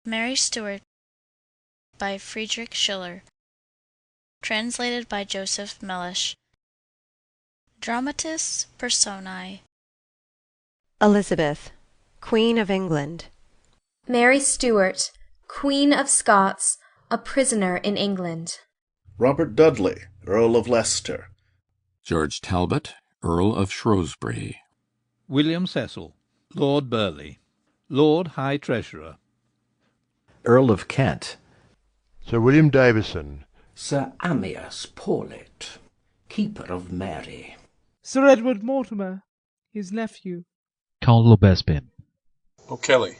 Mary Stuart by Friedrich Schiller. Translated by Joseph Mellish. Dramatis Personae. Elizabeth, Queen of England. Mary Stuart, Queen of Scots, a prisoner in England. Robert Dudley, Earl of Leicester. George Talbot, Earl of Shrewsbury. William Cecil, Lord Burleigh, Lord High Treasurer. Earl of Kent. Sir William Davison. Sir Amyas Paulet, Keeper of Mary. Sir Edward Mortimer, his nephew. Count Lobespin. O'Kelly.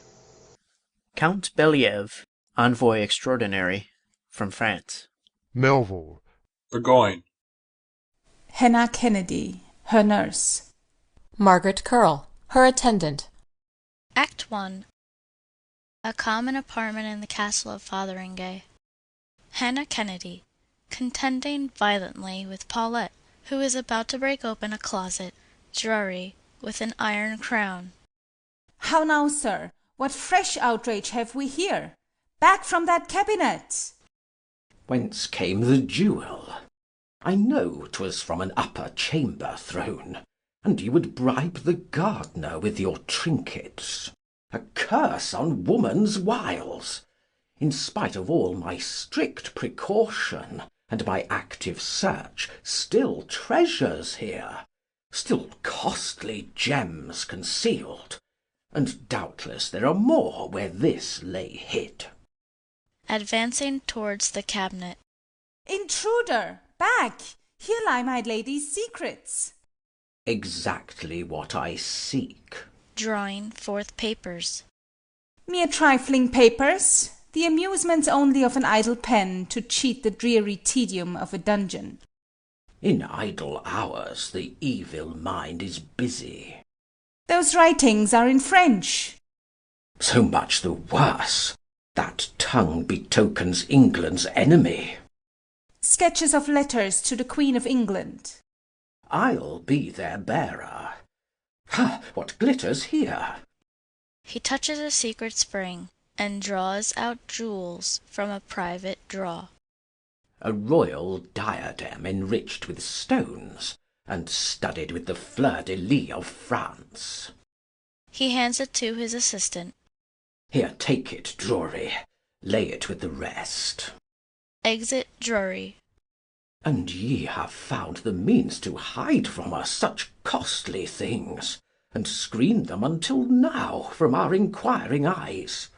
Count Belliève, Envoy Extraordinary from France. Melville. Burgoyne. Hannah Kennedy, her nurse. Margaret Curll, her attendant. Act 1. A common apartment in the castle of Fotheringay. Hannah Kennedy, contending violently with Paulette, who is about to break open a closet, Drury, with an iron crown. How now, sir? What fresh outrage have we here? Back from that cabinet! Whence came the jewel? I know 'twas from an upper chamber thrown, and you would bribe the gardener with your trinkets. A curse on woman's wiles! In spite of all my strict precaution, and my active search, still treasures here, still costly gems concealed, and doubtless there are more where this lay hid. Advancing towards the cabinet. Intruder! Back! Here lie my lady's secrets. Exactly what I seek. Drawing forth papers. Mere trifling papers, the amusements only of an idle pen to cheat the dreary tedium of a dungeon. In idle hours the evil mind is busy. Those writings are in French. So much the worse. That tongue betokens England's enemy. Sketches of letters to the Queen of England. I'll be their bearer. Ha! What glitters here? He touches a secret spring, and draws out jewels from a private drawer. A royal diadem enriched with stones, and studded with the fleur-de-lis of France. He hands it to his assistant. Here, take it, Drury. Lay it with the rest. Exit Drury. And ye have found the means to hide from us such costly things, and screen them until now from our inquiring eyes.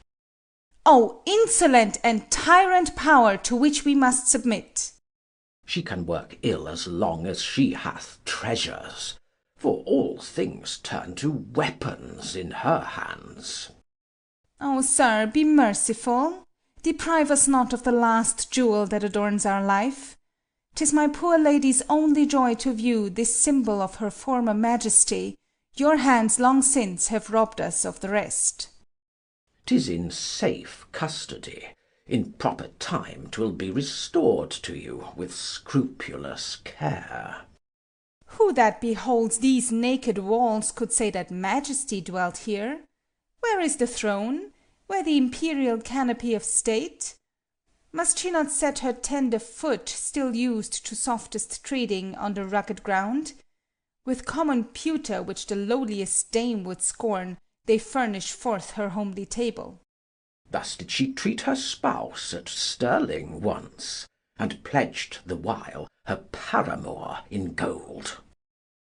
O insolent and tyrant power to which we must submit! She can work ill as long as she hath treasures, for all things turn to weapons in her hands. O sir, be merciful. Deprive us not of the last jewel that adorns our life. 'Tis my poor lady's only joy to view this symbol of her former majesty. Your hands long since have robbed us of the rest. 'Tis in safe custody. In proper time 'twill be restored to you with scrupulous care. Who that beholds these naked walls could say that majesty dwelt here? Where is the throne? Where the imperial canopy of state? Must she not set her tender foot, still used to softest treading, on the rugged ground? With common pewter, which the lowliest dame would scorn, they furnish forth her homely table. Thus did she treat her spouse at Stirling once, and pledged the while her paramour in gold.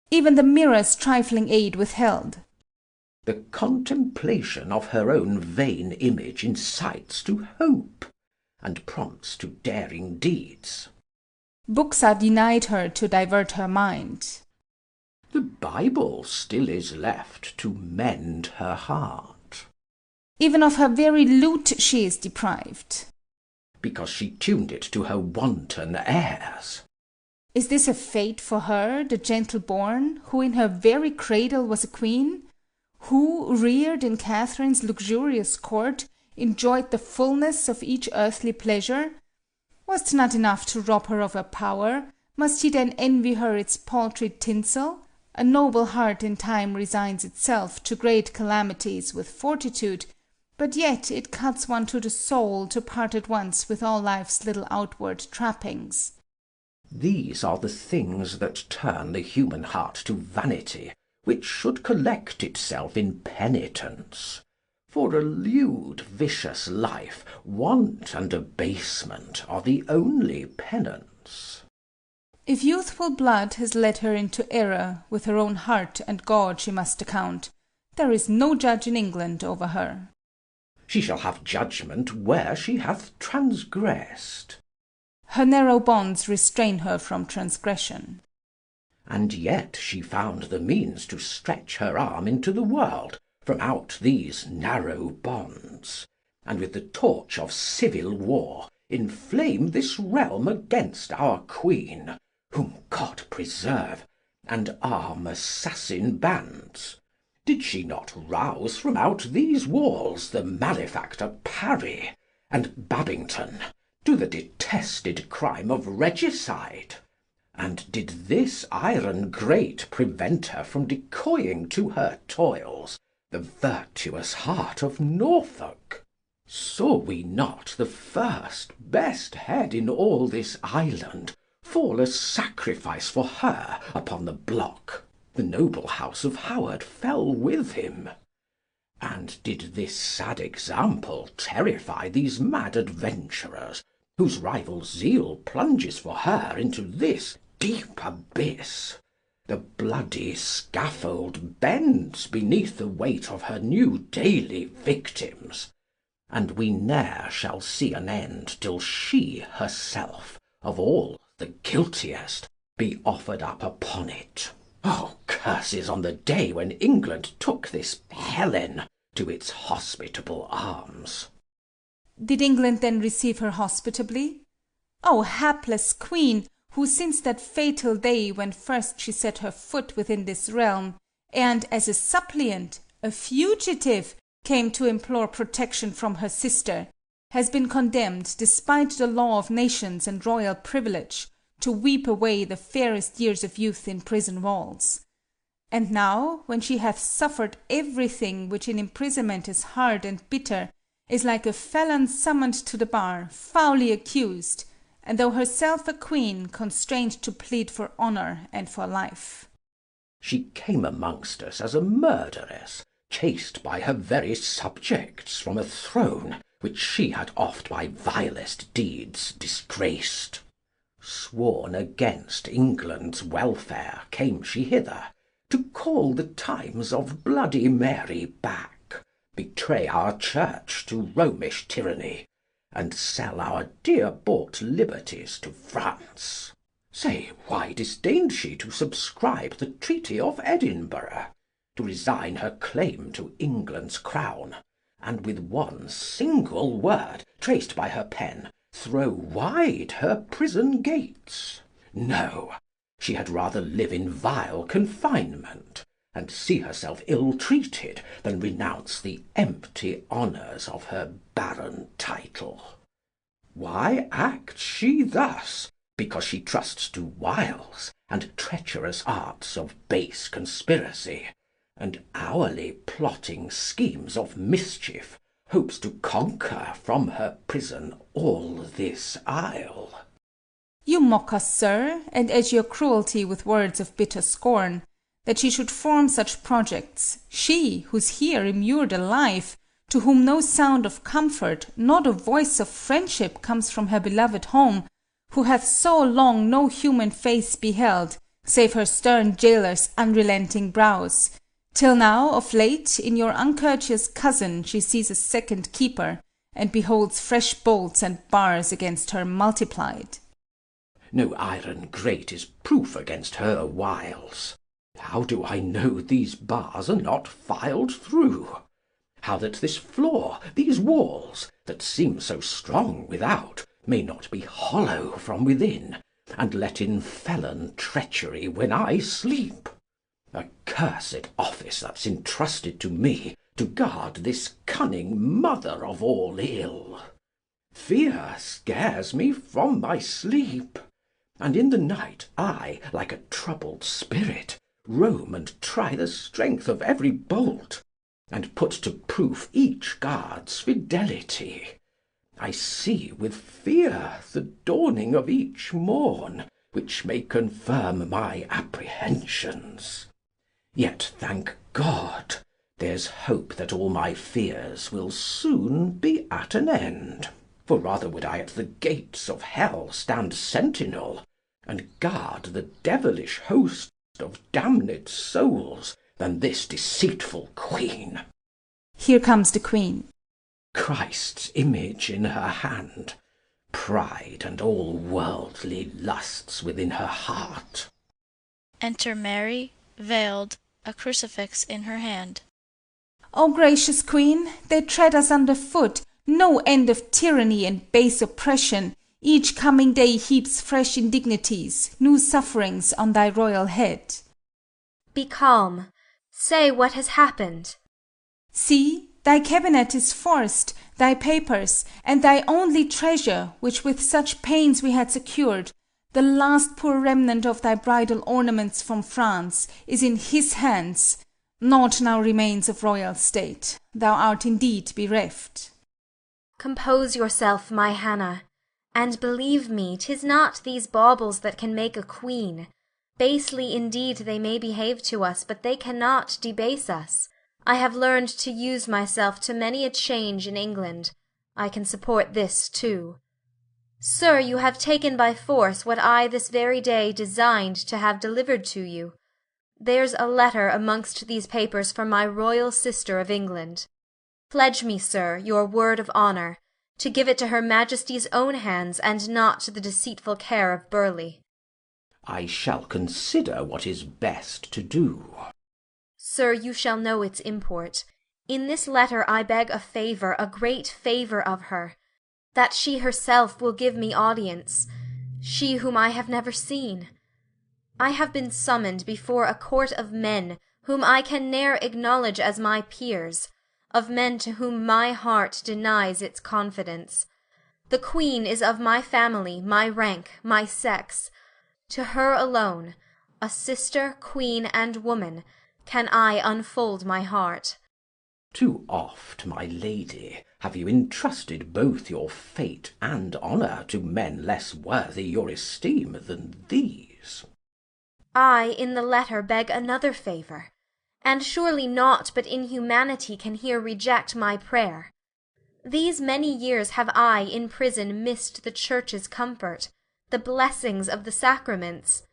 Even the mirror's trifling aid withheld. The contemplation of her own vain image incites to hope, and prompts to daring deeds. Books are denied her to divert her mind. The Bible still is left to mend her heart. Even of her very lute she is deprived. Because she tuned it to her wanton airs. Is this a fate for her, the gentle-born, who in her very cradle was a queen? Who, reared in Catherine's luxurious court, enjoyed the fulness of each earthly pleasure? Was't not enough to rob her of her power? Must he then envy her its paltry tinsel? A noble heart in time resigns itself to great calamities with fortitude, But yet it cuts one to the soul to part at once with all life's little outward trappings. These are the things that turn the human heart to vanity, which should collect itself in penitence. For a lewd, vicious life, want and abasement are the only penance. If youthful blood has led her into error, with her own heart and God she must account. There is no judge in England over her. She shall have judgment where she hath transgressed. Her narrow bonds restrain her from transgression. And yet she found the means to stretch her arm into the world from out these narrow bonds, and with the torch of civil war inflame this realm against our queen, whom God preserve, and arm assassin bands. Did she not rouse from out these walls the malefactor Parry, and Babington, to the detested crime of regicide? And did this iron grate prevent her from decoying to her toils the virtuous heart of Norfolk? Saw we not the first best head in all this island fall a sacrifice for her upon the block? The noble house of Howard fell with him. And did this sad example terrify these mad adventurers, whose rival zeal plunges for her into this deep abyss? The bloody scaffold bends beneath the weight of her new daily victims, and we ne'er shall see an end till she herself, of all the guiltiest, be offered up upon it. Oh, curses on the day when England took this Helen to its hospitable arms! Did England then receive her hospitably? O hapless queen, who since that fatal day when first she set her foot within this realm, and as a suppliant, a fugitive, came to implore protection from her sister, has been condemned, despite the law of nations and royal privilege, to weep away the fairest years of youth in prison walls. And now, when she hath suffered everything which in imprisonment is hard and bitter, is like a felon summoned to the bar, foully accused, and though herself a queen, constrained to plead for honour and for life. She came amongst us as a murderess, chased by her very subjects from a throne which she had oft by vilest deeds disgraced. Sworn against England's welfare came she hither, to call the times of bloody Mary back, betray our church to Romish tyranny, and sell our dear-bought liberties to France. Say, why disdained she to subscribe the Treaty of Edinburgh, to resign her claim to England's crown, and with one single word, traced by her pen, throw wide her prison gates? No, she had rather live in vile confinement, and see herself ill-treated, than renounce the empty honours of her barren title. Why acts she thus? Because she trusts to wiles, and treacherous arts of base conspiracy, and hourly plotting schemes of mischief, hopes to conquer from her prison all this isle. You mock us, sir, and edge your cruelty with words of bitter scorn, that she should form such projects, she, who's here immured alive, to whom no sound of comfort, not a voice of friendship comes from her beloved home, who hath so long no human face beheld, save her stern jailor's unrelenting brows, till now, of late, in your uncourteous cousin she sees a second keeper, and beholds fresh bolts and bars against her multiplied. No iron grate is proof against her wiles. How do I know these bars are not filed through? How that this floor, these walls, that seem so strong without, may not be hollow from within, and let in felon treachery when I sleep? A cursed office that's entrusted to me, to guard this cunning mother of all ill. Fear scares me from my sleep, and in the night I, like a troubled spirit, roam and try the strength of every bolt. and put to proof each guard's fidelity. I see with fear the dawning of each morn, which may confirm my apprehensions. Yet, thank God, there's hope that all my fears will soon be at an end. For rather would I at the gates of hell stand sentinel, and guard the devilish host of damned souls, than this deceitful queen. Here comes the queen. Christ's image in her hand, pride and all worldly lusts within her heart. Enter Mary, veiled, a crucifix in her hand. O gracious queen, they tread us under foot. No end of tyranny and base oppression. Each coming day heaps fresh indignities, new sufferings on thy royal head. Be calm. Say what has happened. See, thy cabinet is forced, thy papers, and thy only treasure, which with such pains we had secured, the last poor remnant of thy bridal ornaments from France, is in his hands. Naught now remains of royal state. Thou art indeed bereft. Compose yourself, my Hannah, and believe me, 'tis not these baubles that can make a queen. Basely indeed they may behave to us, but they cannot debase us. I have learned to use myself to many a change in England. I can support this too. Sir, you have taken by force what I this very day designed to have delivered to you. There's a letter amongst these papers from my royal sister of England. Pledge me, sir, your word of honour, to give it to her Majesty's own hands, and not to the deceitful care of Burleigh. I shall consider what is best to do. Sir, you shall know its import. In this letter I beg a favour, a great favour of her, that she herself will give me audience, she whom I have never seen. I have been summoned before a court of men whom I can ne'er acknowledge as my peers, of men to whom my heart denies its confidence. The queen is of my family, my rank, my sex. To her alone, a sister, queen, and woman, can I unfold my heart. Too oft, my lady, have you entrusted both your fate and honour to men less worthy your esteem than these. I in the letter beg another favour, and surely naught but inhumanity can here reject my prayer. These many years have I in prison missed the Church's comfort, the blessings of the sacraments,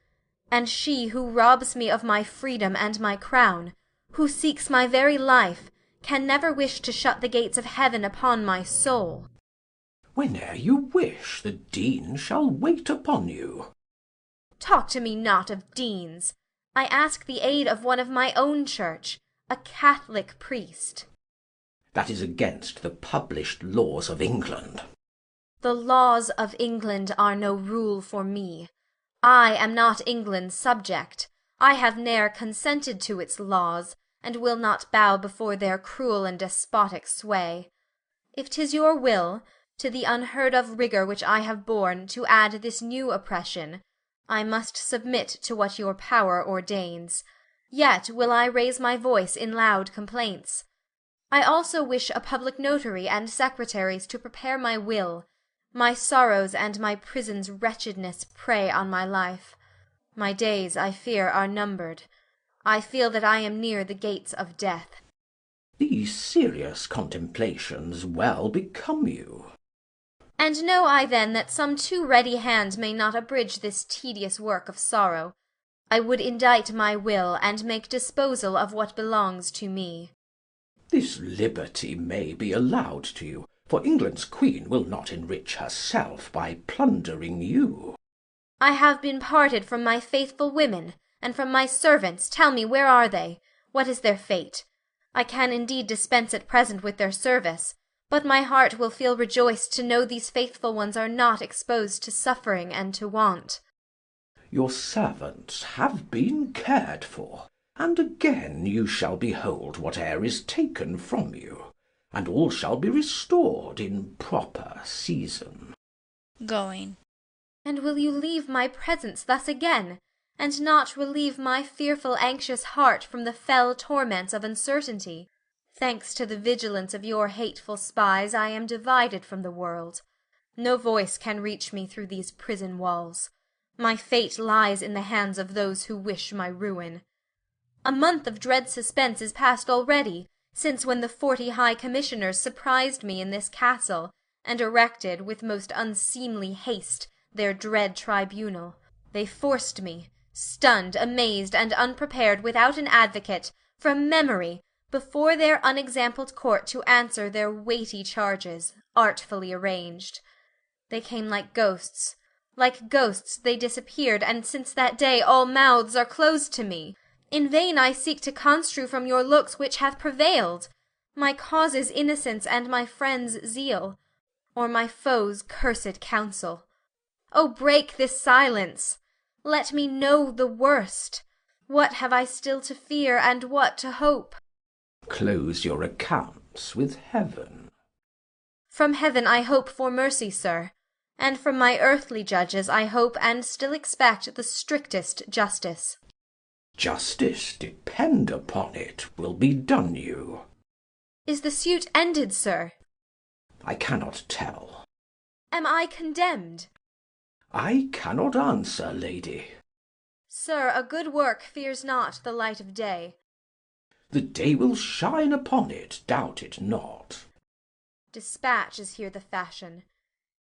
and she who robs me of my freedom and my crown, who seeks my very life, can never wish to shut the gates of heaven upon my soul. Whene'er you wish, the Dean shall wait upon you. Talk to me not of deans. I ask the aid of one of my own church, a Catholic priest. That is against the published laws of England. The laws of England are no rule for me. I am not England's subject. I have ne'er consented to its laws, and will not bow before their cruel and despotic sway. If 'tis your will, to the unheard of rigour which I have borne, to add this new oppression, I must submit to what your power ordains. Yet will I raise my voice in loud complaints. I also wish a public notary and secretaries to prepare my will. My sorrows and my prison's wretchedness prey on my life. My days, I fear, are numbered. I feel that I am near the gates of death. These serious contemplations well become you. And know I then that some too ready hand may not abridge this tedious work of sorrow. I would indite my will, and make disposal of what belongs to me. This liberty may be allowed to you, for England's queen will not enrich herself by plundering you. I have been parted from my faithful women, and from my servants. Tell me, where are they? What is their fate? I can indeed dispense at present with their service, but my heart will feel rejoiced to know these faithful ones are not exposed to suffering and to want. Your servants have been cared for, and again you shall behold whate'er is taken from you, and all shall be restored in proper season. Going. And will you leave my presence thus again, and not relieve my fearful anxious heart from the fell torments of uncertainty? Thanks to the vigilance of your hateful spies, I am divided from the world. No voice can reach me through these prison walls. My fate lies in the hands of those who wish my ruin. A month of dread suspense is past already, since when the 40 high commissioners surprised me in this castle, and erected, with most unseemly haste, their dread tribunal. They forced me, stunned, amazed, and unprepared, without an advocate, from memory, before their unexampled court to answer their weighty charges, artfully arranged. They came like ghosts. Like ghosts they disappeared, and since that day all mouths are closed to me. In vain I seek to construe from your looks which hath prevailed, my cause's innocence and my friends' zeal, or my foes' cursed counsel. O break this silence! Let me know the worst. What have I still to fear, and what to hope? Close your accounts with heaven. From heaven I hope for mercy, sir, and from my earthly judges I hope and still expect the strictest justice. Justice, depend upon it, will be done you. Is the suit ended, sir? I cannot tell. Am I condemned? I cannot answer, lady. Sir, a good work fears not the light of day. The day will shine upon it, doubt it not. Dispatch is here the fashion.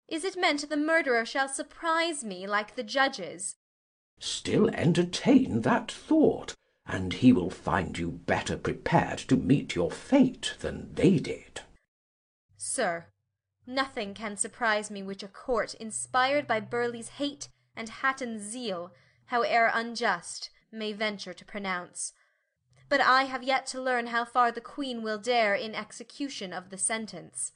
Is it meant the murderer shall surprise me like the judges? Still entertain that thought, and he will find you better prepared to meet your fate than they did. Sir, nothing can surprise me which a court inspired by Burleigh's hate and Hatton's zeal, howe'er unjust, may venture to pronounce. But I have yet to learn how far the Queen will dare in execution of the sentence.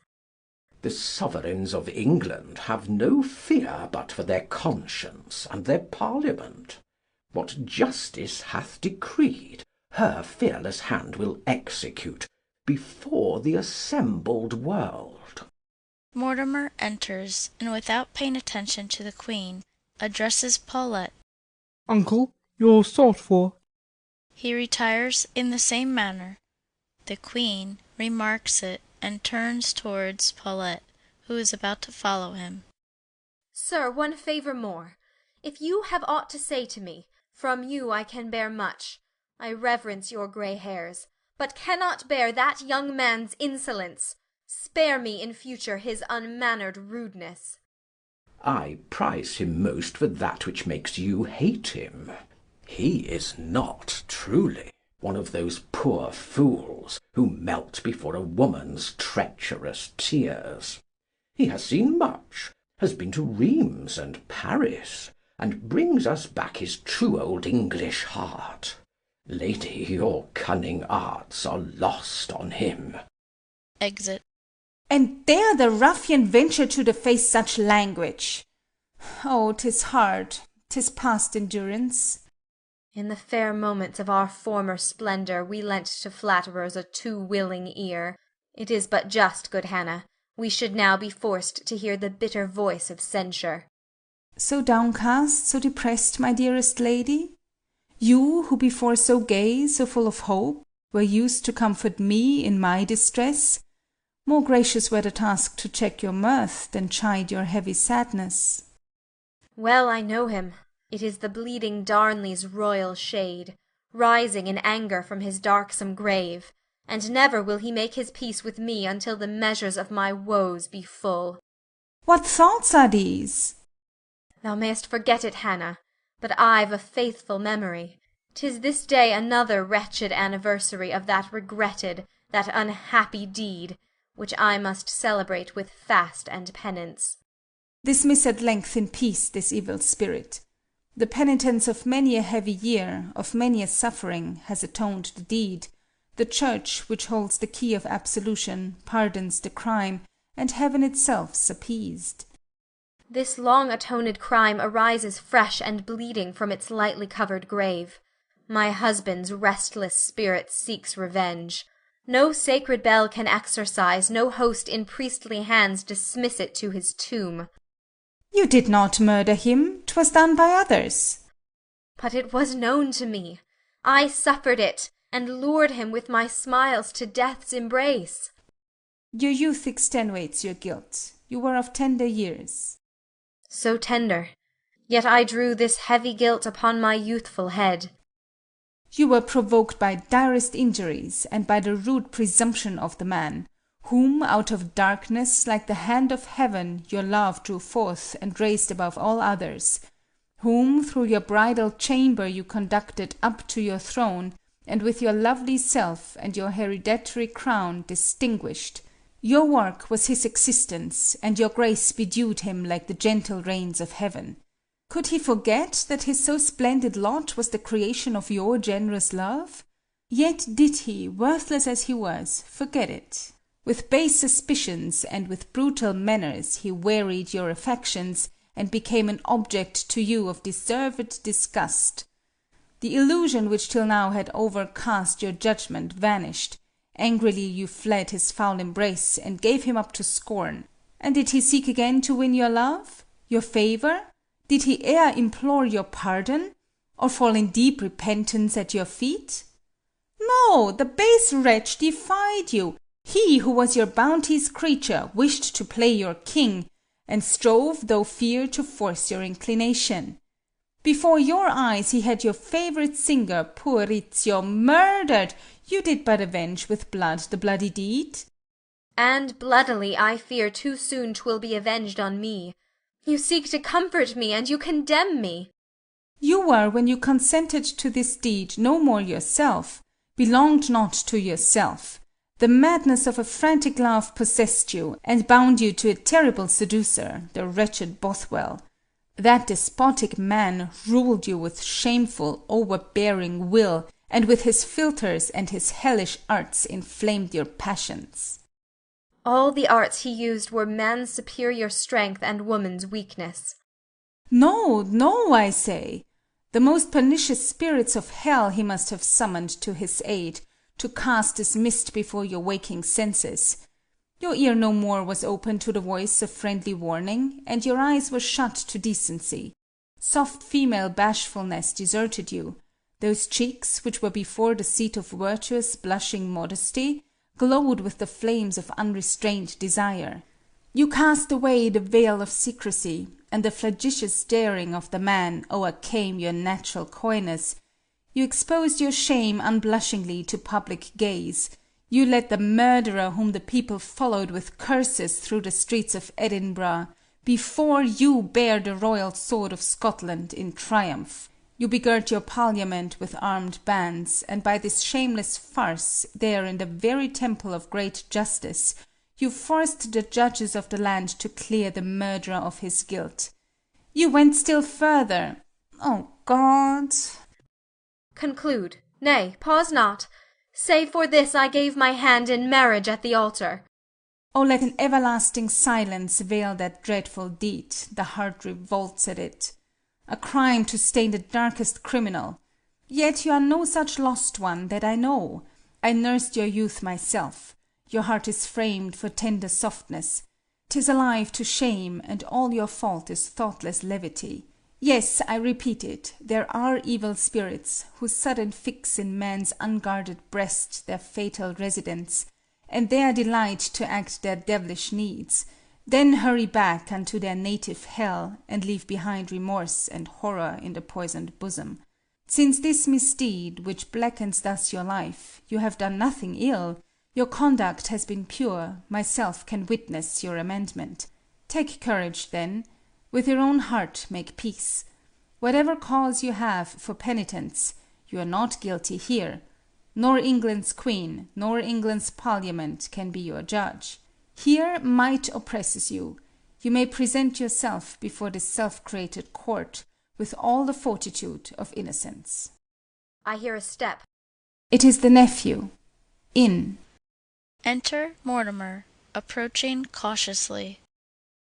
The sovereigns of England have no fear but for their conscience and their parliament. What justice hath decreed, her fearless hand will execute before the assembled world. Mortimer enters, and without paying attention to the Queen, addresses Paulette. Uncle, you're sought for. He retires in the same manner. The Queen remarks it and turns towards Paulette, who is about to follow him. Sir, one favour more. If you have aught to say to me, from you I can bear much. I reverence your grey hairs, but cannot bear that young man's insolence. Spare me in future his unmannered rudeness. I prize him most for that which makes you hate him. He is not truly one of those poor fools who melt before a woman's treacherous tears. He has seen much, has been to Rheims and Paris, and brings us back his true old English heart. Lady, your cunning arts are lost on him. Exit. And dare the ruffian venture to deface such language? Oh, 'tis hard, 'tis past endurance. In the fair moments of our former splendour we lent to flatterers a too willing ear. It is but just, good Hannah, we should now be forced to hear the bitter voice of censure. So downcast, so depressed, my dearest lady? You, who before so gay, so full of hope, were used to comfort me in my distress, more gracious were the task to check your mirth than chide your heavy sadness. Well I know him. It is the bleeding Darnley's royal shade, rising in anger from his darksome grave, and never will he make his peace with me until the measures of my woes be full. What thoughts are these? Thou mayst forget it, Hannah, but I've a faithful memory. 'Tis this day another wretched anniversary of that regretted, that unhappy deed, which I must celebrate with fast and penance. Dismiss at length in peace this evil spirit. The penitence of many a heavy year, of many a suffering, has atoned the deed. The Church, which holds the key of absolution, pardons the crime, and heaven itself's appeased. This long atoned crime arises fresh and bleeding from its lightly covered grave. My husband's restless spirit seeks revenge. No sacred bell can exorcise, no host in priestly hands dismiss it to his tomb. You did not murder him, 'twas done by others. But it was known to me. I suffered it, and lured him with my smiles to death's embrace. Your youth extenuates your guilt. You were of tender years. So tender, yet I drew this heavy guilt upon my youthful head. You were provoked by direst injuries, and by the rude presumption of the man, whom out of darkness, like the hand of heaven, your love drew forth and raised above all others, whom through your bridal chamber you conducted up to your throne, and with your lovely self and your hereditary crown distinguished. Your work was his existence, and your grace bedewed him like the gentle rains of heaven. Could he forget that his so splendid lot was the creation of your generous love? Yet did he, worthless as he was, forget it. With base suspicions and with brutal manners he wearied your affections, and became an object to you of deserved disgust. The illusion which till now had overcast your judgment vanished. Angrily you fled his foul embrace, and gave him up to scorn. And did he seek again to win your love, your favor? Did he e'er implore your pardon, or fall in deep repentance at your feet? No, the base wretch defied you. He who was your bounty's creature wished to play your king, and strove though fear to force your inclination. Before your eyes he had your favorite singer, poor Rizzio, murdered. You did but avenge with blood the bloody deed. And bloodily, I fear, too soon 'twill be avenged on me. You seek to comfort me, and you condemn me. You were, when you consented to this deed, no more yourself, belonged not to yourself. The madness of a frantic love possessed you, and bound you to a terrible seducer, the wretched Bothwell. That despotic man ruled you with shameful, overbearing will, and with his philters and his hellish arts inflamed your passions. All the arts he used were man's superior strength and woman's weakness. No, no, I say. The most pernicious spirits of hell he must have summoned to his aid, to cast this mist before your waking senses. Your ear no more was open to the voice of friendly warning, and your eyes were shut to decency. Soft female bashfulness deserted you. Those cheeks, which were before the seat of virtuous, blushing modesty, glowed with the flames of unrestrained desire. You cast away the veil of secrecy, and the flagitious daring of the man o'ercame your natural coyness. You exposed your shame unblushingly to public gaze. You led the murderer whom the people followed with curses through the streets of Edinburgh. Before you bare the royal sword of Scotland in triumph. You begirt your parliament with armed bands, and by this shameless farce, there in the very temple of great justice, you forced the judges of the land to clear the murderer of his guilt. You went still further. O God! Conclude. Nay, pause not. Say for this I gave my hand in marriage at the altar. O let an everlasting silence veil that dreadful deed, the heart revolts at it. A crime to stain the darkest criminal. Yet you are no such lost one, that I know. I nursed your youth myself. Your heart is framed for tender softness. 'Tis alive to shame, and all your fault is thoughtless levity. Yes, I repeat it, there are evil spirits, who sudden fix in man's unguarded breast their fatal residence, and there delight to act their devilish needs, then hurry back unto their native hell, and leave behind remorse and horror in the poisoned bosom. Since this misdeed, which blackens thus your life, you have done nothing ill, your conduct has been pure, myself can witness your amendment. Take courage, then. With your own heart make peace. Whatever cause you have for penitence, you are not guilty here. Nor England's queen, nor England's parliament can be your judge. Here might oppresses you. You may present yourself before this self-created court with all the fortitude of innocence. I hear a step. It is the nephew. In. Enter Mortimer, approaching cautiously.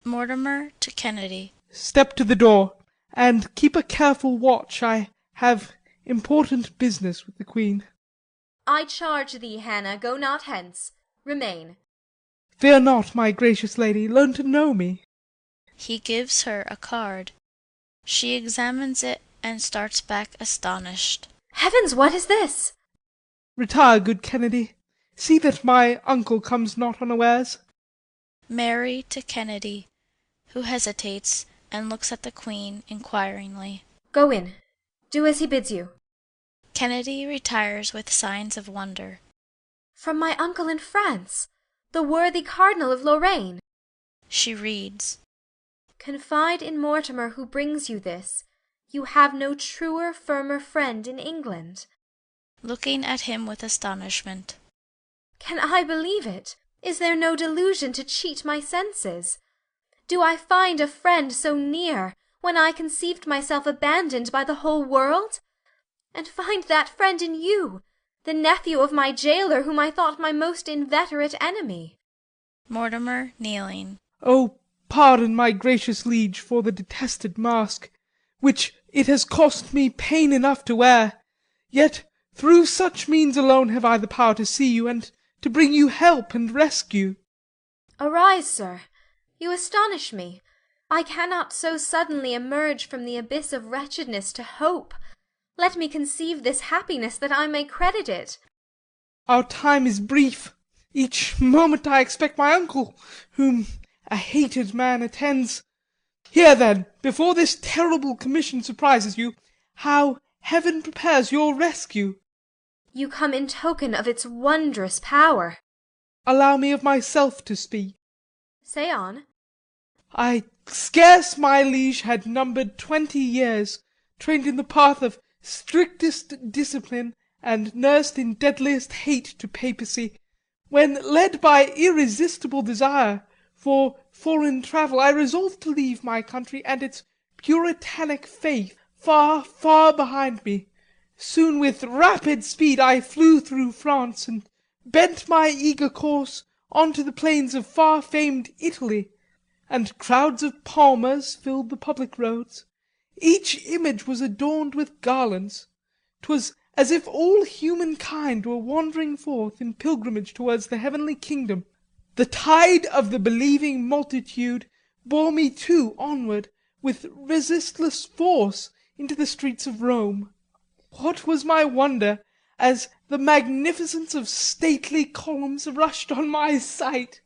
Mortimer to Kennedy. Step to the door, and keep a careful watch. I have important business with the Queen. I charge thee, Hannah, go not hence. Remain. Fear not, my gracious lady, learn to know me. He gives her a card. She examines it and starts back astonished. Heavens, what is this? Retire, good Kennedy. See that my uncle comes not unawares. Mary to Kennedy, who hesitates and looks at the Queen inquiringly. Go in. Do as he bids you. Kennedy retires with signs of wonder. From my uncle in France, the worthy Cardinal of Lorraine. She reads. Confide in Mortimer who brings you this. You have no truer, firmer friend in England. Looking at him with astonishment. Can I believe it? Is there no delusion to cheat my senses? Do I find a friend so near, when I conceived myself abandoned by the whole world? And find that friend in you, the nephew of my jailor, whom I thought my most inveterate enemy. Mortimer kneeling. Oh, pardon, my gracious liege, for the detested mask, which it has cost me pain enough to wear. Yet through such means alone have I the power to see you, and to bring you help and rescue. Arise, sir. You astonish me. I cannot so suddenly emerge from the abyss of wretchedness to hope. Let me conceive this happiness that I may credit it. Our time is brief. Each moment I expect my uncle, whom a hated man attends. Hear then, before this terrible commission surprises you, how heaven prepares your rescue. You come in token of its wondrous power. Allow me of myself to speak. Say on. I scarce, my liege, had numbered 20 years, trained in the path of strictest discipline, and nursed in deadliest hate to papacy, when, led by irresistible desire for foreign travel, I resolved to leave my country and its puritanic faith far, far behind me. Soon with rapid speed I flew through France, and bent my eager course on to the plains of far-famed Italy, and crowds of palmers filled the public roads. Each image was adorned with garlands. 'Twas as if all humankind were wandering forth in pilgrimage towards the heavenly kingdom. The tide of the believing multitude bore me too onward with resistless force into the streets of Rome. What was my wonder, as the magnificence of stately columns rushed on my sight,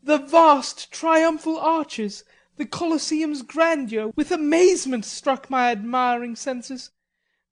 the vast triumphal arches, the Colosseum's grandeur, with amazement struck my admiring senses.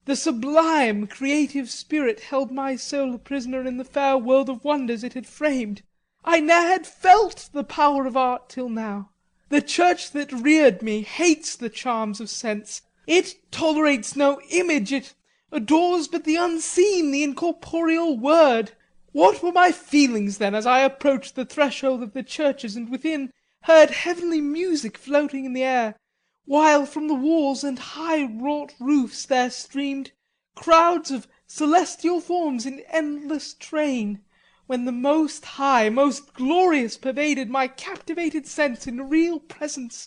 The sublime creative spirit held my soul a prisoner in the fair world of wonders it had framed. I ne'er had felt the power of art till now. The church that reared me hates the charms of sense. It tolerates no image, it adores but the unseen, the incorporeal word. What were my feelings then, as I approached the threshold of the churches, and within heard heavenly music floating in the air, while from the walls and high-wrought roofs there streamed crowds of celestial forms in endless train, when the Most High, most glorious, pervaded my captivated sense in real presence,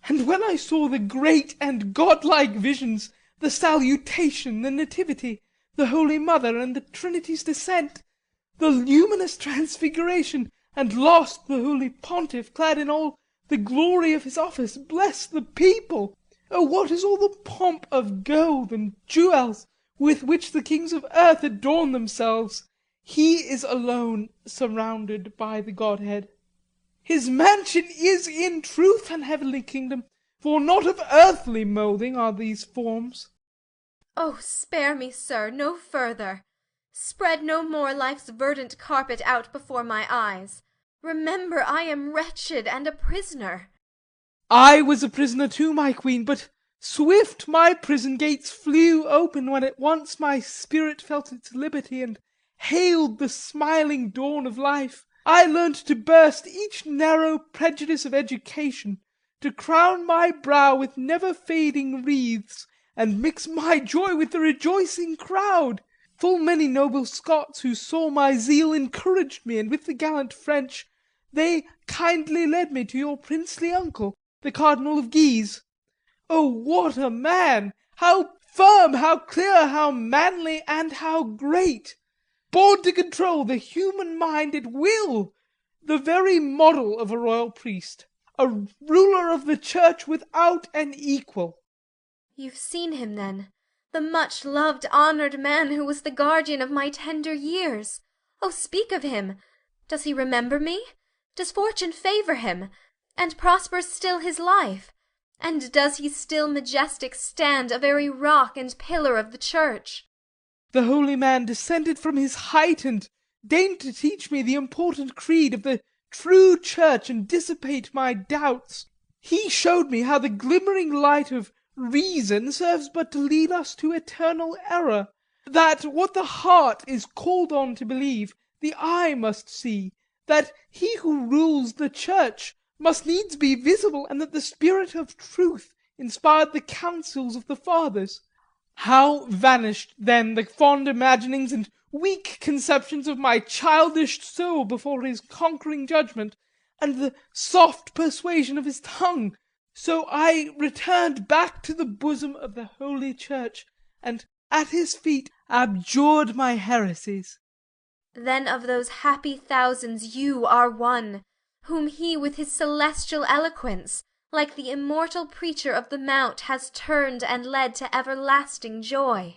and when I saw the great and godlike visions, the Salutation, the Nativity, the Holy Mother, and the Trinity's descent, the luminous Transfiguration, and lost the Holy Pontiff, clad in all the glory of his office, bless the people! Oh, what is all the pomp of gold and jewels with which the kings of earth adorn themselves? He is alone surrounded by the Godhead. His mansion is in truth an heavenly kingdom, for not of earthly moulding are these forms. Oh, spare me, sir, no further. Spread no more life's verdant carpet out before my eyes. Remember I am wretched and a prisoner. I was a prisoner too, my queen, but swift my prison gates flew open when at once my spirit felt its liberty and hailed the smiling dawn of life. I learnt to burst each narrow prejudice of education, to crown my brow with never-fading wreaths, and mix my joy with the rejoicing crowd. Full many noble Scots who saw my zeal encouraged me, and with the gallant French they kindly led me to your princely uncle, the Cardinal of Guise. Oh, what a man! How firm, how clear, how manly, and how great! Born to control the human mind at will, the very model of a royal priest, a ruler of the church without an equal. You've seen him, then, the much loved, honored man who was the guardian of my tender years. Oh, speak of him! Does he remember me? Does fortune favour him? And prospers still his life? And does he still majestic stand, a very rock and pillar of the church? The holy man descended from his height, and deigned to teach me the important creed of the true church and dissipate my doubts. He showed me how the glimmering light of reason serves but to lead us to eternal error, that what the heart is called on to believe, the eye must see, that he who rules the church must needs be visible, and that the spirit of truth inspired the counsels of the fathers. How vanished then the fond imaginings and weak conceptions of my childish soul before his conquering judgment, and the soft persuasion of his tongue! So I returned back to the bosom of the holy church, and at his feet abjured my heresies. Then of those happy thousands you are one, whom he with his celestial eloquence, like the immortal preacher of the mount, has turned and led to everlasting joy.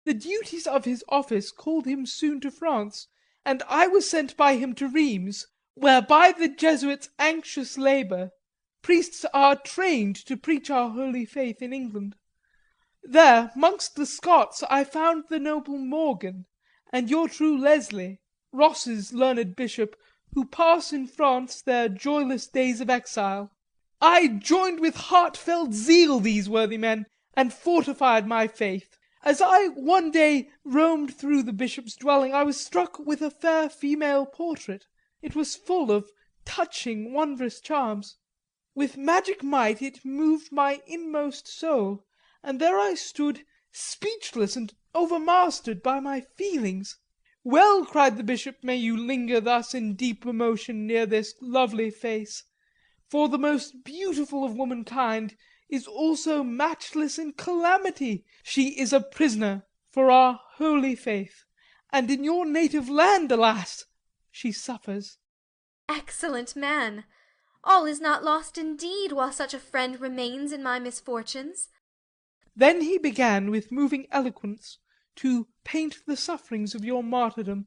The duties of his office called him soon to France, and I was sent by him to Rheims, where by the Jesuits' anxious labour priests are trained to preach our holy faith in England. There, mongst the Scots, I found the noble Morgan, and your true Leslie, Ross's learned bishop, who pass in France their joyless days of exile. I joined with heartfelt zeal these worthy men, and fortified my faith. As I one day roamed through the bishop's dwelling, I was struck with a fair female portrait. It was full of touching, wondrous charms. With magic might it moved my inmost soul, and there I stood speechless and overmastered by my feelings. Well, cried the bishop, may you linger thus in deep emotion near this lovely face, for the most beautiful of womankind is also matchless in calamity. She is a prisoner for our holy faith, and in your native land, alas, she suffers. Excellent man! All is not lost indeed, while such a friend remains in my misfortunes. Then he began with moving eloquence to paint the sufferings of your martyrdom.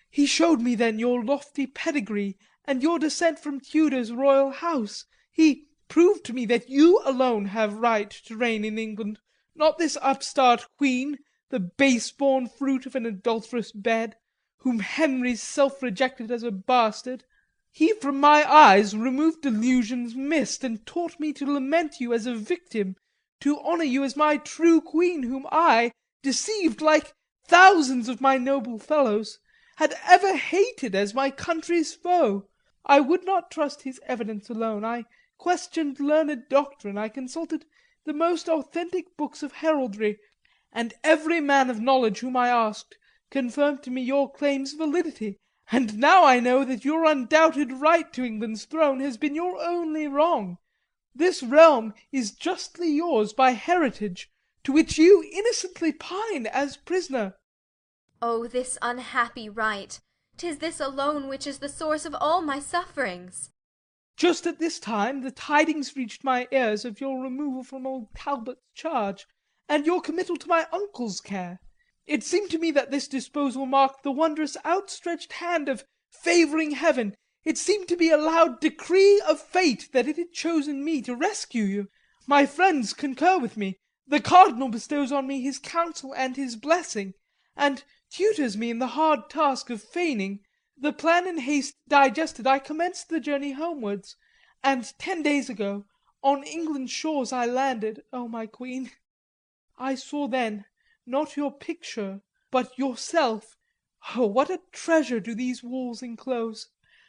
He showed me then your lofty pedigree, and your descent from Tudor's royal house. He proved to me that you alone have right to reign in England, not this upstart queen, the base-born fruit of an adulterous bed, whom Henry's self rejected as a bastard. He from my eyes removed delusion's mist, and taught me to lament you as a victim, to honour you as my true queen, whom I, deceived like thousands of my noble fellows, had ever hated as my country's foe. I would not trust his evidence alone. I questioned learned doctrine, I consulted the most authentic books of heraldry, and every man of knowledge whom I asked confirmed to me your claim's validity. And now I know that your undoubted right to England's throne has been your only wrong. This realm is justly yours by heritage, to which you innocently pine as prisoner. Oh, this unhappy right! 'Tis this alone which is the source of all my sufferings. Just at this time the tidings reached my ears of your removal from old Talbot's charge, and your committal to my uncle's care. It seemed to me that this disposal marked the wondrous outstretched hand of favouring heaven. It seemed to be a loud decree of fate that it had chosen me to rescue you. My friends concur with me. The cardinal bestows on me his counsel and his blessing, and tutors me in the hard task of feigning. The plan in haste digested, I commenced the journey homewards, and 10 days ago, on England's shores I landed, O my queen. I saw then, not your picture, but yourself. Oh, what a treasure do these walls enclose!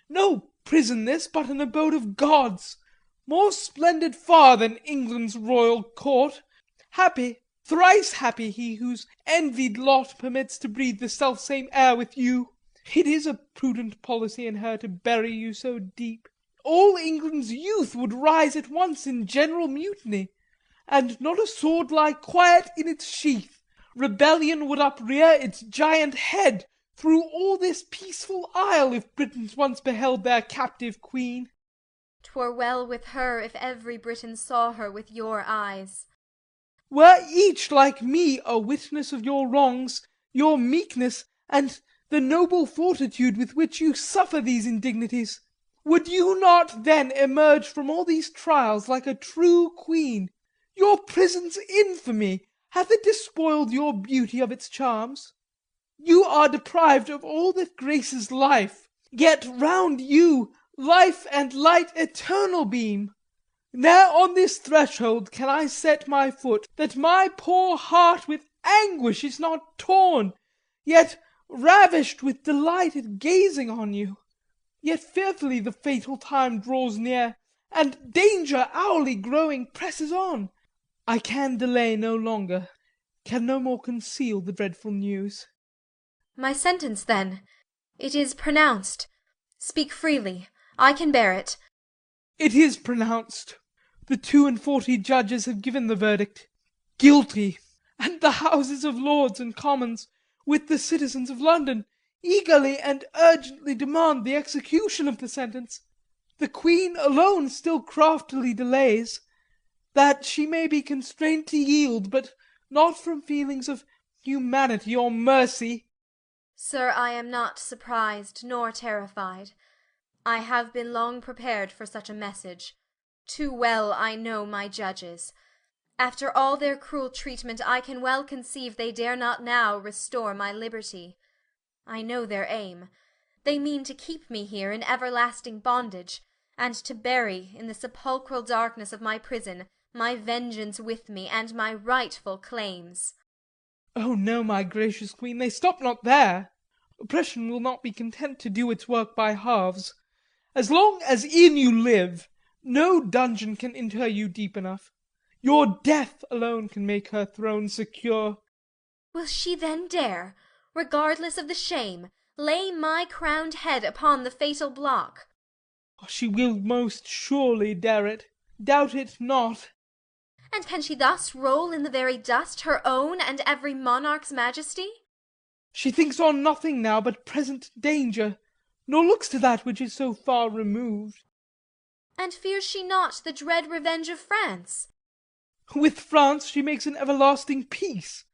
No prison this, but an abode of gods, more splendid far than England's royal court. Happy, thrice happy he whose envied lot permits to breathe the selfsame air with you. It is a prudent policy in her to bury you so deep. All England's youth would rise at once in general mutiny, and not a sword lie quiet in its sheath. Rebellion would uprear its giant head through all this peaceful isle, if Britons once beheld their captive queen. 'Twere well with her if every Briton saw her with your eyes. Were each like me a witness of your wrongs, your meekness, and the noble fortitude with which you suffer these indignities, would you not then emerge from all these trials like a true queen? Your prison's infamy, hath it despoiled your beauty of its charms? You are deprived of all that graces life, yet round you life and light eternal beam. Ne'er on this threshold can I set my foot, that my poor heart with anguish is not torn, yet ravished with delight at gazing on you. Yet fearfully the fatal time draws near, and danger hourly growing presses on. I can delay no longer, can no more conceal the dreadful news. My sentence, then, it is pronounced. Speak freely, I can bear it. It is pronounced. The 42 judges have given the verdict, guilty, and the Houses of Lords and Commons, with the citizens of London, eagerly and urgently demand the execution of the sentence. The Queen alone still craftily delays, that she may be constrained to yield, but not from feelings of humanity or mercy. Sir, I am not surprised nor terrified. I have been long prepared for such a message. Too well I know my judges. After all their cruel treatment, I can well conceive they dare not now restore my liberty. I know their aim. They mean to keep me here in everlasting bondage, and to bury in the sepulchral darkness of my prison my vengeance with me, and my rightful claims. Oh no, my gracious Queen, they stop not there. Oppression will not be content to do its work by halves. As long as in you live, no dungeon can inter you deep enough. Your death alone can make her throne secure. Will she then dare, regardless of the shame, lay my crowned head upon the fatal block? She will most surely dare it. Doubt it not. And can she thus roll in the very dust her own and every monarch's majesty? She thinks on nothing now but present danger, nor looks to that which is so far removed. And fears she not the dread revenge of France? With France she makes an everlasting peace,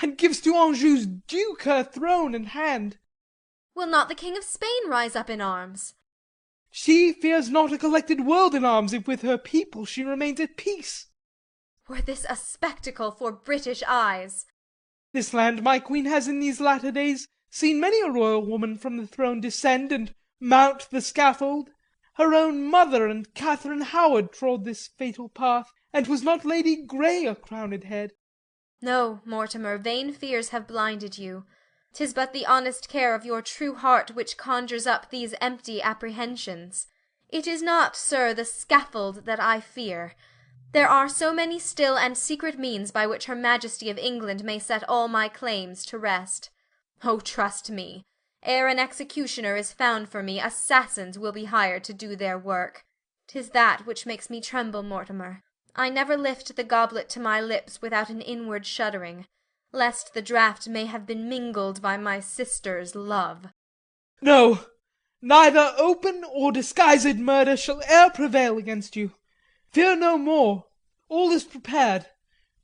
and gives to Anjou's duke her throne and hand. Will not the King of Spain rise up in arms? She fears not a collected world in arms, if with her people she remains at peace. Were this a spectacle for British eyes! This land, my queen, has in these latter days seen many a royal woman from the throne descend and mount the scaffold. Her own mother and Catherine Howard trod this fatal path, and was not Lady Grey a crowned head? No, Mortimer, vain fears have blinded you. 'Tis but the honest care of your true heart which conjures up these empty apprehensions. It is not, sir, the scaffold that I fear. There are so many still and secret means by which her Majesty of England may set all my claims to rest. Oh, trust me, ere an executioner is found for me, assassins will be hired to do their work. 'Tis that which makes me tremble, Mortimer. I never lift the goblet to my lips without an inward shuddering, lest the draught may have been mingled by my sister's love. No, neither open or disguised murder shall e'er prevail against you. Fear no more. All is prepared.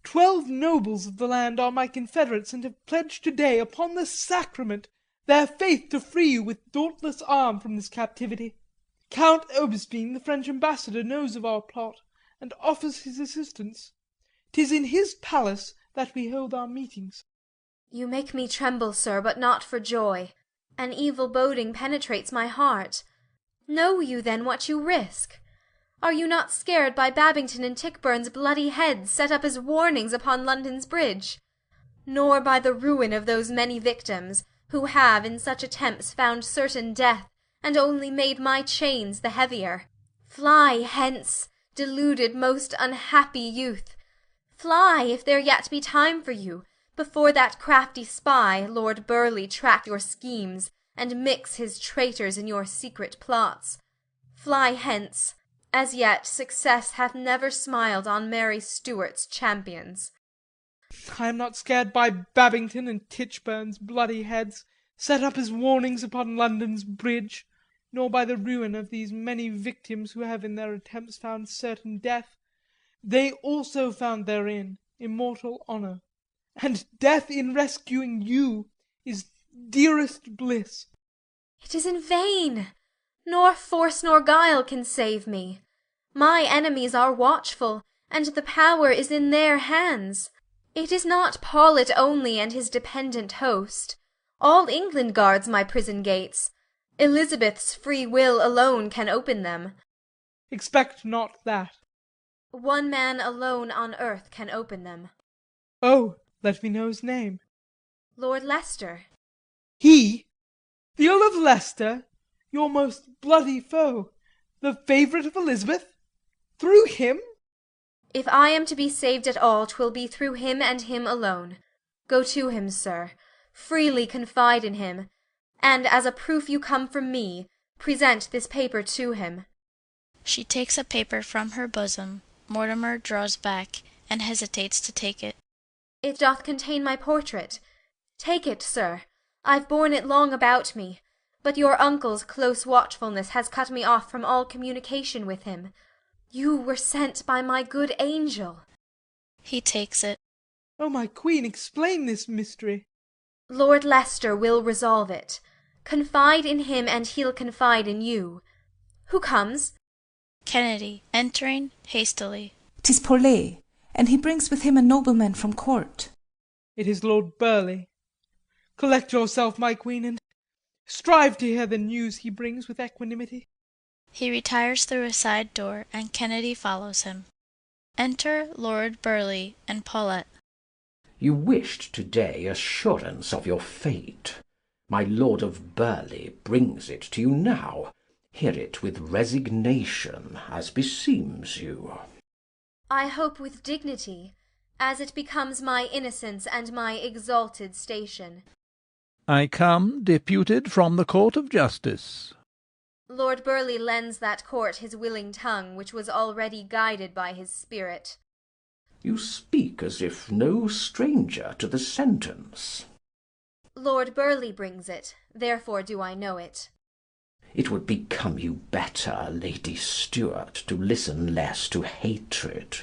12 nobles of the land are my confederates, and have pledged to-day, upon the sacrament, their faith to free you with dauntless arm from this captivity. Count Aubespine, the French ambassador, knows of our plot, and offers his assistance. 'Tis in his palace that we hold our meetings. You make me tremble, sir, but not for joy. An evil boding penetrates my heart. Know you then what you risk? Are you not scared by Babington and Tichborne's bloody heads set up as warnings upon London's bridge? Nor by the ruin of those many victims, who have in such attempts found certain death, and only made my chains the heavier? Fly hence, deluded, most unhappy youth! Fly, if there yet be time for you, before that crafty spy, Lord Burleigh, track your schemes, and mix his traitors in your secret plots. Fly hence. As yet success hath never smiled on Mary Stuart's champions. I am not scared by Babington and Tichborne's bloody heads, set up as warnings upon London's bridge, nor by the ruin of these many victims who have in their attempts found certain death. They also found therein immortal honour, and death in rescuing you is dearest bliss. It is in vain. Nor force nor guile can save me. My enemies are watchful, and the power is in their hands. It is not Paulet only and his dependent host. All England guards my prison gates. Elizabeth's free will alone can open them. Expect not that. One man alone on earth can open them. Oh, let me know his name. Lord Leicester. He? The Earl of Leicester? Your most bloody foe? The favourite of Elizabeth? Through him? If I am to be saved at all, 'twill be through him and him alone. Go to him, sir. Freely confide in him, and as a proof you come from me, present this paper to him. She takes a paper from her bosom. Mortimer draws back, and hesitates to take it. It doth contain my portrait. Take it, sir. I've borne it long about me, but your uncle's close watchfulness has cut me off from all communication with him. You were sent by my good angel. He takes it. Oh, my queen, explain this mystery. Lord Leicester will resolve it. Confide in him, and he'll confide in you. Who comes? Kennedy, entering hastily. 'Tis Paulet, and he brings with him a nobleman from court. It is Lord Burleigh. Collect yourself, my queen, and strive to hear the news he brings with equanimity. He retires through a side door, and Kennedy follows him. Enter Lord Burleigh and Paulet. You wished to-day assurance of your fate. My Lord of Burleigh brings it to you now. Hear it with resignation, as beseems you. I hope with dignity, as it becomes my innocence and my exalted station. I come deputed from the Court of Justice. Lord Burleigh lends that court his willing tongue, which was already guided by his spirit. You speak as if no stranger to the sentence. Lord Burleigh brings it, therefore do I know it. It would become you better, Lady Stuart, to listen less to hatred.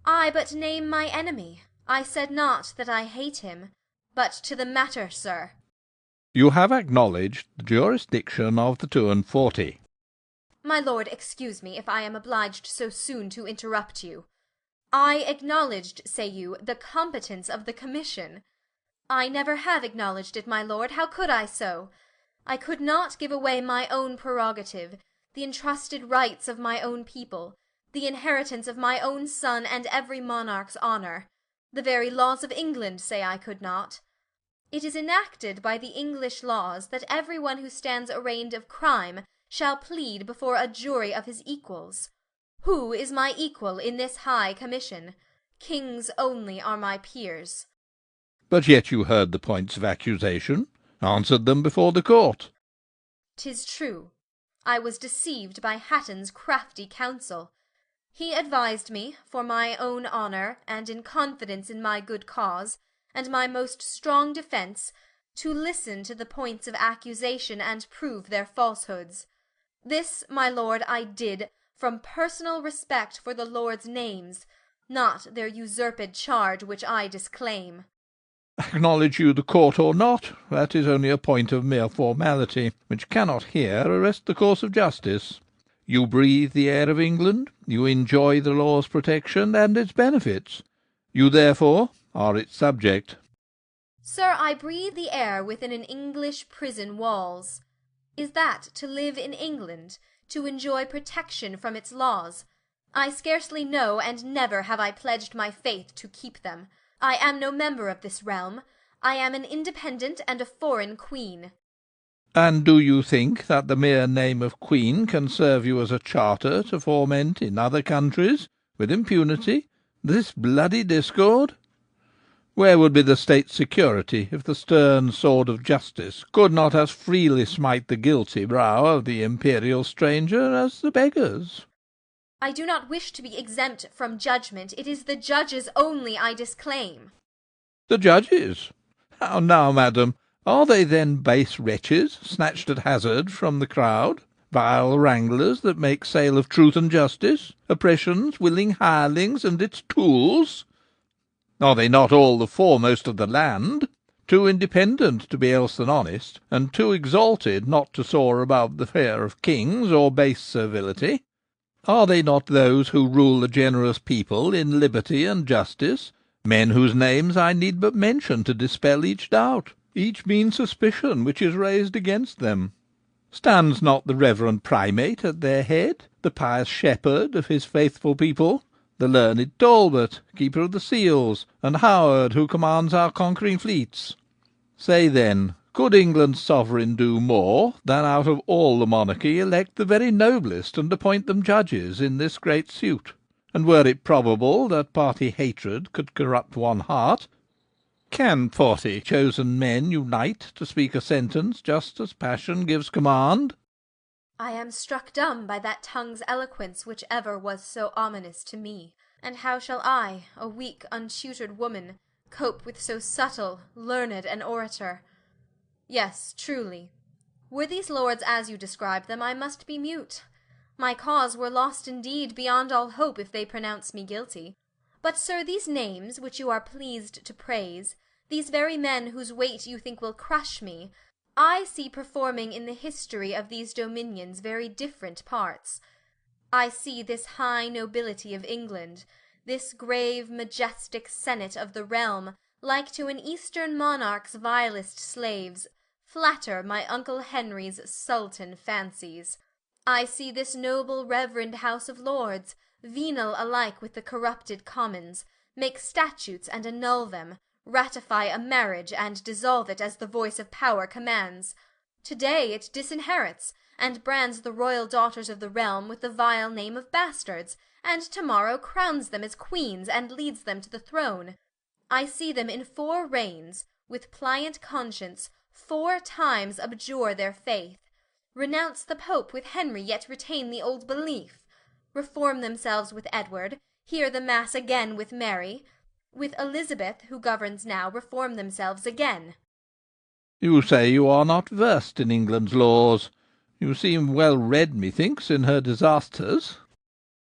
I but name my enemy. I said not that I hate him, but to the matter, sir. You have acknowledged the jurisdiction of the 42. My lord, excuse me if I am obliged so soon to interrupt you. I acknowledged, say you, the competence of the commission. I never have acknowledged it, my lord. How could I so? I could not give away my own prerogative, the entrusted rights of my own people, the inheritance of my own son and every monarch's honour. The very laws of England say I could not. It is enacted by the English laws that every one who stands arraigned of crime shall plead before a jury of his equals. Who is my equal in this high commission? Kings only are my peers. But yet you heard the points of accusation, answered them before the court. 'Tis true. I was deceived by Hatton's crafty counsel. He advised me, for my own honour, and in confidence in my good cause, and my most strong defence, to listen to the points of accusation and prove their falsehoods. This, my lord, I did from personal respect for the lords' names, not their usurped charge which I disclaim. Acknowledge you the court or not, that is only a point of mere formality, which cannot here arrest the course of justice. You breathe the air of England, you enjoy the law's protection and its benefits. You therefore are its subject. Sir, I breathe the air within an English prison walls. Is that to live in England, to enjoy protection from its laws? I scarcely know, and never have I pledged my faith to keep them. I am no member of this realm. I am an independent and a foreign queen. And do you think that the mere name of queen can serve you as a charter to foment in other countries, with impunity, this bloody discord? Where would be the state's security if the stern sword of justice could not as freely smite the guilty brow of the imperial stranger as the beggar's? I do not wish to be exempt from judgment. It is the judges only I disclaim. The judges? How now, madam? Are they then base wretches, snatched at hazard from the crowd? Vile wranglers that make sale of truth and justice? Oppression's willing hirelings and its tools? Are they not all the foremost of the land? Too independent to be else than honest, and too exalted not to soar above the fear of kings or base servility? Are they not those who rule the generous people in liberty and justice, men whose names I need but mention to dispel each doubt, each mean suspicion which is raised against them? Stands not the reverend primate at their head, the pious shepherd of his faithful people, the learned Talbot, keeper of the seals, and Howard, who commands our conquering fleets? Say then, could England's sovereign do more than out of all the monarchy elect the very noblest and appoint them judges in this great suit? And were it probable that party hatred could corrupt one heart, can 40 chosen men unite to speak a sentence just as passion gives command? I am struck dumb by that tongue's eloquence which ever was so ominous to me. And how shall I, a weak untutored woman, cope with so subtle, learned an orator? Yes, truly, were these lords as you describe them, I must be mute. My cause were lost indeed beyond all hope if they pronounce me guilty. But, sir, these names, which you are pleased to praise, these very men whose weight you think will crush me, I see performing in the history of these dominions very different parts. I see this high nobility of England, this grave majestic senate of the realm, like to an eastern monarch's vilest slaves, flatter my uncle Henry's sultan fancies. I see this noble reverend House of Lords, venal alike with the corrupted commons, make statutes and annul them, ratify a marriage and dissolve it as the voice of power commands. To-day it disinherits, and brands the royal daughters of the realm with the vile name of bastards, and to-morrow crowns them as queens and leads them to the throne. I see them in 4 reigns, with pliant conscience, 4 times abjure their faith, renounce the Pope with Henry, yet retain the old belief, reform themselves with Edward, hear the mass again with Mary, with Elizabeth, who governs now, reform themselves again. You say you are not versed in England's laws. You seem well read, methinks, in her disasters.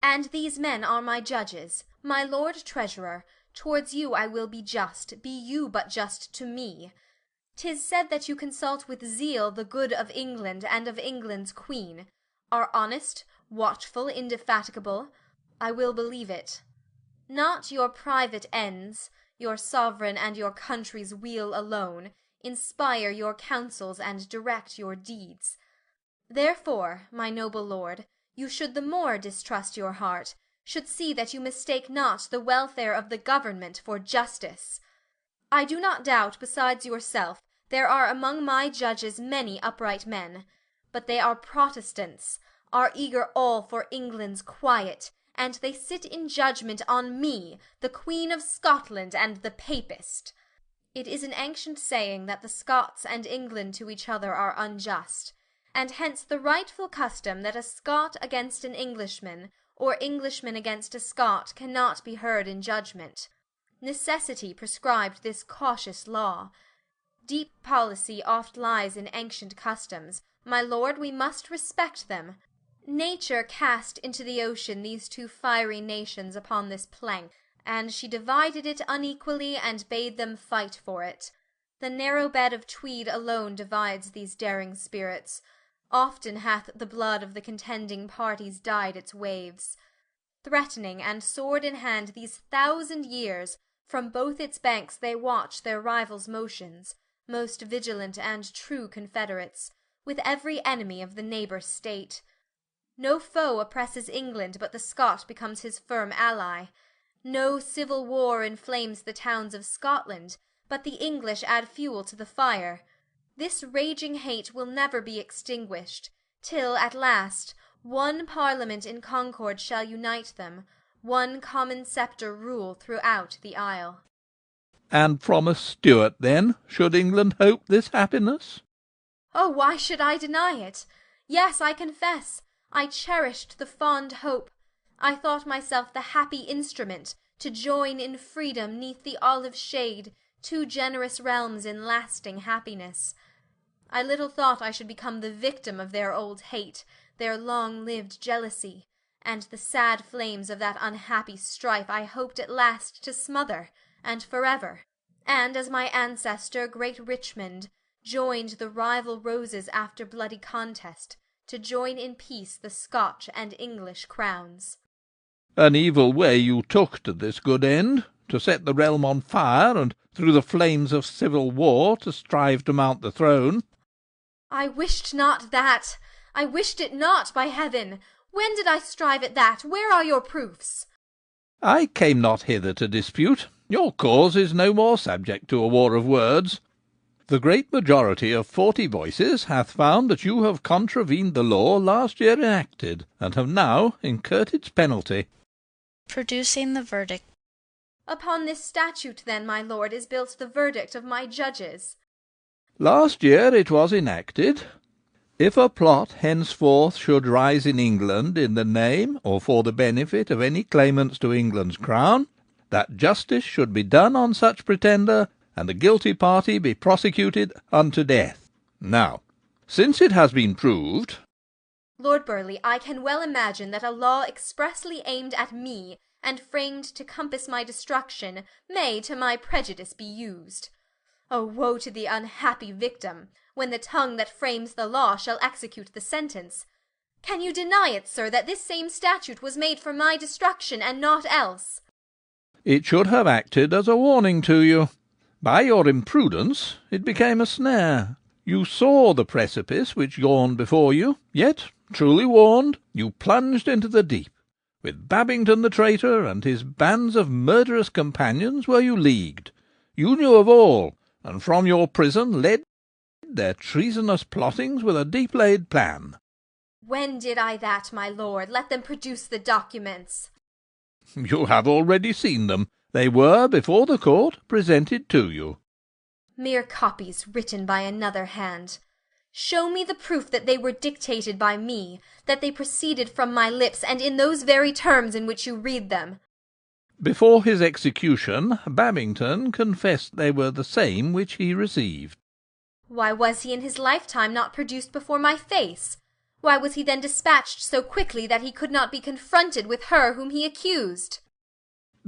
And these men are my judges, my Lord Treasurer. Towards you I will be just, be you but just to me. 'Tis said that you consult with zeal the good of England and of England's queen, are honest, watchful, indefatigable. I will believe it. Not your private ends, your sovereign and your country's weal alone, inspire your counsels and direct your deeds. Therefore, my noble lord, you should the more distrust your heart, should see that you mistake not the welfare of the government for justice. I do not doubt, besides yourself, there are among my judges many upright men, but they are Protestants, are eager all for England's quiet, and they sit in judgment on me, the Queen of Scotland and the Papist. It is an ancient saying that the Scots and England to each other are unjust, and hence the rightful custom that a Scot against an Englishman, or Englishman against a Scot, cannot be heard in judgment. Necessity prescribed this cautious law. Deep policy oft lies in ancient customs. My lord, we must respect them. Nature cast into the ocean these 2 fiery nations upon this plank, and she divided it unequally and bade them fight for it. The narrow bed of Tweed alone divides these daring spirits. Often hath the blood of the contending parties dyed its waves. Threatening and sword in hand these 1,000 years, from both its banks they watch their rivals' motions, most vigilant and true confederates, with every enemy of the neighbour state. No foe oppresses England but the Scot becomes his firm ally. No civil war inflames the towns of Scotland, but the English add fuel to the fire. This raging hate will never be extinguished, till, at last, one Parliament in concord shall unite them, one common sceptre rule throughout the isle. And from a Stuart, then, should England hope this happiness? Oh, why should I deny it? Yes, I confess, I cherished the fond hope. I thought myself the happy instrument, to join in freedom neath the olive shade 2 generous realms in lasting happiness. I little thought I should become the victim of their old hate, their long-lived jealousy, and the sad flames of that unhappy strife I hoped at last to smother, and forever, and as my ancestor, great Richmond, joined the rival roses after bloody contest, to join in peace the Scotch and English crowns. An evil way you took to this good end, to set the realm on fire, and through the flames of civil war to strive to mount the throne. I wished not that. I wished it not, by heaven. When did I strive at that? Where are your proofs? I came not hither to dispute. Your cause is no more subject to a war of words. The great majority of 40 voices hath found that you have contravened the law last year enacted, and have now incurred its penalty. Producing the verdict. Upon this statute, then, my lord, is built the verdict of my judges. Last year it was enacted, if a plot henceforth should rise in England in the name or for the benefit of any claimants to England's crown, that justice should be done on such pretender, and the guilty party be prosecuted unto death. Now, since it has been proved— Lord Burleigh, I can well imagine that a law expressly aimed at me, and framed to compass my destruction, may to my prejudice be used. O woe to the unhappy victim, when the tongue that frames the law shall execute the sentence! Can you deny it, sir, that this same statute was made for my destruction, and naught else? it should have acted as a warning to you. By your imprudence it became a snare. You saw the precipice which yawned before you, yet, truly warned, you plunged into the deep. With Babington the traitor and his bands of murderous companions were you leagued. You knew of all, and from your prison led their treasonous plottings with a deep-laid plan. When did I that, my lord? Let them produce the documents. You have already seen them. They were, before the court, presented to you. Mere copies written by another hand. Show me the proof that they were dictated by me, that they proceeded from my lips, and in those very terms in which you read them. Before his execution, Babington confessed they were the same which he received. Why was he in his lifetime not produced before my face? Why was he then dispatched so quickly that he could not be confronted with her whom he accused?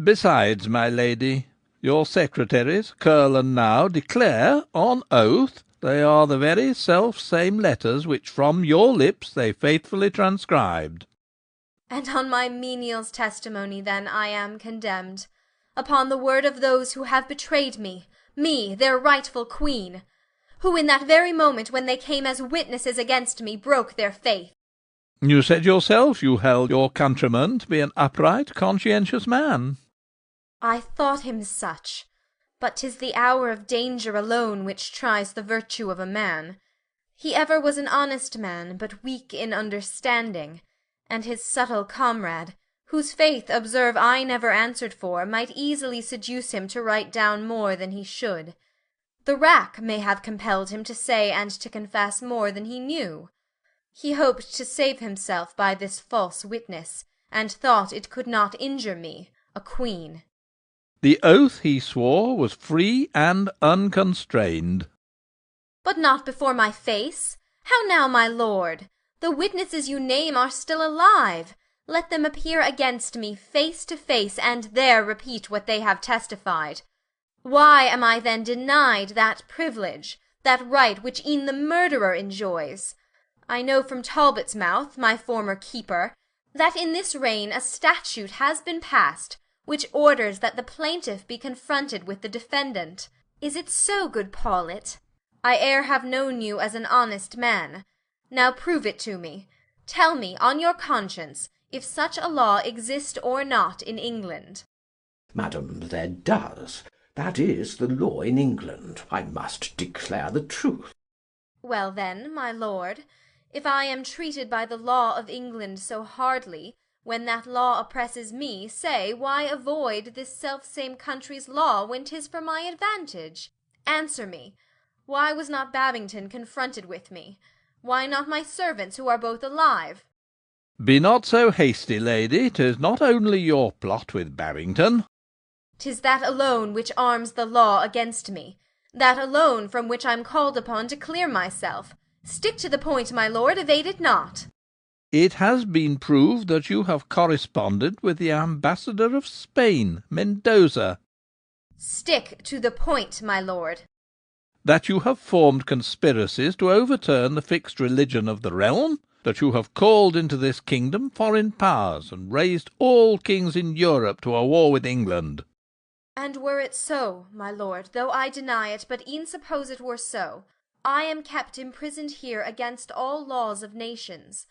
Besides, my lady, your secretaries, Curll and Now, declare, on oath, they are the very self-same letters which from your lips they faithfully transcribed. And on my menial's testimony, then, I am condemned, upon the word of those who have betrayed me, their rightful queen, who in that very moment when they came as witnesses against me broke their faith. You said yourself you held your countryman to be an upright, conscientious man. I thought him such, but 'tis the hour of danger alone which tries the virtue of a man. He ever was an honest man, but weak in understanding, and his subtle comrade, whose faith, observe, I never answered for, might easily seduce him to write down more than he should. The rack may have compelled him to say and to confess more than he knew. He hoped to save himself by this false witness, and thought it could not injure me, a queen. The oath he swore was free and unconstrained. But not before my face. How now, my lord? The witnesses you name are still alive. Let them appear against me face to face, and there repeat what they have testified. Why am I then denied that privilege, that right which e'en the murderer enjoys? I know from Talbot's mouth, my former keeper, that in this reign a statute has been passed, which orders that the plaintiff be confronted with the defendant. Is it so, good Paulet? I e'er have known you as an honest man. Now prove it to me. Tell me, on your conscience, if such a law exist or not in England. Madam, there does. That is the law in England. I must declare the truth. Well then, my lord, if I am treated by the law of England so hardly, when that law oppresses me, say, why avoid this self-same country's law when 'tis for my advantage? Answer me, why was not Babington confronted with me? Why not my servants, who are both alive? Be not so hasty, lady. 'Tis not only your plot with Babington. 'Tis that alone which arms the law against me, that alone from which I'm called upon to clear myself. Stick to the point, my lord, evade it not. It has been proved that you have corresponded with the ambassador of Spain, Mendoza. Stick to the point, my lord. That you have formed conspiracies to overturn the fixed religion of the realm, that you have called into this kingdom foreign powers, and raised all kings in Europe to a war with England. And were it so, my lord, though I deny it, but e'en suppose it were so, I am kept imprisoned here against all laws of nations.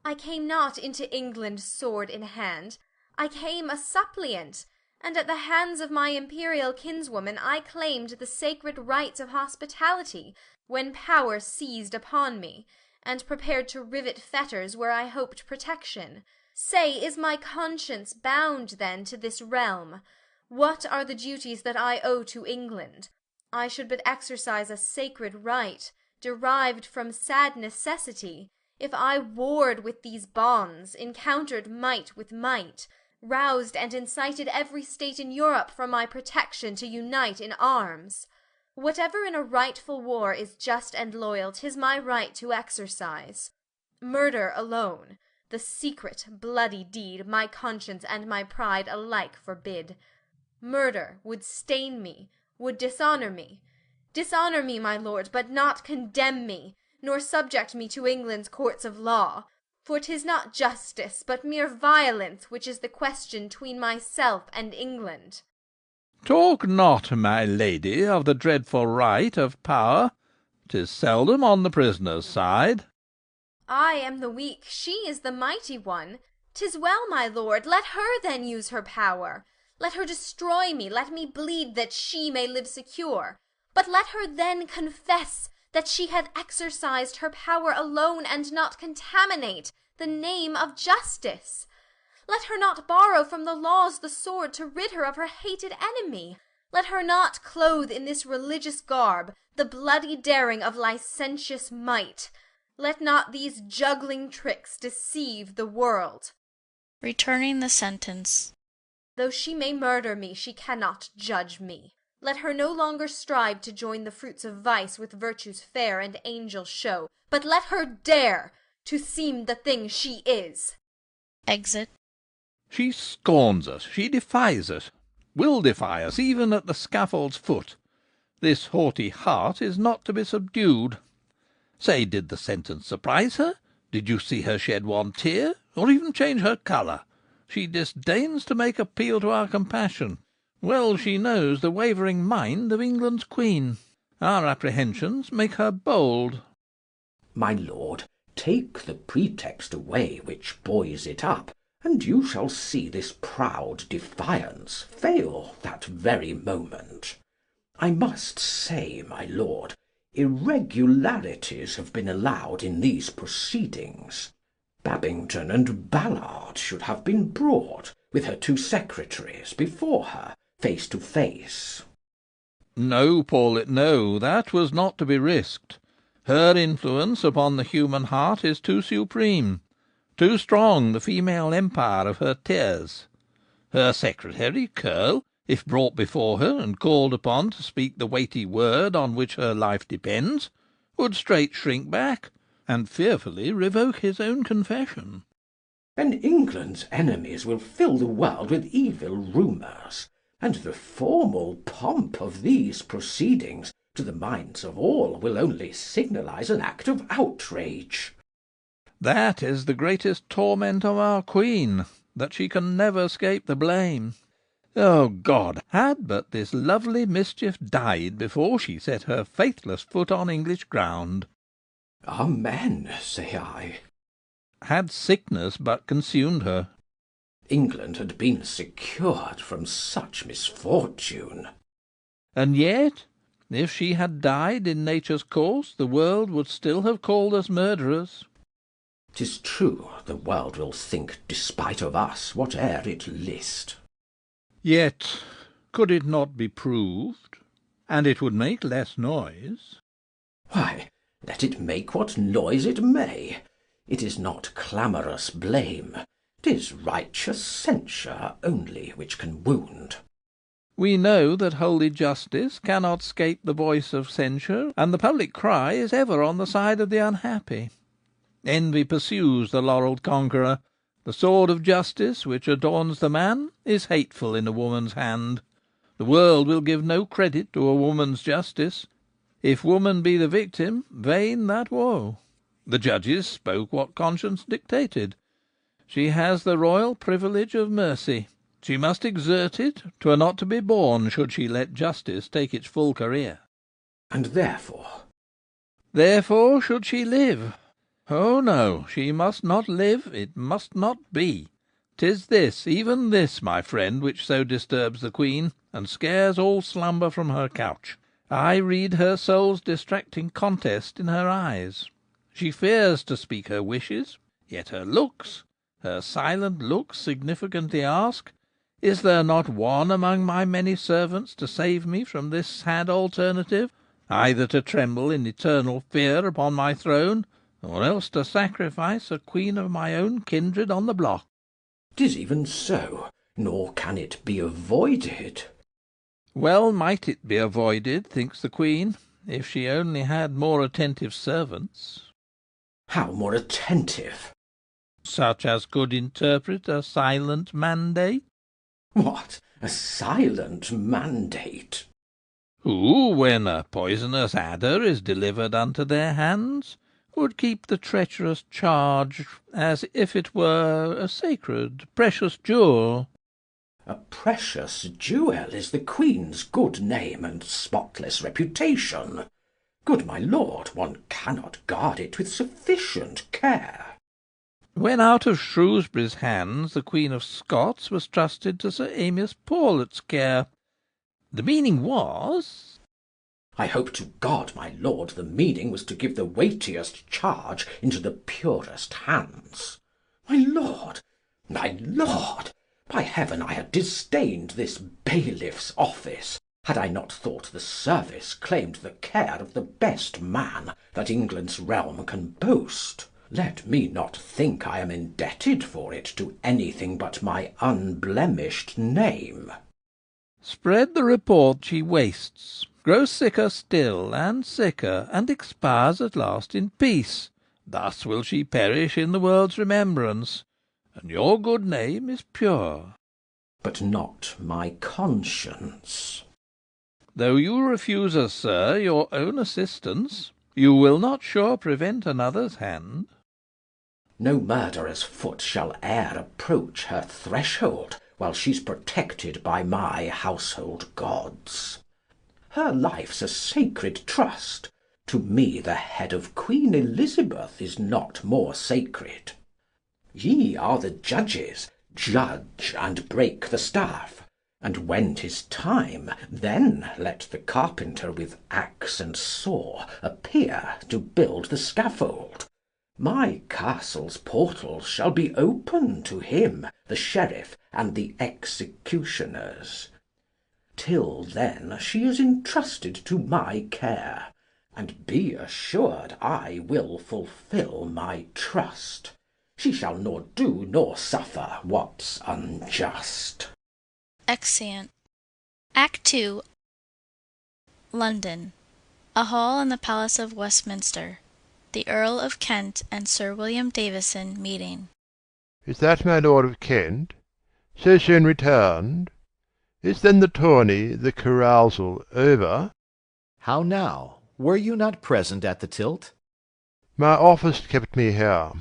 I came not into England sword in hand, I came a suppliant, and at the hands of my imperial kinswoman I claimed the sacred rights of hospitality, when power seized upon me, and prepared to rivet fetters where I hoped protection. Say, is my conscience bound then to this realm? What are the duties that I owe to England? I should but exercise a sacred right, derived from sad necessity, if I warred with these bonds, encountered might with might, roused and incited every state in Europe for my protection to unite in arms. Whatever in a rightful war is just and loyal, 'tis my right to exercise. Murder alone, the secret, bloody deed, my conscience and my pride alike forbid. Murder would stain me, would dishonour me. Dishonour me, my lord, but not condemn me, nor subject me to England's courts of law. For 'tis not justice, but mere violence, which is the question 'tween myself and England. Talk not, my lady, of the dreadful right of power. 'Tis seldom on the prisoner's side. I am the weak, she is the mighty one. 'Tis well, my lord, let her then use her power. Let her destroy me, let me bleed, that she may live secure. But let her then confess that she hath exercised her power alone, and not contaminate the name of justice. Let her not borrow from the laws the sword to rid her of her hated enemy. Let her not clothe in this religious garb the bloody daring of licentious might. Let not these juggling tricks deceive the world. Returning the sentence. Though she may murder me, she cannot judge me. Let her no longer strive to join the fruits of vice with virtue's fair and angel show, but let her dare to seem the thing she is. Exit. She scorns us, she defies us, will defy us even at the scaffold's foot. This haughty heart is not to be subdued. Say, did the sentence surprise her? Did you see her shed one tear, or even change her colour? She disdains to make appeal to our compassion. Well she knows the wavering mind of England's queen. Our apprehensions make her bold. My lord, take the pretext away which buoys it up, and you shall see this proud defiance fail that very moment. I must say, my lord, irregularities have been allowed in these proceedings. Babington and Ballard should have been brought, with her 2 secretaries, before her, face to face. No, Paulet, no, that was not to be risked. Her influence upon the human heart is too supreme, too strong the female empire of her tears. Her secretary, Curll, if brought before her and called upon to speak the weighty word on which her life depends, would straight shrink back, and fearfully revoke his own confession. Then England's enemies will fill the world with evil rumours, and the formal pomp of these proceedings to the minds of all will only signalise an act of outrage. That is the greatest torment of our queen, that she can never escape the blame. O God, had but this lovely mischief died before she set her faithless foot on English ground. Amen, say I. Had sickness but consumed her. England had been secured from such misfortune. And yet, if she had died in nature's course, the world would still have called us murderers. 'Tis true, the world will think despite of us whate'er it list. Yet, could it not be proved, and it would make less noise? Why, let it make what noise it may. It is not clamorous blame, 'tis righteous censure only which can wound. We know that holy justice cannot scape the voice of censure, and the public cry is ever on the side of the unhappy. Envy pursues the laurelled conqueror. The sword of justice, which adorns the man, is hateful in a woman's hand. The world will give no credit to a woman's justice. If woman be the victim, vain that woe. The judges spoke what conscience dictated. She has the royal privilege of mercy. She must exert it. 'Twere not to be borne should she let justice take its full career. And therefore? Therefore should she live. Oh no, she must not live, it must not be. 'Tis this, even this, my friend, which so disturbs the Queen, and scares all slumber from her couch. I read her soul's distracting contest in her eyes. She fears to speak her wishes, yet her silent looks significantly ask, is there not one among my many servants to save me from this sad alternative, either to tremble in eternal fear upon my throne, or else to sacrifice a queen of my own kindred on the block? 'Tis even so, nor can it be avoided. Well might it be avoided, thinks the Queen, if she only had more attentive servants. How more attentive? Such as could interpret a silent mandate. What, a silent mandate? Who, when a poisonous adder is delivered unto their hands, would keep the treacherous charge as if it were a sacred, precious jewel. A precious jewel is the Queen's good name and spotless reputation. Good my lord, one cannot guard it with sufficient care. When out of Shrewsbury's hands the Queen of Scots was trusted to Sir Amias Paulet's care, the meaning was— I hope to God, my lord, the meaning was to give the weightiest charge into the purest hands. My lord, by heaven I had disdained this bailiff's office, had I not thought the service claimed the care of the best man that England's realm can boast. Let me not think I am indebted for it to anything but my unblemished name. Spread the report she wastes, grows sicker still, and sicker, and expires at last in peace. Thus will she perish in the world's remembrance, and your good name is pure. But not my conscience. Though you refuse us, sir, your own assistance, you will not sure prevent another's hand. No murderer's foot shall e'er approach her threshold while she's protected by my household gods. Her life's a sacred trust. To me the head of Queen Elizabeth is not more sacred. Ye are the judges, judge and break the staff, and when 'tis time, then let the carpenter with axe and saw appear to build the scaffold. My castle's portals shall be open to him, the sheriff, and the executioners. Till then she is entrusted to my care, and be assured I will fulfil my trust. She shall nor do nor suffer what's unjust. Exeunt. Act 2. London. A hall in the Palace of Westminster. The Earl of Kent and Sir William Davison meeting. Is that my Lord of Kent? So soon returned? Is then the tourney, the carousal, over? How now? Were you not present at the tilt? My office kept me here.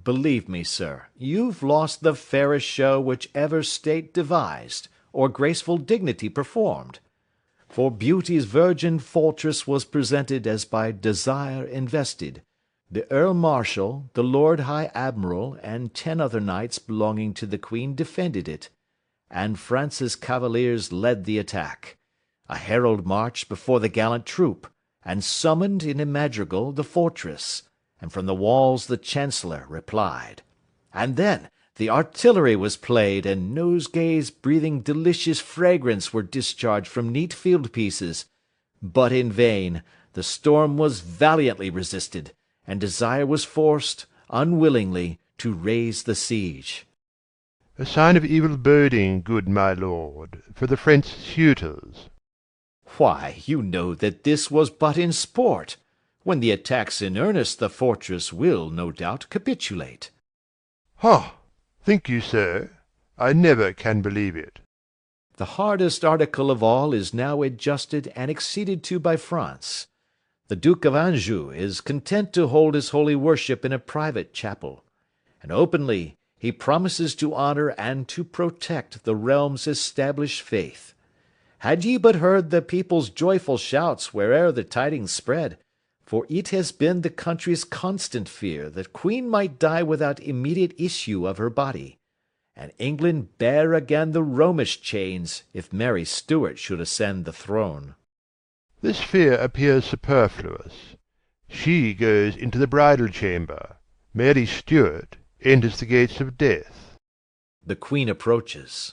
Believe me, sir, you've lost the fairest show which ever state devised, or graceful dignity performed. For beauty's virgin fortress was presented as by desire invested. The Earl Marshal, the Lord High Admiral, and 10 other knights belonging to the Queen defended it, and France's cavaliers led the attack. A herald marched before the gallant troop, and summoned in a madrigal the fortress, and from the walls the Chancellor replied. And then the artillery was played, and nosegays breathing delicious fragrance were discharged from neat field pieces. But in vain, the storm was valiantly resisted, and desire was forced, unwillingly, to raise the siege. A sign of evil boding, good my lord, for the French suitors. Why, you know that this was but in sport. When the attack's in earnest, the fortress will, no doubt, capitulate. Ha! Think you so? I never can believe it. The hardest article of all is now adjusted and acceded to by France. The Duke of Anjou is content to hold his holy worship in a private chapel, and openly he promises to honour and to protect the realm's established faith. Had ye but heard the people's joyful shouts where'er the tidings spread, for it has been the country's constant fear that Queen might die without immediate issue of her body, and England bear again the Romish chains if Mary Stuart should ascend the throne. This fear appears superfluous. She goes into the bridal chamber. Mary Stuart enters the gates of death. The Queen approaches.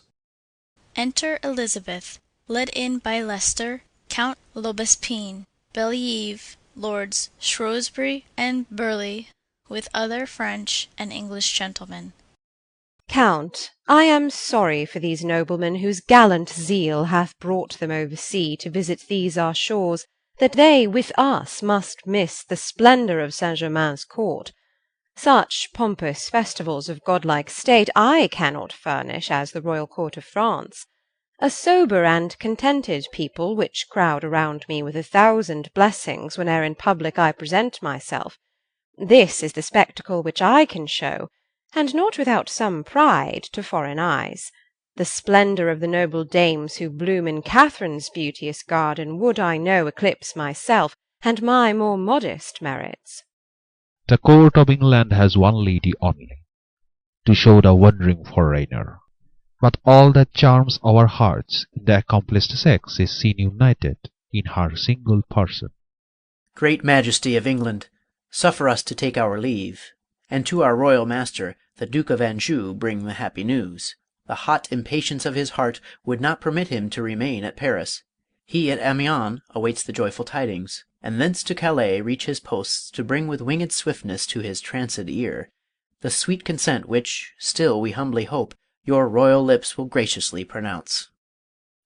Enter Elizabeth, led in by Leicester, Count L'Aubespine, Bellievre, Lords Shrewsbury and Burleigh, with other French and English gentlemen. Count, I am sorry for these noblemen whose gallant zeal hath brought them over sea to visit these our shores, that they with us must miss the splendour of Saint-Germain's court. Such pompous festivals of godlike state I cannot furnish as the royal court of France. A sober and contented people, which crowd around me with 1,000 blessings whene'er in public I present myself. This is the spectacle which I can show, and not without some pride, to foreign eyes. The splendour of the noble dames who bloom in Catherine's beauteous garden would, I know, eclipse myself, and my more modest merits. The court of England has one lady only, to show the wondering foreigner. But all that charms our hearts in the accomplished sex is seen united in her single person. Great Majesty of England, suffer us to take our leave, and to our royal master, the Duke of Anjou, bring the happy news. The hot impatience of his heart would not permit him to remain at Paris. He at Amiens awaits the joyful tidings, and thence to Calais reach his posts to bring with winged swiftness to his tranced ear the sweet consent which, still we humbly hope, your royal lips will graciously pronounce.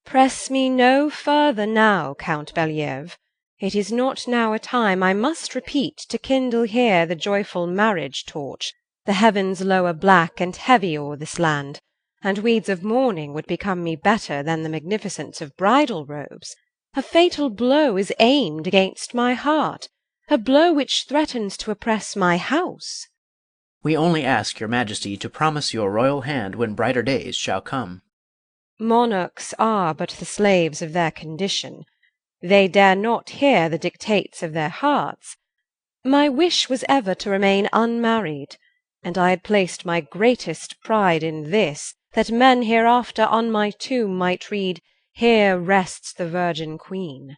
Press me no further now, Count Bellievre. It is not now a time, I must repeat, to kindle here the joyful marriage torch. The heavens lower black and heavy o'er this land, and weeds of mourning would become me better than the magnificence of bridal robes. A fatal blow is aimed against my heart, a blow which threatens to oppress my house. We only ask your Majesty to promise your royal hand when brighter days shall come. Monarchs are but the slaves of their condition. They dare not hear the dictates of their hearts. My wish was ever to remain unmarried, and I had placed my greatest pride in this, that men hereafter on my tomb might read, "Here rests the Virgin Queen."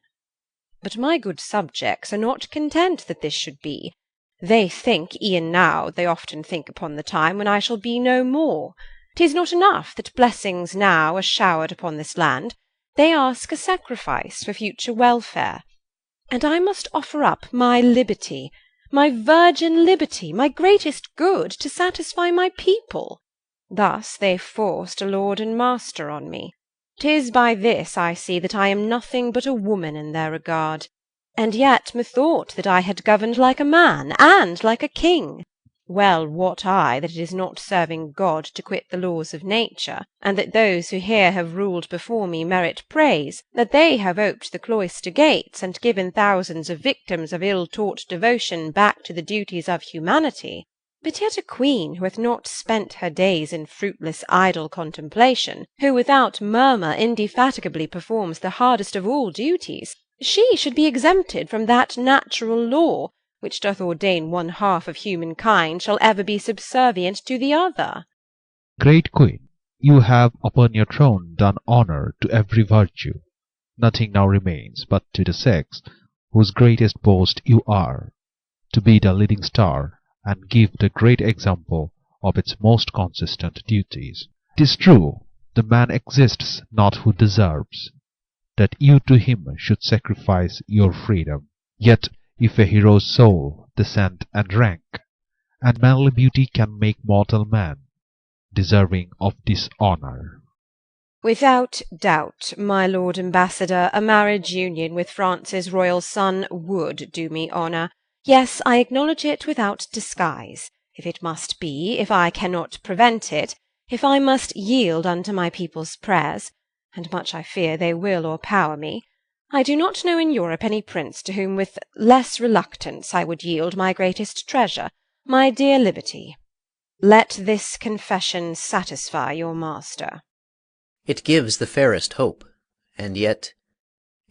But my good subjects are not content that this should be. They think, e'en now, they often think upon the time when I shall be no more. 'Tis not enough that blessings now are showered upon this land, they ask a sacrifice for future welfare. And I must offer up my liberty, my virgin liberty, my greatest good, to satisfy my people. Thus they forced a lord and master on me. 'Tis by this I see that I am nothing but a woman in their regard. And yet methought that I had governed like a man, and like a king. Well wot I that it is not serving God to quit the laws of nature, and that those who here have ruled before me merit praise, that they have oped the cloister gates, and given thousands of victims of ill-taught devotion back to the duties of humanity. But yet a queen who hath not spent her days in fruitless idle contemplation, who without murmur indefatigably performs the hardest of all duties, she should be exempted from that natural law which doth ordain one half of humankind shall ever be subservient to the other. Great Queen, you have upon your throne done honour to every virtue. Nothing now remains but to the sex, whose greatest boast you are, to be the leading star and give the great example of its most consistent duties. 'Tis true, the man exists not who deserves that you to him should sacrifice your freedom. Yet if a hero's soul, descent, and rank, and manly beauty can make mortal man deserving of this honour. Without doubt, my lord ambassador, a marriage union with France's royal son would do me honour. Yes, I acknowledge it without disguise. If it must be, if I cannot prevent it, if I must yield unto my people's prayers, and much I fear they will o'erpower me. I do not know in Europe any prince to whom with less reluctance I would yield my greatest treasure, my dear liberty. Let this confession satisfy your master. It gives the fairest hope, and yet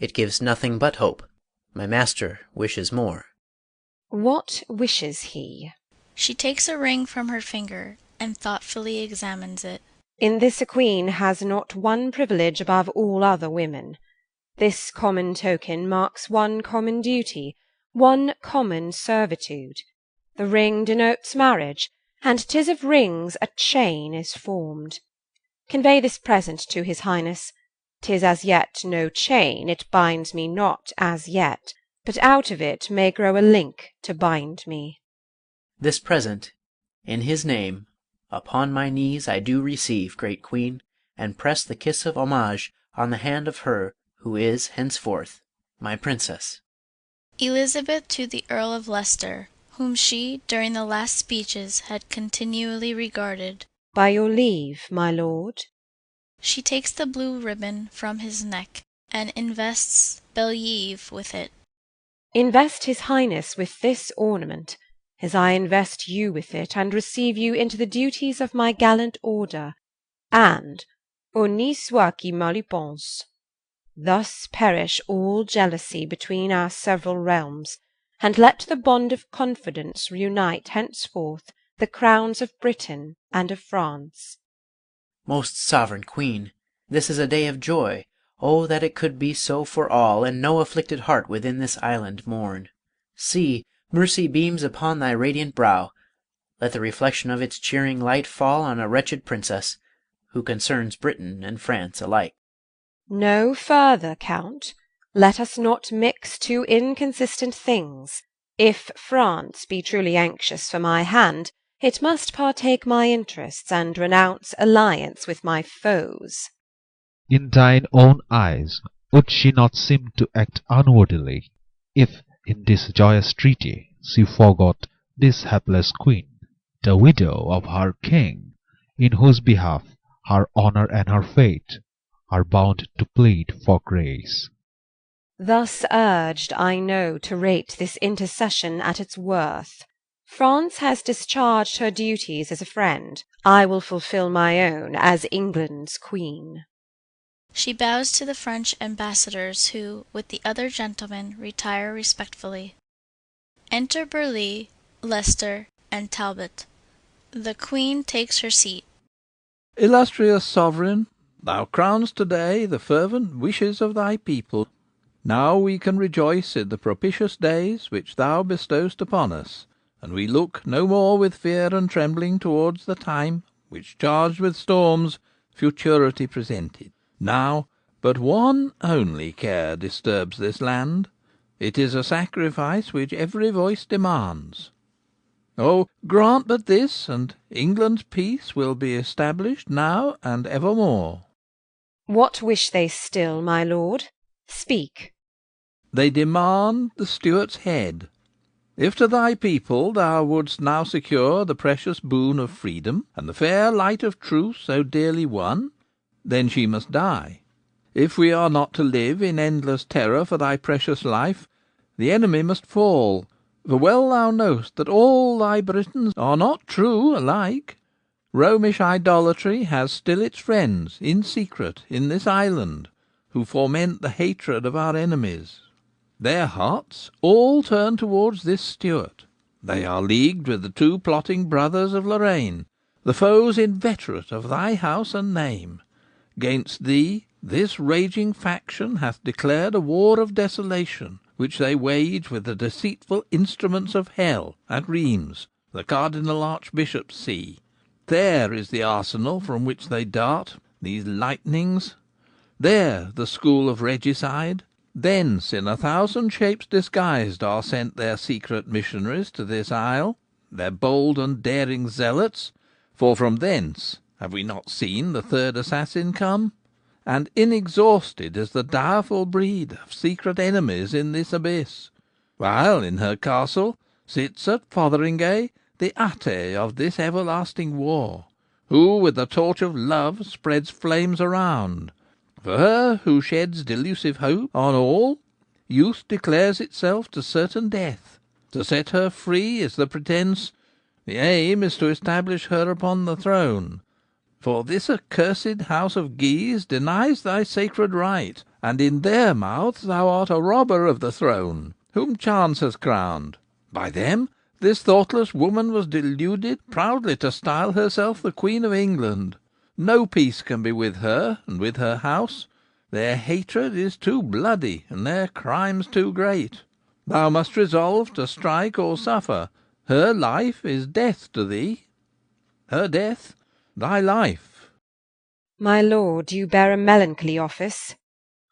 it gives nothing but hope. My master wishes more. What wishes he? She takes a ring from her finger and thoughtfully examines it. In this a queen has not one privilege above all other women. This common token marks one common duty, one common servitude. The ring denotes marriage, and 'tis of rings a chain is formed. Convey this present to his highness. 'Tis as yet no chain, it binds me not as yet, but out of it may grow a link to bind me. This present, in his name, upon my knees I do receive, great queen, and press the kiss of homage on the hand of her who is henceforth my princess. Elizabeth to the Earl of Leicester, whom she, during the last speeches, had continually regarded. By your leave, my lord. She takes the blue ribbon from his neck, and invests Bellievre with it. Invest his highness with this ornament, as I invest you with it, and receive you into the duties of my gallant order, and honni soit qui mal y pense. Thus perish all jealousy between our several realms, and let the bond of confidence reunite henceforth the crowns of Britain and of France. Most sovereign queen, this is a day of joy. Oh, that it could be so for all, and no afflicted heart within this island mourn. See, mercy beams upon thy radiant brow. Let the reflection of its cheering light fall on a wretched princess, who concerns Britain and France alike. No further, Count. Let us not mix two inconsistent things. If France be truly anxious for my hand, it must partake my interests and renounce alliance with my foes. In thine own eyes, would she not seem to act unworthily, if in this joyous treaty she forgot this hapless queen, the widow of her king, in whose behalf her honour and her fate are bound to plead for grace? Thus urged, I know to rate this intercession at its worth. France has discharged her duties as a friend. I will fulfil my own as England's queen. She bows to the French ambassadors, who, with the other gentlemen, retire respectfully. Enter Burleigh, Leicester, and Talbot. The Queen takes her seat. Illustrious sovereign, thou crownest today the fervent wishes of thy people. Now we can rejoice in the propitious days which thou bestowest upon us, and we look no more with fear and trembling towards the time which, charged with storms, futurity presented. Now but one only care disturbs this land. It is a sacrifice which every voice demands. Oh, grant but this, and England's peace will be established now and evermore. What wish they still, my lord? Speak. They demand the Stuart's head. If to thy people thou wouldst now secure the precious boon of freedom, and the fair light of truth so dearly won, then she must die. If we are not to live in endless terror for thy precious life, the enemy must fall. For well thou know'st that all thy Britons are not true alike. Romish idolatry has still its friends in secret in this island, who foment the hatred of our enemies. Their hearts all turn towards this Stuart. They are leagued with the two plotting brothers of Lorraine, the foes inveterate of thy house and name. 'Gainst thee this raging faction hath declared a war of desolation, which they wage with the deceitful instruments of hell at Rheims, the Cardinal Archbishop's see. There is the arsenal from which they dart, these lightnings. There the school of regicide. Thence in 1,000 shapes disguised are sent their secret missionaries to this isle, their bold and daring zealots, for from thence have we not seen the third assassin come? And inexhausted is the direful breed of secret enemies in this abyss, while in her castle sits at Fotheringay the Ate of this everlasting war, who with the torch of love spreads flames around, For her who sheds delusive hope on all, youth declares itself to certain death. To set her free is the pretence, the aim is to establish her upon the throne. For this accursed house of Guise denies thy sacred right, and in their mouths thou art a robber of the throne, whom chance has crowned. By them this thoughtless woman was deluded proudly to style herself the Queen of England. No peace can be with her and with her house. Their hatred is too bloody, and their crimes too great. Thou must resolve to strike or suffer. Her life is death to thee, her death thy life. My lord, you bear a melancholy office.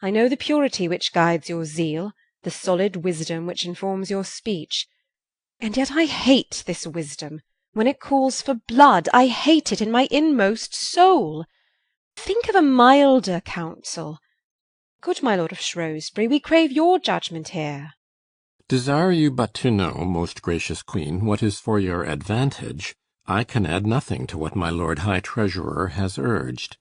I know the purity which guides your zeal, the solid wisdom which informs your speech. And yet I hate this wisdom. When it calls for blood, I hate it in my inmost soul. Think of a milder counsel. Good my lord of Shrewsbury, we crave your judgment here. Desire you but to know, most gracious queen, what is for your advantage, I can add nothing to what my lord high treasurer has urged.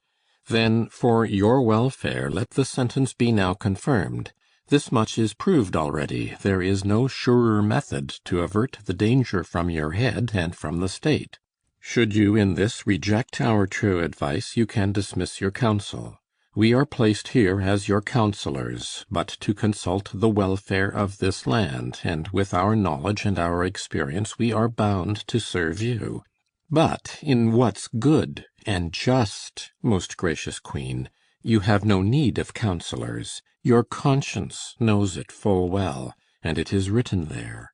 Then for your welfare let the sentence be now confirmed. This much is proved already. There is no surer method to avert the danger from your head and from the state. Should you in this reject our true advice, you can dismiss your council. We are placed here as your counselors, but to consult the welfare of this land, and with our knowledge and our experience we are bound to serve you. But in what's good and just, most gracious queen, you have no need of counselors. Your conscience knows it full well, and it is written there.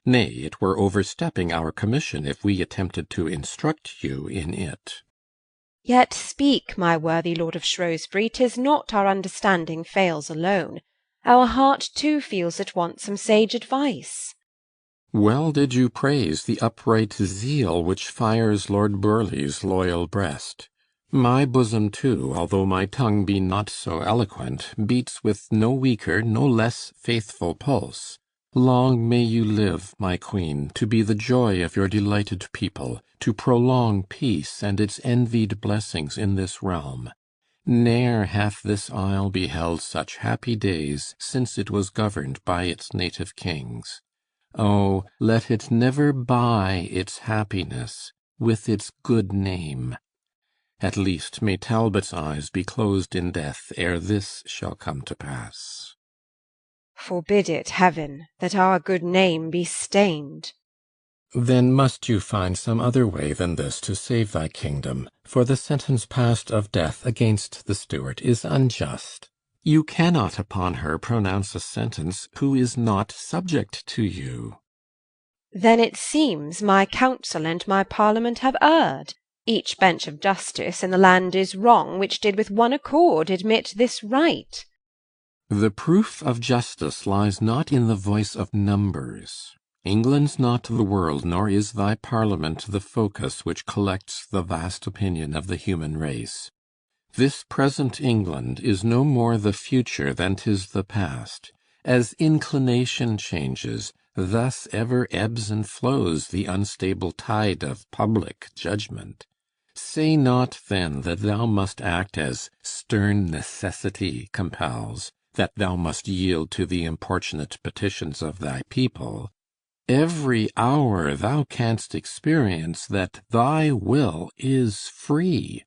Nay, it were overstepping our commission if we attempted to instruct you in it. Yet speak, my worthy lord of Shrewsbury, 'tis not our understanding fails alone. Our heart too feels it wants some sage advice. Well did you praise the upright zeal which fires Lord Burleigh's loyal breast. My bosom too, although my tongue be not so eloquent, beats with no weaker, no less faithful pulse. Long may you live, my queen, to be the joy of your delighted people, to prolong peace and its envied blessings in this realm. Ne'er hath this isle beheld such happy days since it was governed by its native kings. Oh, let it never buy its happiness with its good name. At least may Talbot's eyes be closed in death ere this shall come to pass. Forbid it, heaven, that our good name be stained. Then must you find some other way than this to save thy kingdom, for the sentence passed of death against the Stuart is unjust. You cannot upon her pronounce a sentence who is not subject to you. Then it seems my council and my parliament have erred. Each bench of justice in the land is wrong, which did with one accord admit this right. The proof of justice lies not in the voice of numbers. England's not the world, nor is thy parliament the focus which collects the vast opinion of the human race. This present England is no more the future than 'tis the past. As inclination changes, thus ever ebbs and flows the unstable tide of public judgment. Say not then that thou must act as stern necessity compels, that thou must yield to the importunate petitions of thy people. Every hour thou canst experience that thy will is free.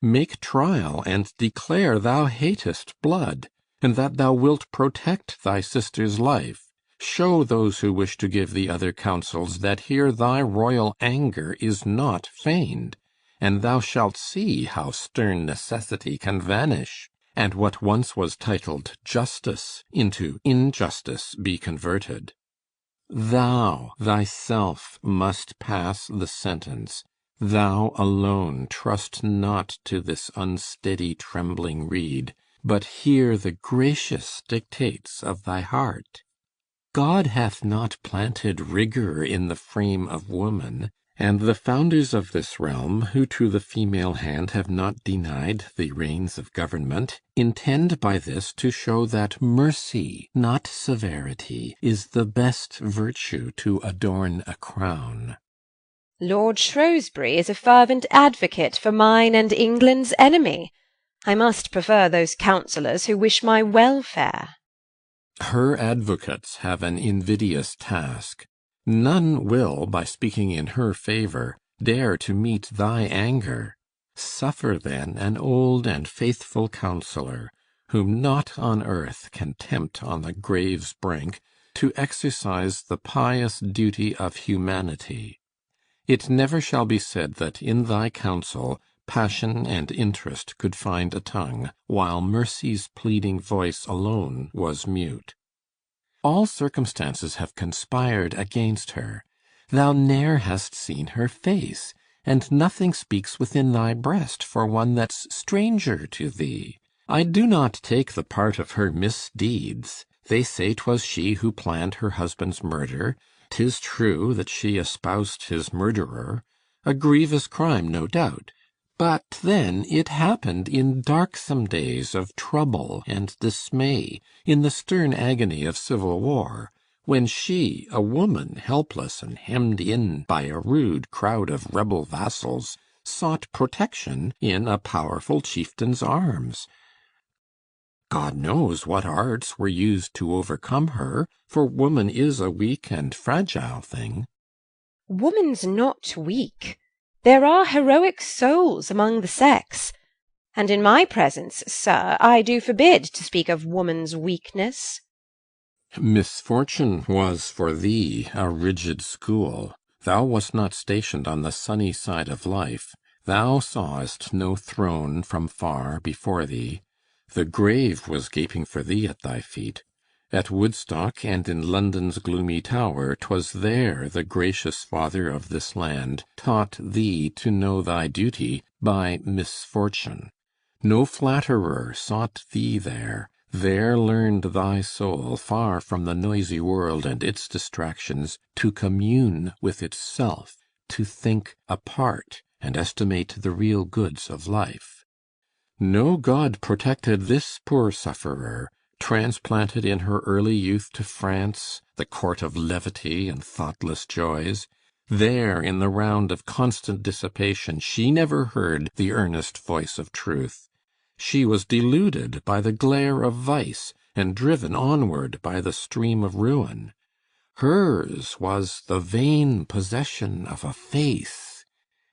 Make trial and declare thou hatest blood, and that thou wilt protect thy sister's life. Show those who wish to give thee other counsels that here thy royal anger is not feigned, and thou shalt see how stern necessity can vanish, and what once was titled justice into injustice be converted. Thou thyself must pass the sentence. Thou alone trust not to this unsteady trembling reed, but hear the gracious dictates of thy heart. God hath not planted rigour in the frame of woman, and the founders of this realm, who to the female hand have not denied the reins of government, intend by this to show that mercy, not severity, is the best virtue to adorn a crown. Lord Shrewsbury is a fervent advocate for mine and England's enemy. I must prefer those counsellors who wish my welfare. Her advocates have an invidious task. None will, by speaking in her favour, dare to meet thy anger. Suffer then an old and faithful counsellor, whom naught on earth can tempt on the grave's brink, to exercise the pious duty of humanity. It never shall be said that in thy counsel passion and interest could find a tongue, while mercy's pleading voice alone was mute. All circumstances have conspired against her. Thou ne'er hast seen her face, and nothing speaks within thy breast for one that's stranger to thee. I do not take the part of her misdeeds. They say 'twas she who planned her husband's murder. 'Tis true that she espoused his murderer. A grievous crime, no doubt. But then it happened in darksome days of trouble and dismay, in the stern agony of civil war, when she, a woman helpless and hemmed in by a rude crowd of rebel vassals, sought protection in a powerful chieftain's arms. God knows what arts were used to overcome her, for woman is a weak and fragile thing. Woman's not weak. There are heroic souls among the sex, and in my presence, sir, I do forbid to speak of woman's weakness. Misfortune was for thee a rigid school. Thou wast not stationed on the sunny side of life. Thou sawest no throne from far before thee. The grave was gaping for thee at thy feet. At Woodstock and in London's gloomy tower, 'twas there the gracious father of this land taught thee to know thy duty by misfortune. No flatterer sought thee there. There learned thy soul, far from the noisy world and its distractions, to commune with itself, to think apart, and estimate the real goods of life. No God protected this poor sufferer, transplanted in her early youth to France, the court of levity and thoughtless joys. There, in the round of constant dissipation, she never heard the earnest voice of truth. She was deluded by the glare of vice, and driven onward by the stream of ruin. Hers was the vain possession of a face,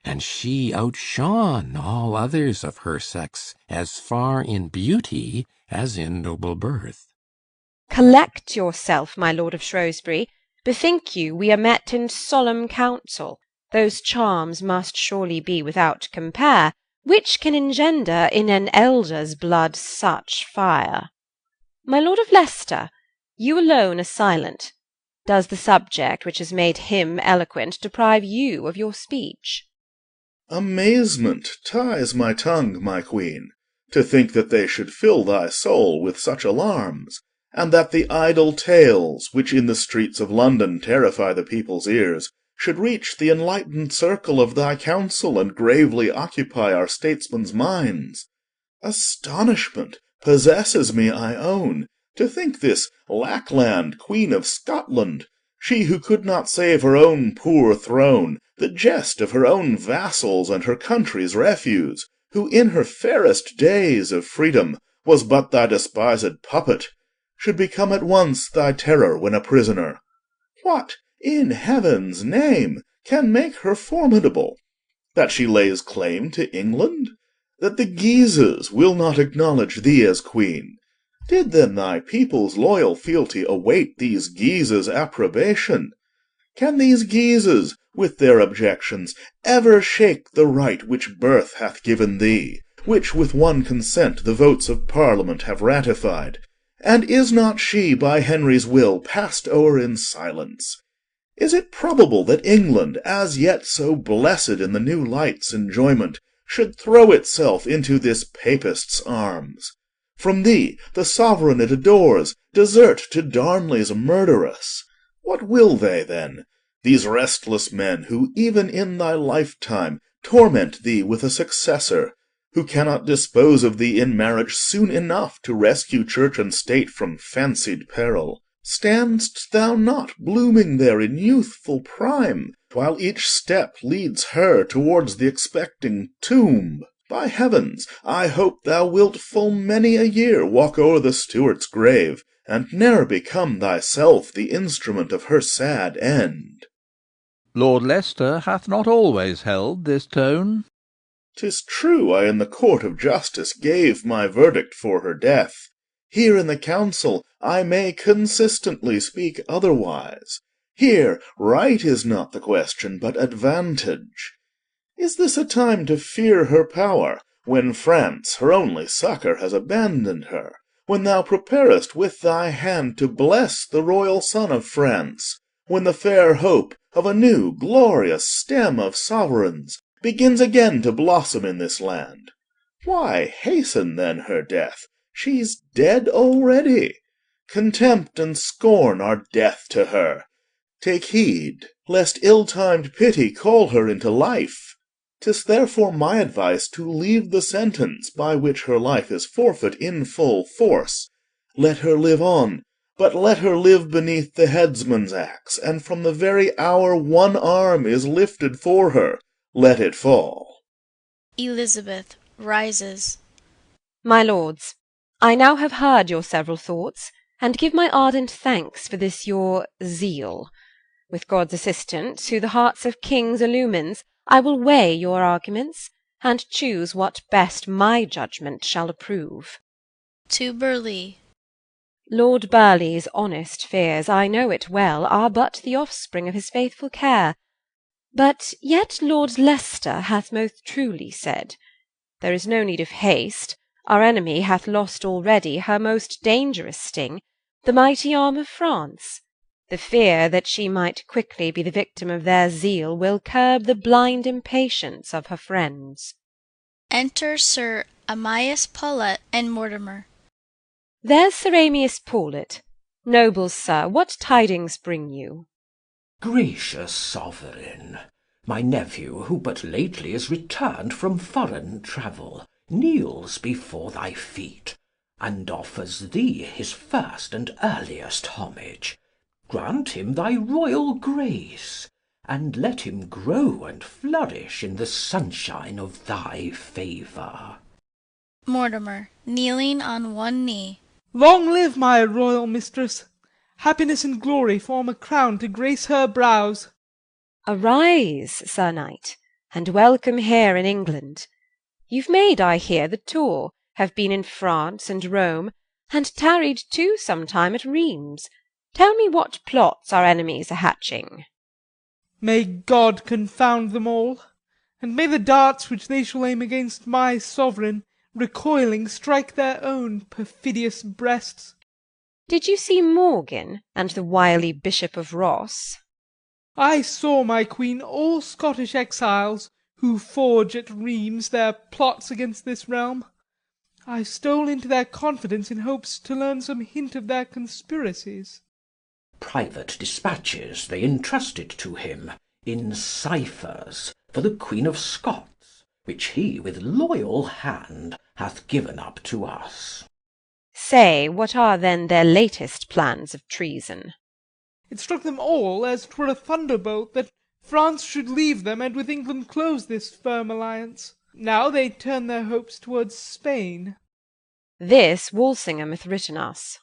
and she outshone all others of her sex as far in beauty as in noble birth. Collect yourself, my Lord of Shrewsbury. Bethink you we are met in solemn council. Those charms must surely be without compare, which can engender in an elder's blood such fire. My Lord of Leicester, you alone are silent. Does the subject which has made him eloquent deprive you of your speech? Amazement ties my tongue, my queen, to think that they should fill thy soul with such alarms, and that the idle tales which in the streets of London terrify the people's ears should reach the enlightened circle of thy council and gravely occupy our statesmen's minds. Astonishment possesses me, I own, to think this Lackland Queen of Scotland, she who could not save her own poor throne, the jest of her own vassals and her country's refuse, who in her fairest days of freedom was but thy despised puppet, should become at once thy terror when a prisoner. What, in heaven's name, can make her formidable? That she lays claim to England? That the Guises will not acknowledge thee as queen? Did then thy people's loyal fealty await these Guises' approbation? Can these Guises, with their objections, ever shake the right which birth hath given thee, which with one consent the votes of Parliament have ratified? And is not she by Henry's will passed o'er in silence? Is it probable that England, as yet so blessed in the new light's enjoyment, should throw itself into this Papist's arms? From thee, the sovereign it adores, desert to Darnley's murderess? What will they, then, these restless men who even in thy lifetime torment thee with a successor, who cannot dispose of thee in marriage soon enough to rescue church and state from fancied peril? Stand'st thou not blooming there in youthful prime, while each step leads her towards the expecting tomb? By heavens, I hope thou wilt full many a year walk o'er the Stuart's grave, and ne'er become thyself the instrument of her sad end. Lord Leicester hath not always held this tone. 'Tis true I in the court of justice gave my verdict for her death. Here in the council I may consistently speak otherwise. Here right is not the question, but advantage. Is this a time to fear her power, when France, her only succour, has abandoned her? When thou preparest with thy hand to bless the royal son of France? When the fair hope of a new glorious stem of sovereigns begins again to blossom in this land? Why hasten then her death? She's dead already. Contempt and scorn are death to her. Take heed lest ill-timed pity call her into life. 'Tis therefore my advice to leave the sentence by which her life is forfeit in full force. Let her live on, but let her live beneath the headsman's axe, and from the very hour one arm is lifted for her, let it fall. Elizabeth rises. My lords, I now have heard your several thoughts, and give my ardent thanks for this your zeal. With God's assistance, who the hearts of kings illumines, I will weigh your arguments, and choose what best my judgment shall approve. To Burleigh. Lord Burleigh's honest fears, I know it well, are but the offspring of his faithful care. But yet Lord Leicester hath most truly said, there is no need of haste. Our enemy hath lost already her most dangerous sting, the mighty arm of France. The fear that she might quickly be the victim of their zeal will curb the blind impatience of her friends. Enter Sir Amias Paulet and Mortimer. There's Sir Amias Paulet. Noble sir, what tidings bring you? Gracious sovereign, my nephew, who but lately is returned from foreign travel, kneels before thy feet, and offers thee his first and earliest homage. Grant him thy royal grace, and let him grow and flourish in the sunshine of thy favour. Mortimer, kneeling on one knee. Long live my royal mistress! Happiness and glory form a crown to grace her brows. Arise, Sir Knight, and welcome here in England. You've made, I hear, the tour, have been in France and Rome, and tarried too some time at Rheims. Tell me what plots our enemies are hatching. May God confound them all, and may the darts which they shall aim against my sovereign, recoiling, strike their own perfidious breasts. Did you see Morgan and the wily Bishop of Ross? I saw, my queen, all Scottish exiles who forge at Rheims their plots against this realm. I stole into their confidence in hopes to learn some hint of their conspiracies. Private dispatches they entrusted to him, in ciphers, for the Queen of Scots, which he with loyal hand hath given up to us. Say, what are then their latest plans of treason? It struck them all as 'twere a thunderbolt that France should leave them, and with England close this firm alliance. Now they turn their hopes towards Spain. This Walsingham hath written us.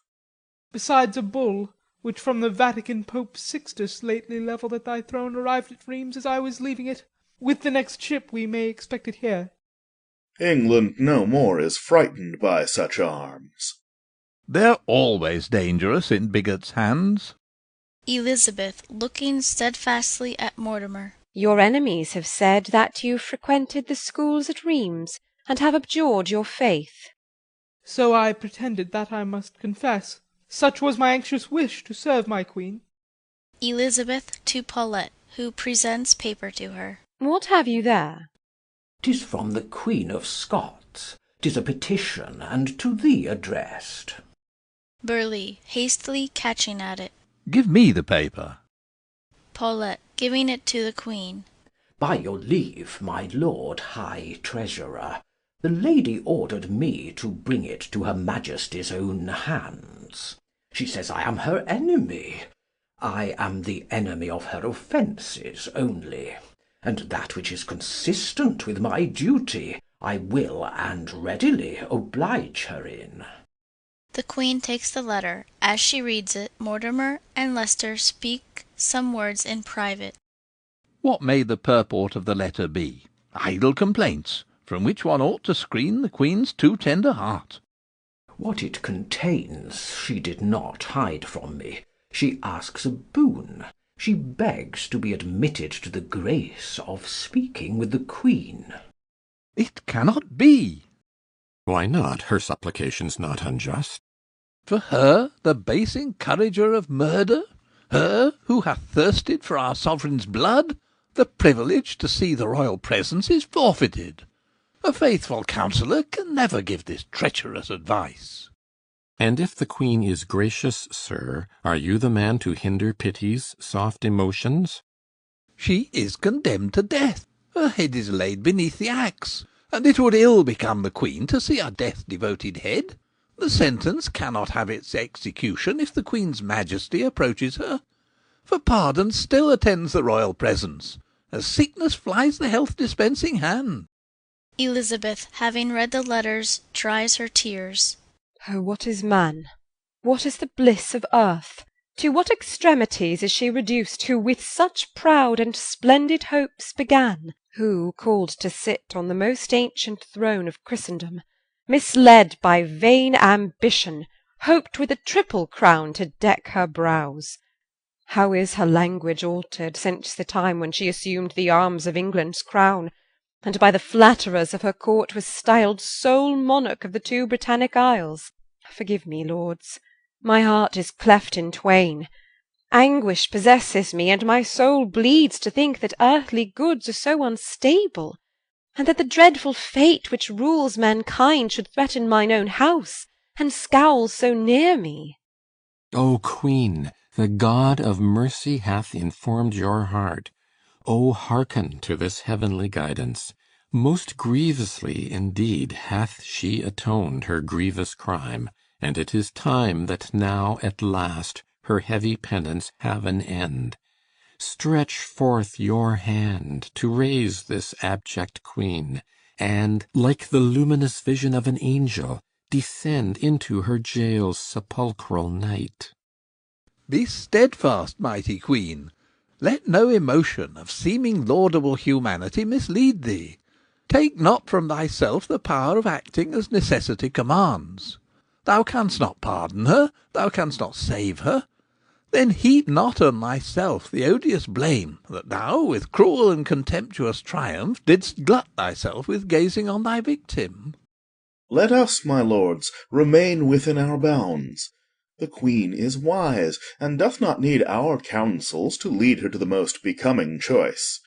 Besides a bull, which from the Vatican Pope Sixtus lately levelled at thy throne, arrived at Rheims as I was leaving it. With the next ship we may expect it here. England no more is frightened by such arms. They're always dangerous in bigots' hands. Elizabeth, looking steadfastly at Mortimer. Your enemies have said that you frequented the schools at Rheims, and have abjured your faith. So I pretended, that I must confess. Such was my anxious wish to serve my queen. Elizabeth to Paulet, who presents paper to her. What have you there? 'Tis from the Queen of Scots. 'Tis a petition, and to thee addressed. Burleigh, hastily catching at it. Give me the paper. Paulet, giving it to the Queen. By your leave, my Lord High Treasurer, the lady ordered me to bring it to her Majesty's own hands. She says I am her enemy. I am the enemy of her offences only, and that which is consistent with my duty I will and readily oblige her in. The Queen takes the letter. As she reads it, Mortimer and Leicester speak some words in private. What may the purport of the letter be? Idle complaints, from which one ought to screen the Queen's too tender heart. What it contains she did not hide from me. She asks a boon. She begs to be admitted to the grace of speaking with the Queen. It cannot be. Why not? Her supplication's not unjust. For her, the base encourager of murder? Her, who hath thirsted for our sovereign's blood? The privilege to see the royal presence is forfeited. A faithful counsellor can never give this treacherous advice. And if the Queen is gracious, sir, are you the man to hinder pity's soft emotions? She is condemned to death. Her head is laid beneath the axe, and it would ill become the Queen to see a death-devoted head. The sentence cannot have its execution if the Queen's majesty approaches her. For pardon still attends the royal presence, as sickness flies the health-dispensing hand. Elizabeth, having read the letters, dries her tears. Oh, what is man? What is the bliss of earth? To what extremities is she reduced, who with such proud and splendid hopes began, who, called to sit on the most ancient throne of Christendom, misled by vain ambition, hoped with a triple crown to deck her brows? How is her language altered since the time when she assumed the arms of England's crown, and by the flatterers of her court was styled sole monarch of the 2 Britannic Isles? Forgive me, lords, my heart is cleft in twain. Anguish possesses me, and my soul bleeds to think that earthly goods are so unstable, and that the dreadful fate which rules mankind should threaten mine own house, and scowl so near me. O Queen, the God of mercy hath informed your heart. O hearken to this heavenly guidance. Most grievously indeed hath she atoned her grievous crime, and it is time that now at last her heavy penance have an end. Stretch forth your hand to raise this abject Queen, and, like the luminous vision of an angel, descend into her jail's sepulchral night. Be steadfast, mighty Queen. Let no emotion of seeming laudable humanity mislead thee. Take not from thyself the power of acting as necessity commands. Thou canst not pardon her, thou canst not save her. Then heap not on thyself the odious blame that thou, with cruel and contemptuous triumph, didst glut thyself with gazing on thy victim. Let us, my lords, remain within our bounds. The Queen is wise, and doth not need our counsels to lead her to the most becoming choice.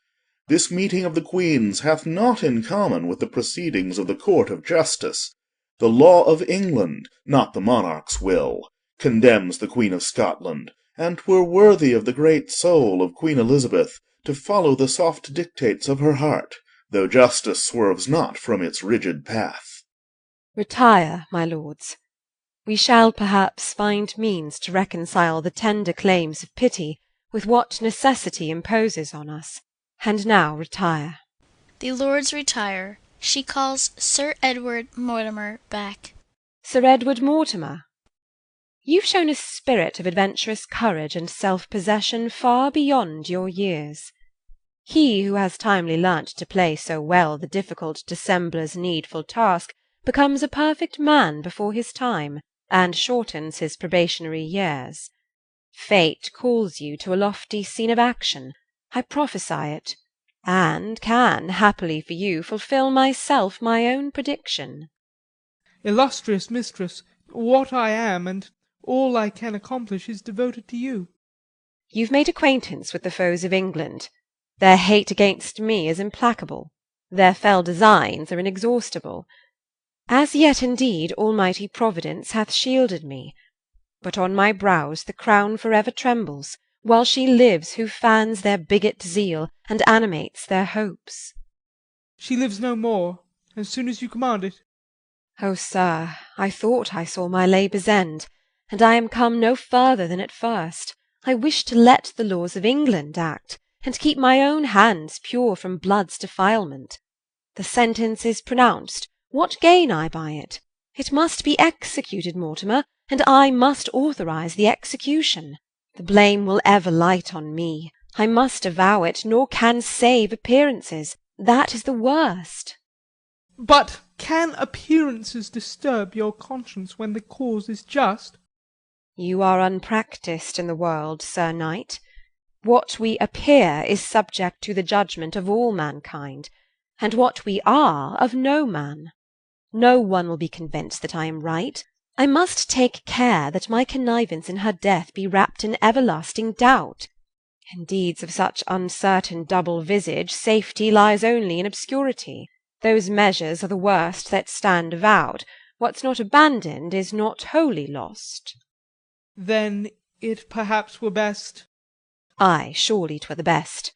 This meeting of the Queens hath naught in common with the proceedings of the Court of Justice. The law of England, not the monarch's will, condemns the Queen of Scotland, and 'twere worthy of the great soul of Queen Elizabeth to follow the soft dictates of her heart, though justice swerves not from its rigid path. Retire, my lords. We shall perhaps find means to reconcile the tender claims of pity with what necessity imposes on us. And now retire. The lords retire. She calls Sir Edward Mortimer back. Sir Edward Mortimer, you've shown a spirit of adventurous courage and self-possession far beyond your years. He who has timely learnt to play so well the difficult dissembler's needful task becomes a perfect man before his time, and shortens his probationary years. Fate calls you to a lofty scene of action. I prophesy it, and can, happily for you, fulfil myself my own prediction. Illustrious mistress, what I am, and all I can accomplish, is devoted to you. You've made acquaintance with the foes of England. Their hate against me is implacable. Their fell designs are inexhaustible. As yet, indeed, Almighty Providence hath shielded me, but on my brows the crown forever trembles, while she lives who fans their bigot zeal and animates their hopes. She lives no more, as soon as you command it. Oh, sir, I thought I saw my labour's end, and I am come no further than at first. I wish to let the laws of England act, and keep my own hands pure from blood's defilement. The sentence is pronounced. What gain I by it? It must be executed, Mortimer, and I must authorize the execution. The blame will ever light on me. I must avow it, nor can save appearances. That is the worst. But can appearances disturb your conscience when the cause is just? You are unpractised in the world, Sir Knight. What we appear is subject to the judgment of all mankind, and what we are of no man. No one will be convinced that I am right. I must take care that my connivance in her death be wrapped in everlasting doubt. In deeds of such uncertain double visage, safety lies only in obscurity. Those measures are the worst that stand avowed. What's not abandoned is not wholly lost. Then it perhaps were best. Ay, surely 'twere the best.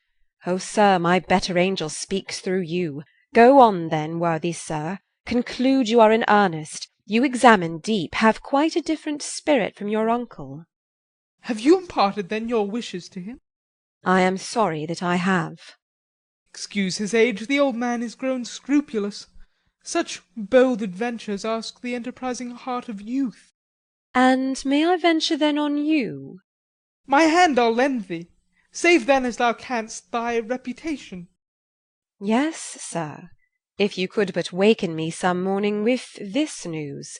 O sir, my better angel speaks through you. Go on then, worthy sir. Conclude you are in earnest. You examine deep, have quite a different spirit from your uncle. Have you imparted then your wishes to him? I am sorry that I have. Excuse his age, the old man is grown scrupulous. Such bold adventures ask the enterprising heart of youth. And may I venture then on you? My hand I'll lend thee. Save then as thou canst thy reputation. Yes, sir, if you could but waken me some morning with this news.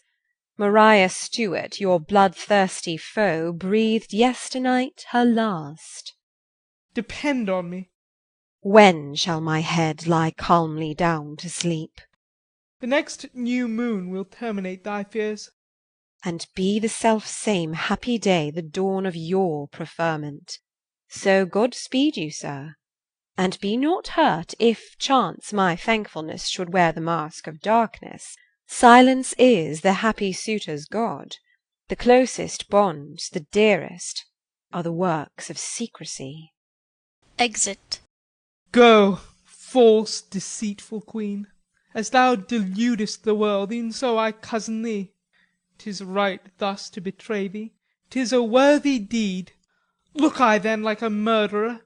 Maria Stuart, your bloodthirsty foe, breathed yesternight her last. Depend on me. When shall my head lie calmly down to sleep? The next new moon will terminate thy fears. And be the self-same happy day the dawn of your preferment. So God speed you, sir. And be not hurt if chance my thankfulness should wear the mask of darkness. Silence is the happy suitor's god. The closest bonds, the dearest, are the works of secrecy. Exit. Go, false, deceitful queen. As thou deludest the world, e'en so I cozen thee. 'Tis right thus to betray thee. 'Tis a worthy deed. Look I then like a murderer?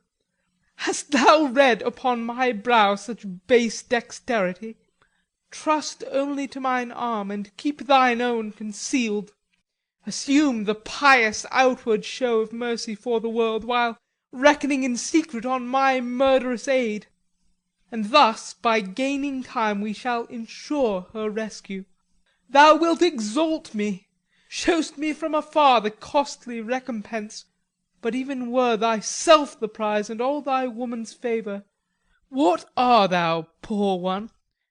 Hast thou read upon my brow such base dexterity? Trust only to mine arm, and keep thine own concealed. Assume the pious outward show of mercy for the world, while reckoning in secret on my murderous aid. And thus by gaining time we shall ensure her rescue. Thou wilt exalt me, show'st me from afar the costly recompense. But even were thyself the prize, and all thy woman's favour, what are thou, poor one,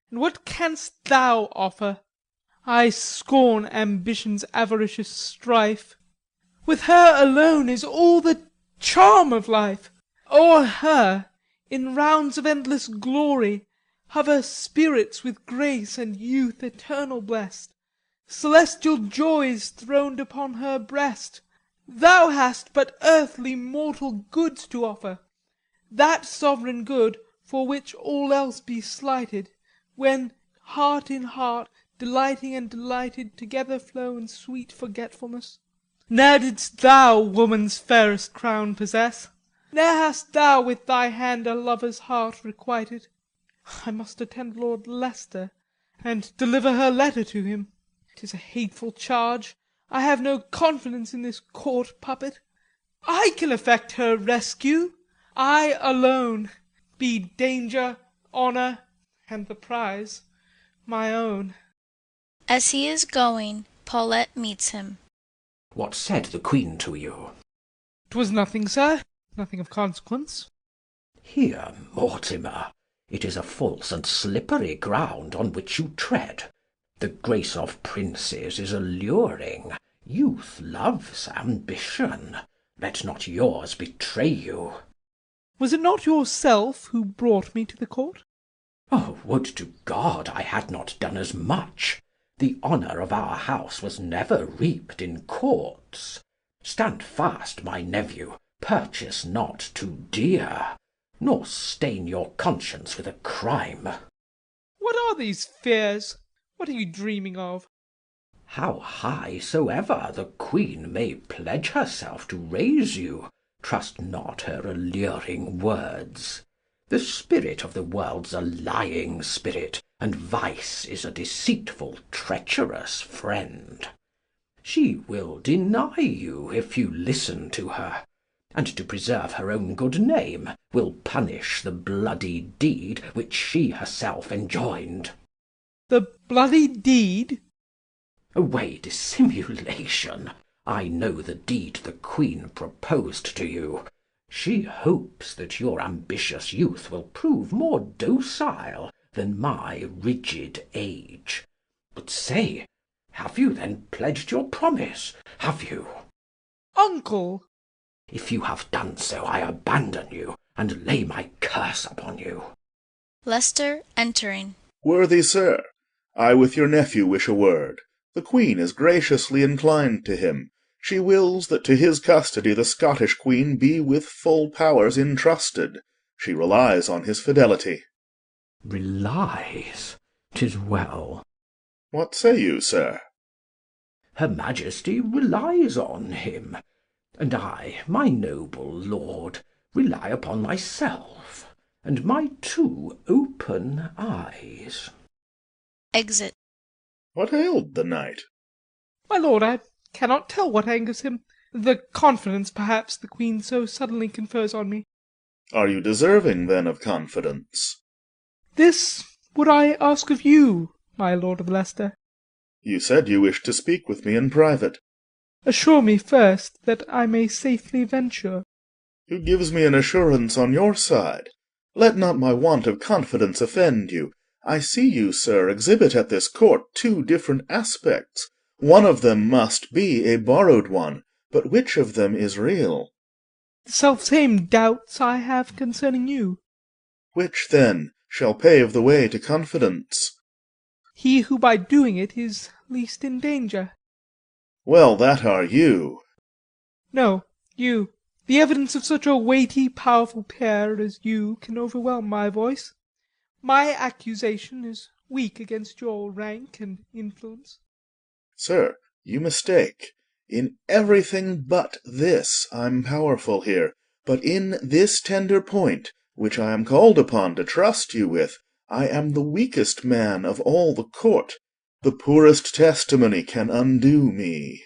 and what canst thou offer? I scorn ambition's avaricious strife. With her alone is all the charm of life. O'er her, in rounds of endless glory, hover spirits with grace and youth eternal blest. Celestial joys throned upon her breast. Thou hast but earthly mortal goods to offer. That sovereign good, for which all else be slighted, when, heart in heart, delighting and delighted, together flow in sweet forgetfulness. Ne'er didst thou woman's fairest crown possess. Ne'er hast thou with thy hand a lover's heart requited. I must attend Lord Leicester, and deliver her letter to him. 'Tis a hateful charge. I have no confidence in this court puppet. I can effect her rescue. I alone, be danger, honour, and the prize my own. As he is going, Paulette meets him. What said the Queen to you? 'Twas nothing, sir, nothing of consequence. Here, Mortimer, it is a false and slippery ground on which you tread. The grace of princes is alluring. Youth loves ambition. Let not yours betray you. Was it not yourself who brought me to the court? Oh, would to God I had not done as much! The honour of our house was never reaped in courts. Stand fast, my nephew, purchase not too dear, nor stain your conscience with a crime. What are these fears? What are you dreaming of? How high soever the Queen may pledge herself to raise you, trust not her alluring words. The spirit of the world's a lying spirit, and vice is a deceitful, treacherous friend. She will deny you if you listen to her, and to preserve her own good name will punish the bloody deed which she herself enjoined. The bloody deed? Away dissimulation! I know the deed the Queen proposed to you. She hopes that your ambitious youth will prove more docile than my rigid age. But say, have you then pledged your promise? Have you? Uncle! If you have done so, I abandon you, and lay my curse upon you. Leicester entering. Worthy sir, I with your nephew wish a word. The Queen is graciously inclined to him. She wills that to his custody the Scottish Queen be with full powers intrusted. She relies on his fidelity. Relies? 'Tis well. What say you, sir? Her Majesty relies on him, and I, my noble lord, rely upon myself, and my 2 open eyes. Exit. What ailed the knight? My lord, I cannot tell what angers him. The confidence, perhaps, the Queen so suddenly confers on me. Are you deserving, then, of confidence? This would I ask of you, my Lord of Leicester. You said you wished to speak with me in private. Assure me first that I may safely venture. Who gives me an assurance on your side? Let not my want of confidence offend you. I see you, sir, exhibit at this court 2 different aspects. One of them must be a borrowed one, but which of them is real? The selfsame doubts I have concerning you. Which, then, shall pave the way to confidence? He who by doing it is least in danger. Well, that are you. No, you. The evidence of such a weighty, powerful pair as you can overwhelm my voice. My accusation is weak against your rank and influence. Sir, you mistake. In everything but this I'm powerful here, but in this tender point, which I am called upon to trust you with, I am the weakest man of all the court. The poorest testimony can undo me.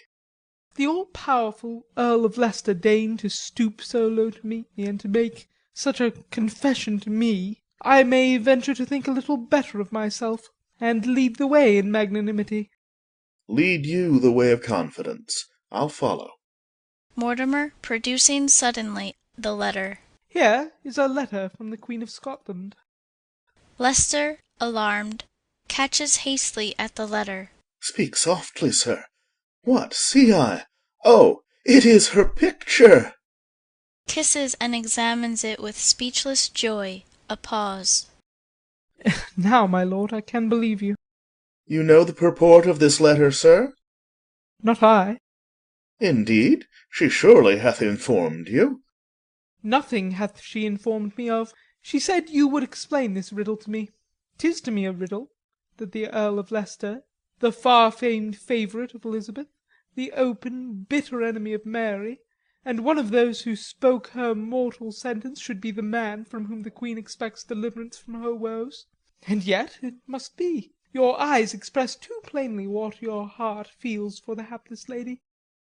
The all-powerful Earl of Leicester deign to stoop so low to meet me, and to make such a confession to me, I may venture to think a little better of myself, and lead the way in magnanimity. Lead you the way of confidence. I'll follow. Mortimer producing suddenly the letter. Here is a letter from the Queen of Scotland. Leicester, alarmed, catches hastily at the letter. Speak softly, sir. What see I? Oh, it is her picture! Kisses and examines it with speechless joy. A pause. Now, my lord, I can believe you. You know the purport of this letter, sir? Not I. Indeed? She surely hath informed you. Nothing hath she informed me of. She said you would explain this riddle to me. 'Tis to me a riddle, that the Earl of Leicester, the far-famed favourite of Elizabeth, the open, bitter enemy of Mary, and one of those who spoke her mortal sentence, should be the man from whom the Queen expects deliverance from her woes. And yet it must be. Your eyes express too plainly what your heart feels for the hapless lady.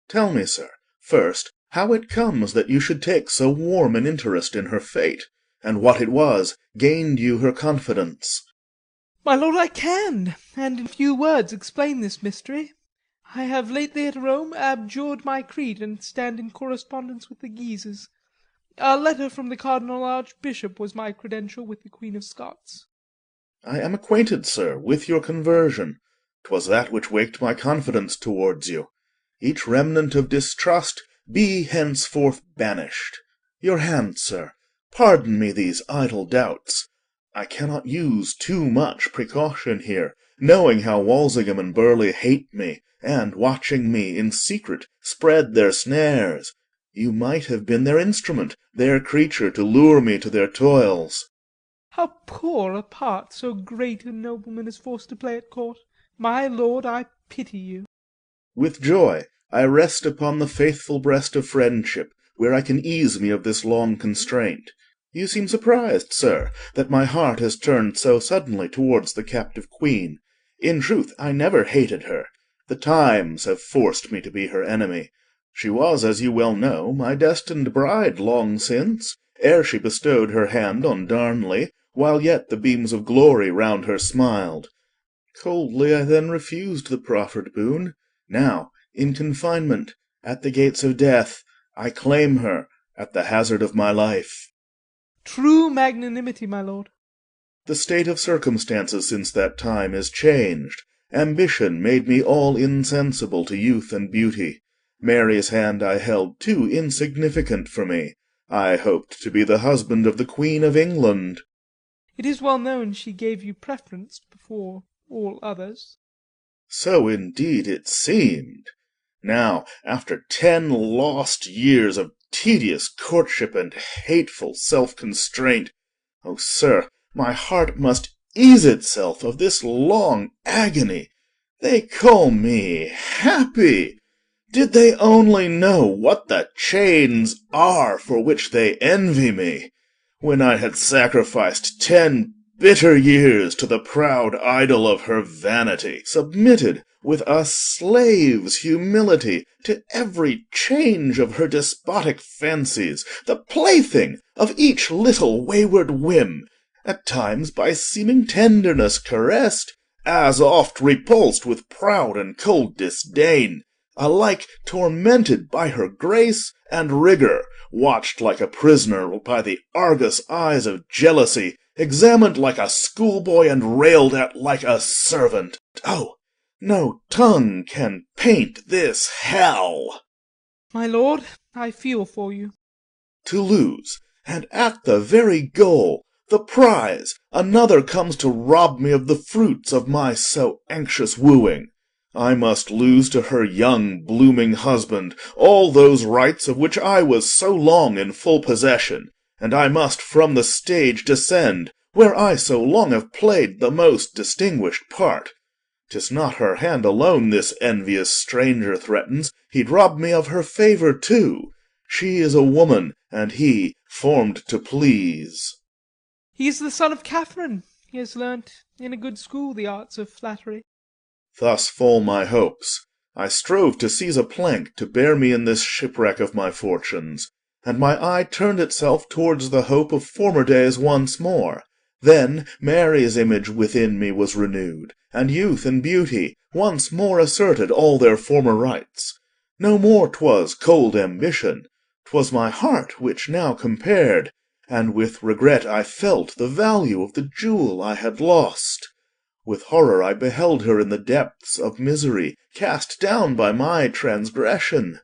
Tell me, sir, first, how it comes that you should take so warm an interest in her fate, and what it was gained you her confidence. My lord, I can, and in few words explain this mystery. I have lately at Rome abjured my creed, and stand in correspondence with the Guises. A letter from the Cardinal Archbishop was my credential with the Queen of Scots. I am acquainted, sir, with your conversion. 'Twas that which waked my confidence towards you. Each remnant of distrust be henceforth banished. Your hand, sir. Pardon me these idle doubts. I cannot use too much precaution here, knowing how Walsingham and Burleigh hate me, and, watching me in secret, spread their snares. You might have been their instrument, their creature, to lure me to their toils. How poor a part so great a nobleman is forced to play at court! My lord, I pity you. With joy I rest upon the faithful breast of friendship, where I can ease me of this long constraint. You seem surprised, sir, that my heart has turned so suddenly towards the captive queen. In truth, I never hated her. The times have forced me to be her enemy. She was, as you well know, my destined bride long since, ere she bestowed her hand on Darnley, while yet the beams of glory round her smiled. Coldly I then refused the proffered boon. Now, in confinement, at the gates of death, I claim her at the hazard of my life. True magnanimity, my lord. The state of circumstances since that time is changed. Ambition made me all insensible to youth and beauty. Mary's hand I held too insignificant for me. I hoped to be the husband of the Queen of England. It is well known she gave you preference before all others. So indeed it seemed. Now, after 10 lost years of tedious courtship and hateful self-constraint, oh, sir, my heart must ease itself of this long agony. They call me happy. Did they only know what the chains are for which they envy me, when I had sacrificed 10 bitter years to the proud idol of her vanity, submitted with a slave's humility to every change of her despotic fancies, the plaything of each little wayward whim, at times by seeming tenderness caressed, as oft repulsed with proud and cold disdain, alike tormented by her grace and rigour, watched like a prisoner by the Argus eyes of jealousy, examined like a schoolboy, and railed at like a servant. Oh, no tongue can paint this hell! My lord, I feel for you. To lose, and at the very goal, the prize, another comes to rob me of the fruits of my so anxious wooing. I must lose to her young blooming husband all those rights of which I was so long in full possession, and I must from the stage descend, where I so long have played the most distinguished part. 'Tis not her hand alone this envious stranger threatens, he'd rob me of her favour too. She is a woman, and he formed to please. He is the son of Catherine. He has learnt in a good school the arts of flattery. Thus fall my hopes. I strove to seize a plank to bear me in this shipwreck of my fortunes, and my eye turned itself towards the hope of former days once more. Then Mary's image within me was renewed, and youth and beauty once more asserted all their former rights. No more 'twas cold ambition, 'twas my heart which now compared, and with regret I felt the value of the jewel I had lost. With horror I beheld her in the depths of misery, cast down by my transgression.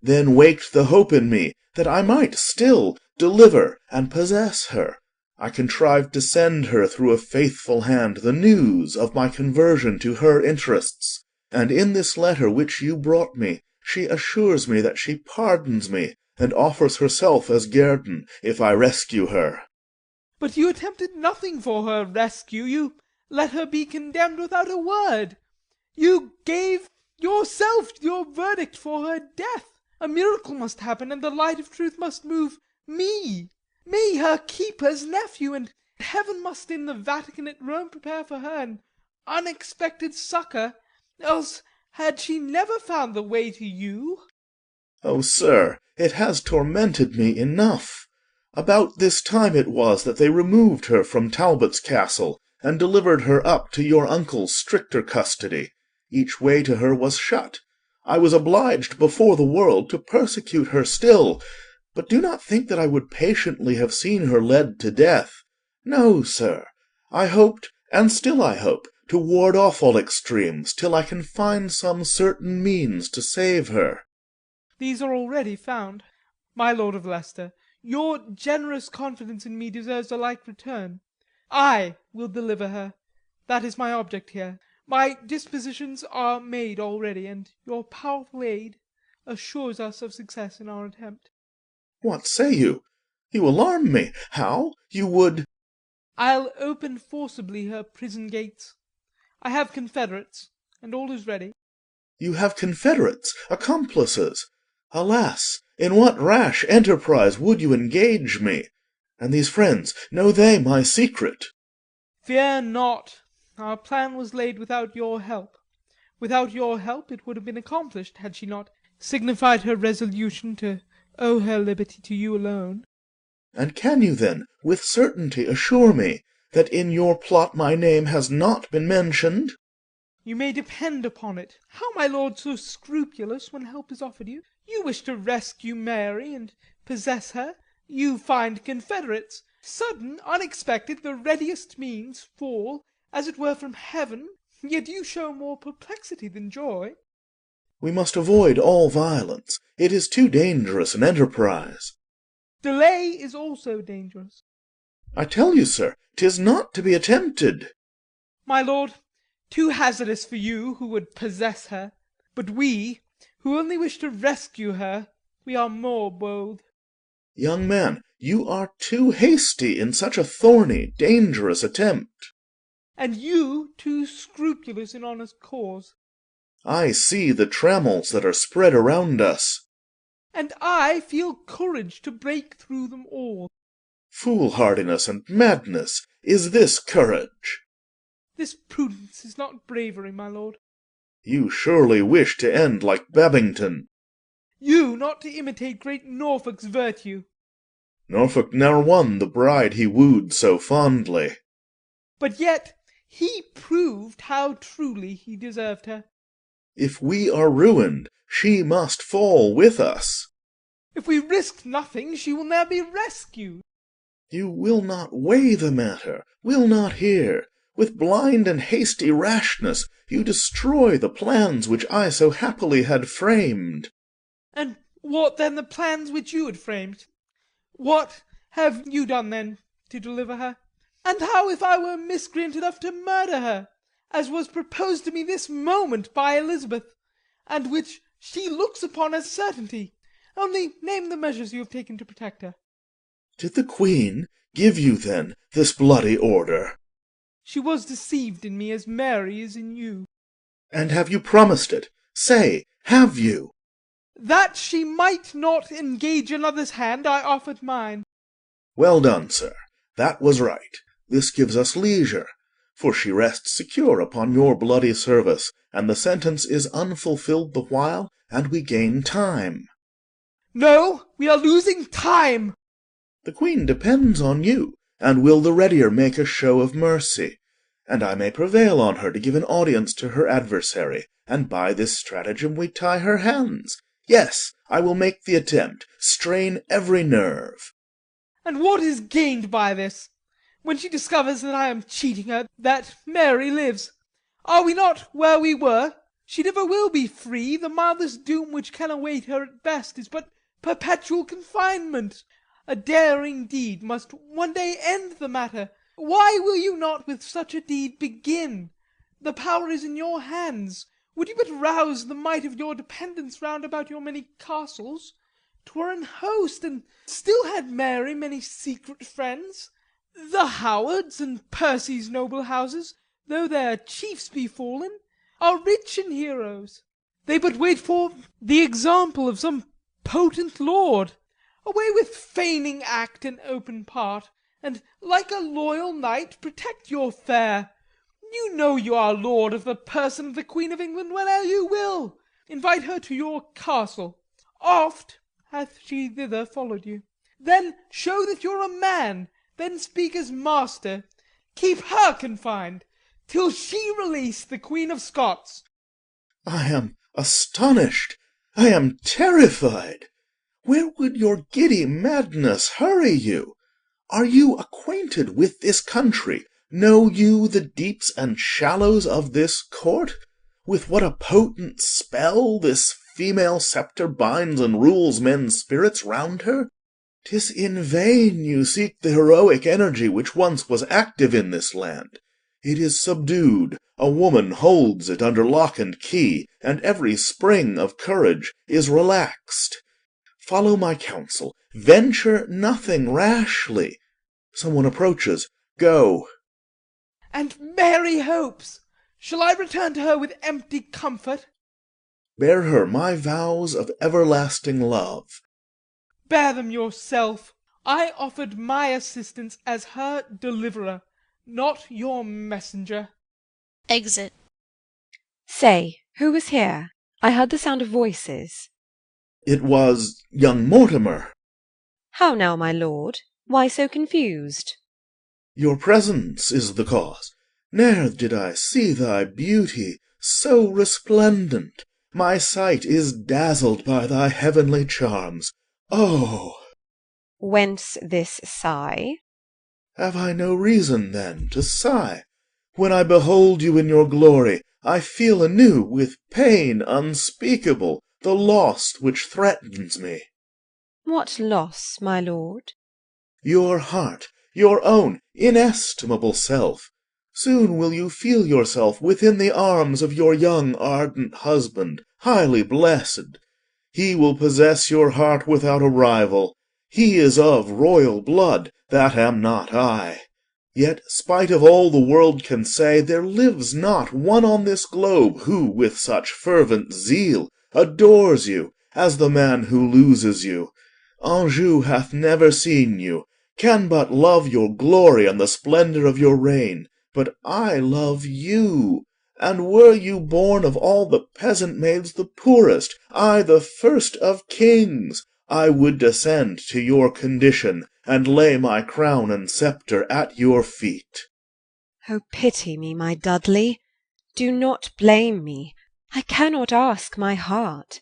Then waked the hope in me that I might still deliver and possess her. I contrived to send her through a faithful hand the news of my conversion to her interests, and in this letter which you brought me she assures me that she pardons me, and offers herself as guerdon if I rescue her. But you attempted nothing for her rescue. You let her be condemned without a word. You gave yourself your verdict for her death. A miracle must happen, and the light of truth must move me, her keeper's nephew, and heaven must in the Vatican at Rome prepare for her an unexpected succour, else had she never found the way to you. Oh, sir, it has tormented me enough. About this time it was that they removed her from Talbot's castle, and delivered her up to your uncle's stricter custody. Each way to her was shut. I was obliged before the world to persecute her still, but do not think that I would patiently have seen her led to death. No, sir, I hoped, and still I hope, to ward off all extremes till I can find some certain means to save her. These are already found. My Lord of Leicester, your generous confidence in me deserves a like return. I will deliver her. That is my object here. My dispositions are made already, and your powerful aid assures us of success in our attempt. What say you? You alarm me. How? You would— I'll open forcibly her prison gates. I have confederates, and all is ready. You have confederates, accomplices. Alas, in what rash enterprise would you engage me? And these friends, know they my secret? Fear not. Our plan was laid without your help. Without your help it would have been accomplished, had she not signified her resolution to owe her liberty to you alone. And can you then with certainty assure me that in your plot my name has not been mentioned? You may depend upon it. How, my lord, so scrupulous when help is offered you? You wish to rescue Mary and possess her. You find confederates. Sudden, unexpected, the readiest means fall, as it were from heaven, yet you show more perplexity than joy. We must avoid all violence. It is too dangerous an enterprise. Delay is also dangerous. I tell you, sir, 'tis not to be attempted. My lord, too hazardous for you who would possess her. But we, who only wish to rescue her, we are more bold. Young man, you are too hasty in such a thorny, dangerous attempt. And you too scrupulous in honour's cause. I see the trammels that are spread around us. And I feel courage to break through them all. Foolhardiness and madness, is this courage? This prudence is not bravery, my lord. You surely wish to end like Babington. You not to imitate great Norfolk's virtue. Norfolk ne'er won the bride he wooed so fondly. But yet he proved how truly he deserved her. If we are ruined, she must fall with us. If we risk nothing, she will ne'er be rescued. You will not weigh the matter, will not hear. With blind and hasty rashness you destroy the plans which I so happily had framed. And what then the plans which you had framed? What have you done then to deliver her? And how if I were miscreant enough to murder her, as was proposed to me this moment by Elizabeth, and which she looks upon as certainty? Only name the measures you have taken to protect her. Did the Queen give you then this bloody order? She was deceived in me as Mary is in you. And have you promised it? Say, have you? That she might not engage another's hand, I offered mine. Well done, sir. That was right. This gives us leisure, for she rests secure upon your bloody service, and the sentence is unfulfilled the while, and we gain time. No, we are losing time. The Queen depends on you, and will the readier make a show of mercy. And I may prevail on her to give an audience to her adversary, and by this stratagem we tie her hands. Yes, I will make the attempt, strain every nerve. And what is gained by this? When she discovers that I am cheating her, that Mary lives, are we not where we were? She never will be free. The mildest doom which can await her at best is but perpetual confinement. A daring deed must one day end the matter. Why will you not with such a deed begin? The power is in your hands. Would you but rouse the might of your dependents round about your many castles, 'twere an host, and still had Mary many secret friends. The Howards and Percy's noble houses, though their chiefs be fallen, are rich in heroes. They but wait for the example of some potent lord. Away with feigning act and open part, and like a loyal knight protect your fair. You know you are lord of the person of the Queen of England whene'er you will. Invite her to your castle. Oft hath she thither followed you. Then show that you're a man, then speak as master. Keep her confined, till she release the Queen of Scots. I am astonished. I am terrified. Where would your giddy madness hurry you? Are you acquainted with this country? Know you the deeps and shallows of this court? With what a potent spell this female sceptre binds and rules men's spirits round her? 'Tis in vain you seek the heroic energy which once was active in this land. It is subdued, a woman holds it under lock and key, and every spring of courage is relaxed. Follow my counsel, venture nothing rashly. Some one approaches, go. And Mary hopes. Shall I return to her with empty comfort? Bear her my vows of everlasting love. Bear them yourself. I offered my assistance as her deliverer, not your messenger. Exit. Say, who was here? I heard the sound of voices. It was young Mortimer. How now, my lord? Why so confused? Your presence is the cause. Ne'er did I see thy beauty so resplendent. My sight is dazzled by thy heavenly charms. Oh! Whence this sigh? Have I no reason, then, to sigh? When I behold you in your glory, I feel anew, with pain unspeakable, the loss which threatens me. What loss, my lord? Your heart, your own inestimable self. Soon will you feel yourself within the arms of your young ardent husband, highly blessed. He will possess your heart without a rival. He is of royal blood, that am not I. Yet, spite of all the world can say, there lives not one on this globe who, with such fervent zeal, adores you, as the man who loses you. Anjou hath never seen you, can but love your glory and the splendour of your reign, but I love you, and were you born of all the peasant maids the poorest, I the first of kings, I would descend to your condition, and lay my crown and sceptre at your feet. Oh, pity me, my Dudley. Do not blame me. I cannot ask my heart.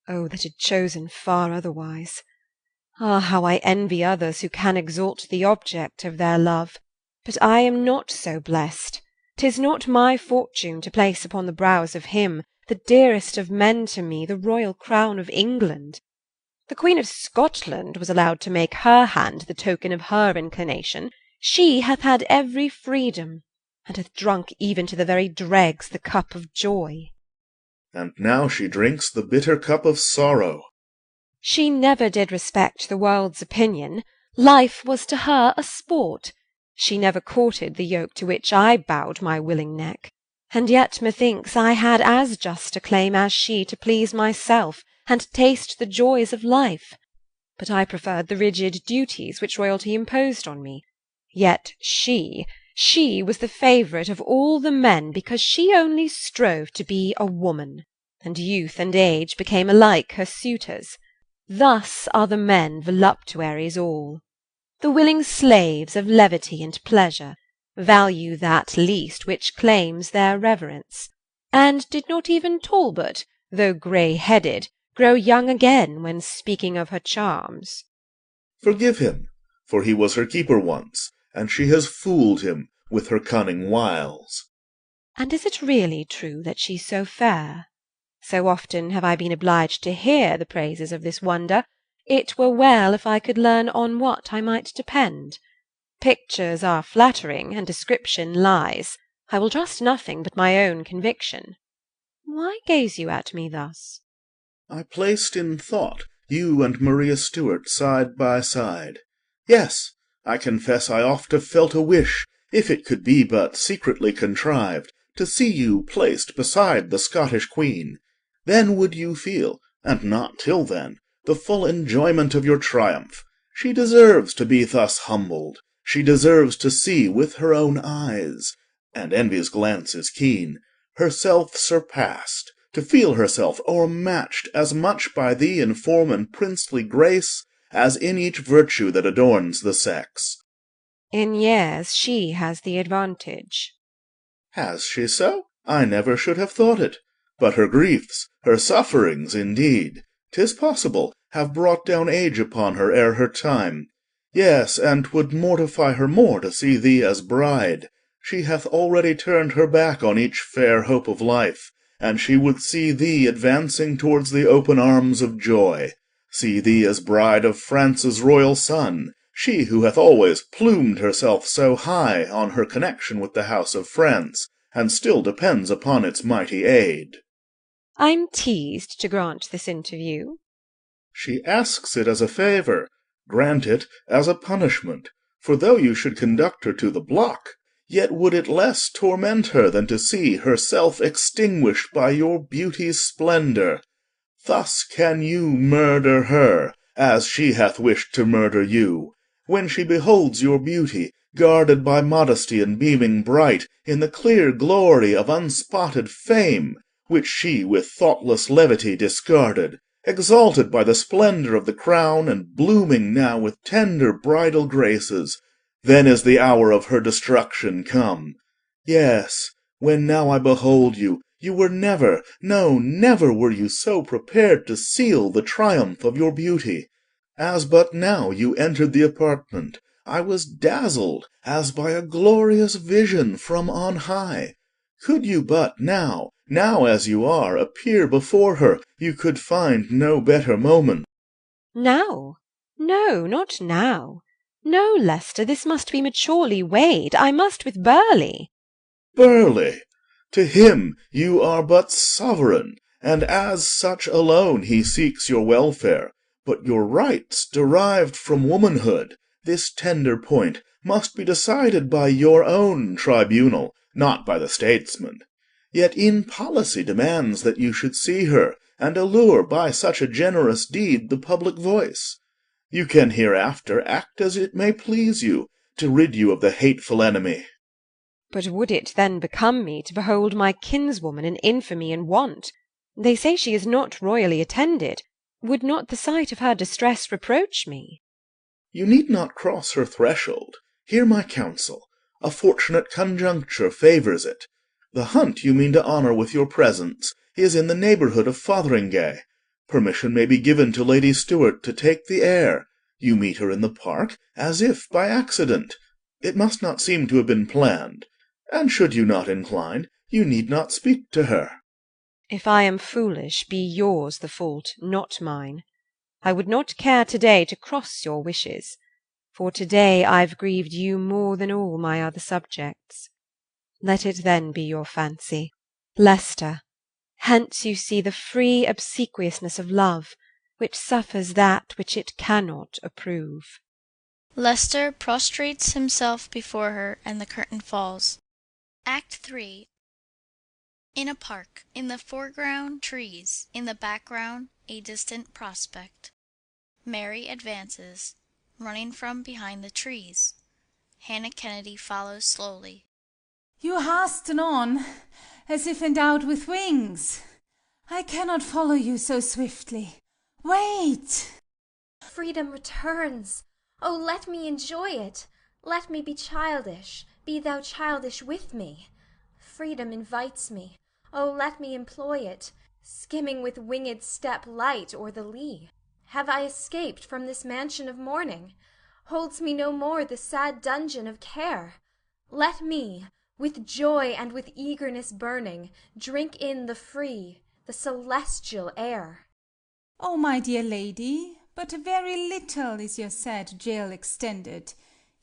Oh, that had chosen far otherwise. Ah, how I envy others who can exalt the object of their love! But I am not so blessed. 'Tis not my fortune to place upon the brows of him, the dearest of men to me, the royal crown of England. The Queen of Scotland was allowed to make her hand the token of her inclination. She hath had every freedom, and hath drunk even to the very dregs the cup of joy. And now she drinks the bitter cup of sorrow. She never did respect the world's opinion. Life was to her a sport. She never courted the yoke to which I bowed my willing neck. And yet methinks I had as just a claim as she to please myself, and taste the joys of life. But I preferred the rigid duties which royalty imposed on me. Yet she was the favourite of all the men, because she only strove to be a woman, and youth and age became alike her suitors. Thus are the men voluptuaries all. The willing slaves of levity and pleasure value that least which claims their reverence. And did not even Talbot, though grey-headed, grow young again when speaking of her charms? Forgive him, for he was her keeper once, and she has fooled him with her cunning wiles. And is it really true that she's so fair? So often have I been obliged to hear the praises of this wonder, it were well if I could learn on what I might depend. Pictures are flattering, and description lies. I will trust nothing but my own conviction. Why gaze you at me thus? I placed in thought you and Maria Stuart side by side. Yes, I confess I oft have felt a wish, if it could be but secretly contrived, to see you placed beside the Scottish Queen. Then would you feel, and not till then, the full enjoyment of your triumph. She deserves to be thus humbled. She deserves to see with her own eyes, and envy's glance is keen, herself surpassed, to feel herself o'ermatched as much by thee in form and princely grace as in each virtue that adorns the sex. In years she has the advantage. Has she so? I never should have thought it. But her griefs, her sufferings, indeed, 'tis possible, have brought down age upon her ere her time. Yes, and 'twould mortify her more to see thee as bride. She hath already turned her back on each fair hope of life, and she would see thee advancing towards the open arms of joy, see thee as bride of France's royal son, she who hath always plumed herself so high on her connection with the house of France, and still depends upon its mighty aid. I'm teased to grant this interview. She asks it as a favour. Grant it as a punishment. For though you should conduct her to the block, yet would it less torment her than to see herself extinguished by your beauty's splendour. Thus can you murder her, as she hath wished to murder you, when she beholds your beauty, guarded by modesty and beaming bright in the clear glory of unspotted fame, which she with thoughtless levity discarded, exalted by the splendour of the crown, and blooming now with tender bridal graces, then is the hour of her destruction come. Yes, when now I behold you, you were never, no, never were you so prepared to seal the triumph of your beauty. As but now you entered the apartment, I was dazzled as by a glorious vision from on high. Could you but now as you are, appear before her, you could find no better moment. Now? No, not now. No, Leicester, this must be maturely weighed. I must with Burleigh. Burleigh! To him you are but sovereign, and as such alone he seeks your welfare. But your rights derived from womanhood, this tender point, must be decided by your own tribunal, not by the statesman. Yet in policy demands that you should see her, and allure by such a generous deed the public voice. You can hereafter act as it may please you, to rid you of the hateful enemy. But would it then become me to behold my kinswoman in infamy and want? They say she is not royally attended. Would not the sight of her distress reproach me? You need not cross her threshold. Hear my counsel. A fortunate conjuncture favours it. The hunt you mean to honour with your presence is in the neighbourhood of Fotheringay. Permission may be given to Lady Stuart to take the air. You meet her in the park, as if by accident. It must not seem to have been planned. And should you not incline, you need not speak to her. If I am foolish, be yours the fault, not mine. I would not care to-day to cross your wishes, for to-day I've grieved you more than all my other subjects. Let it then be your fancy. Leicester, hence you see the free obsequiousness of love, which suffers that which it cannot approve. Leicester prostrates himself before her, and the curtain falls. Act III. In a park. In the foreground, trees. In the background, a distant prospect. Mary advances, running from behind the trees. Hannah Kennedy follows slowly. You hasten on, as if endowed with wings. I cannot follow you so swiftly. Wait! Freedom returns. Oh, let me enjoy it. Let me be childish. Be thou childish with me. Freedom invites me. Oh, let me employ it, skimming with winged step light o'er the lea. Have I escaped from this mansion of mourning? Holds me no more the sad dungeon of care? Let me, with joy and with eagerness burning, drink in the free, the celestial air. O my dear lady, but very little is your sad jail extended.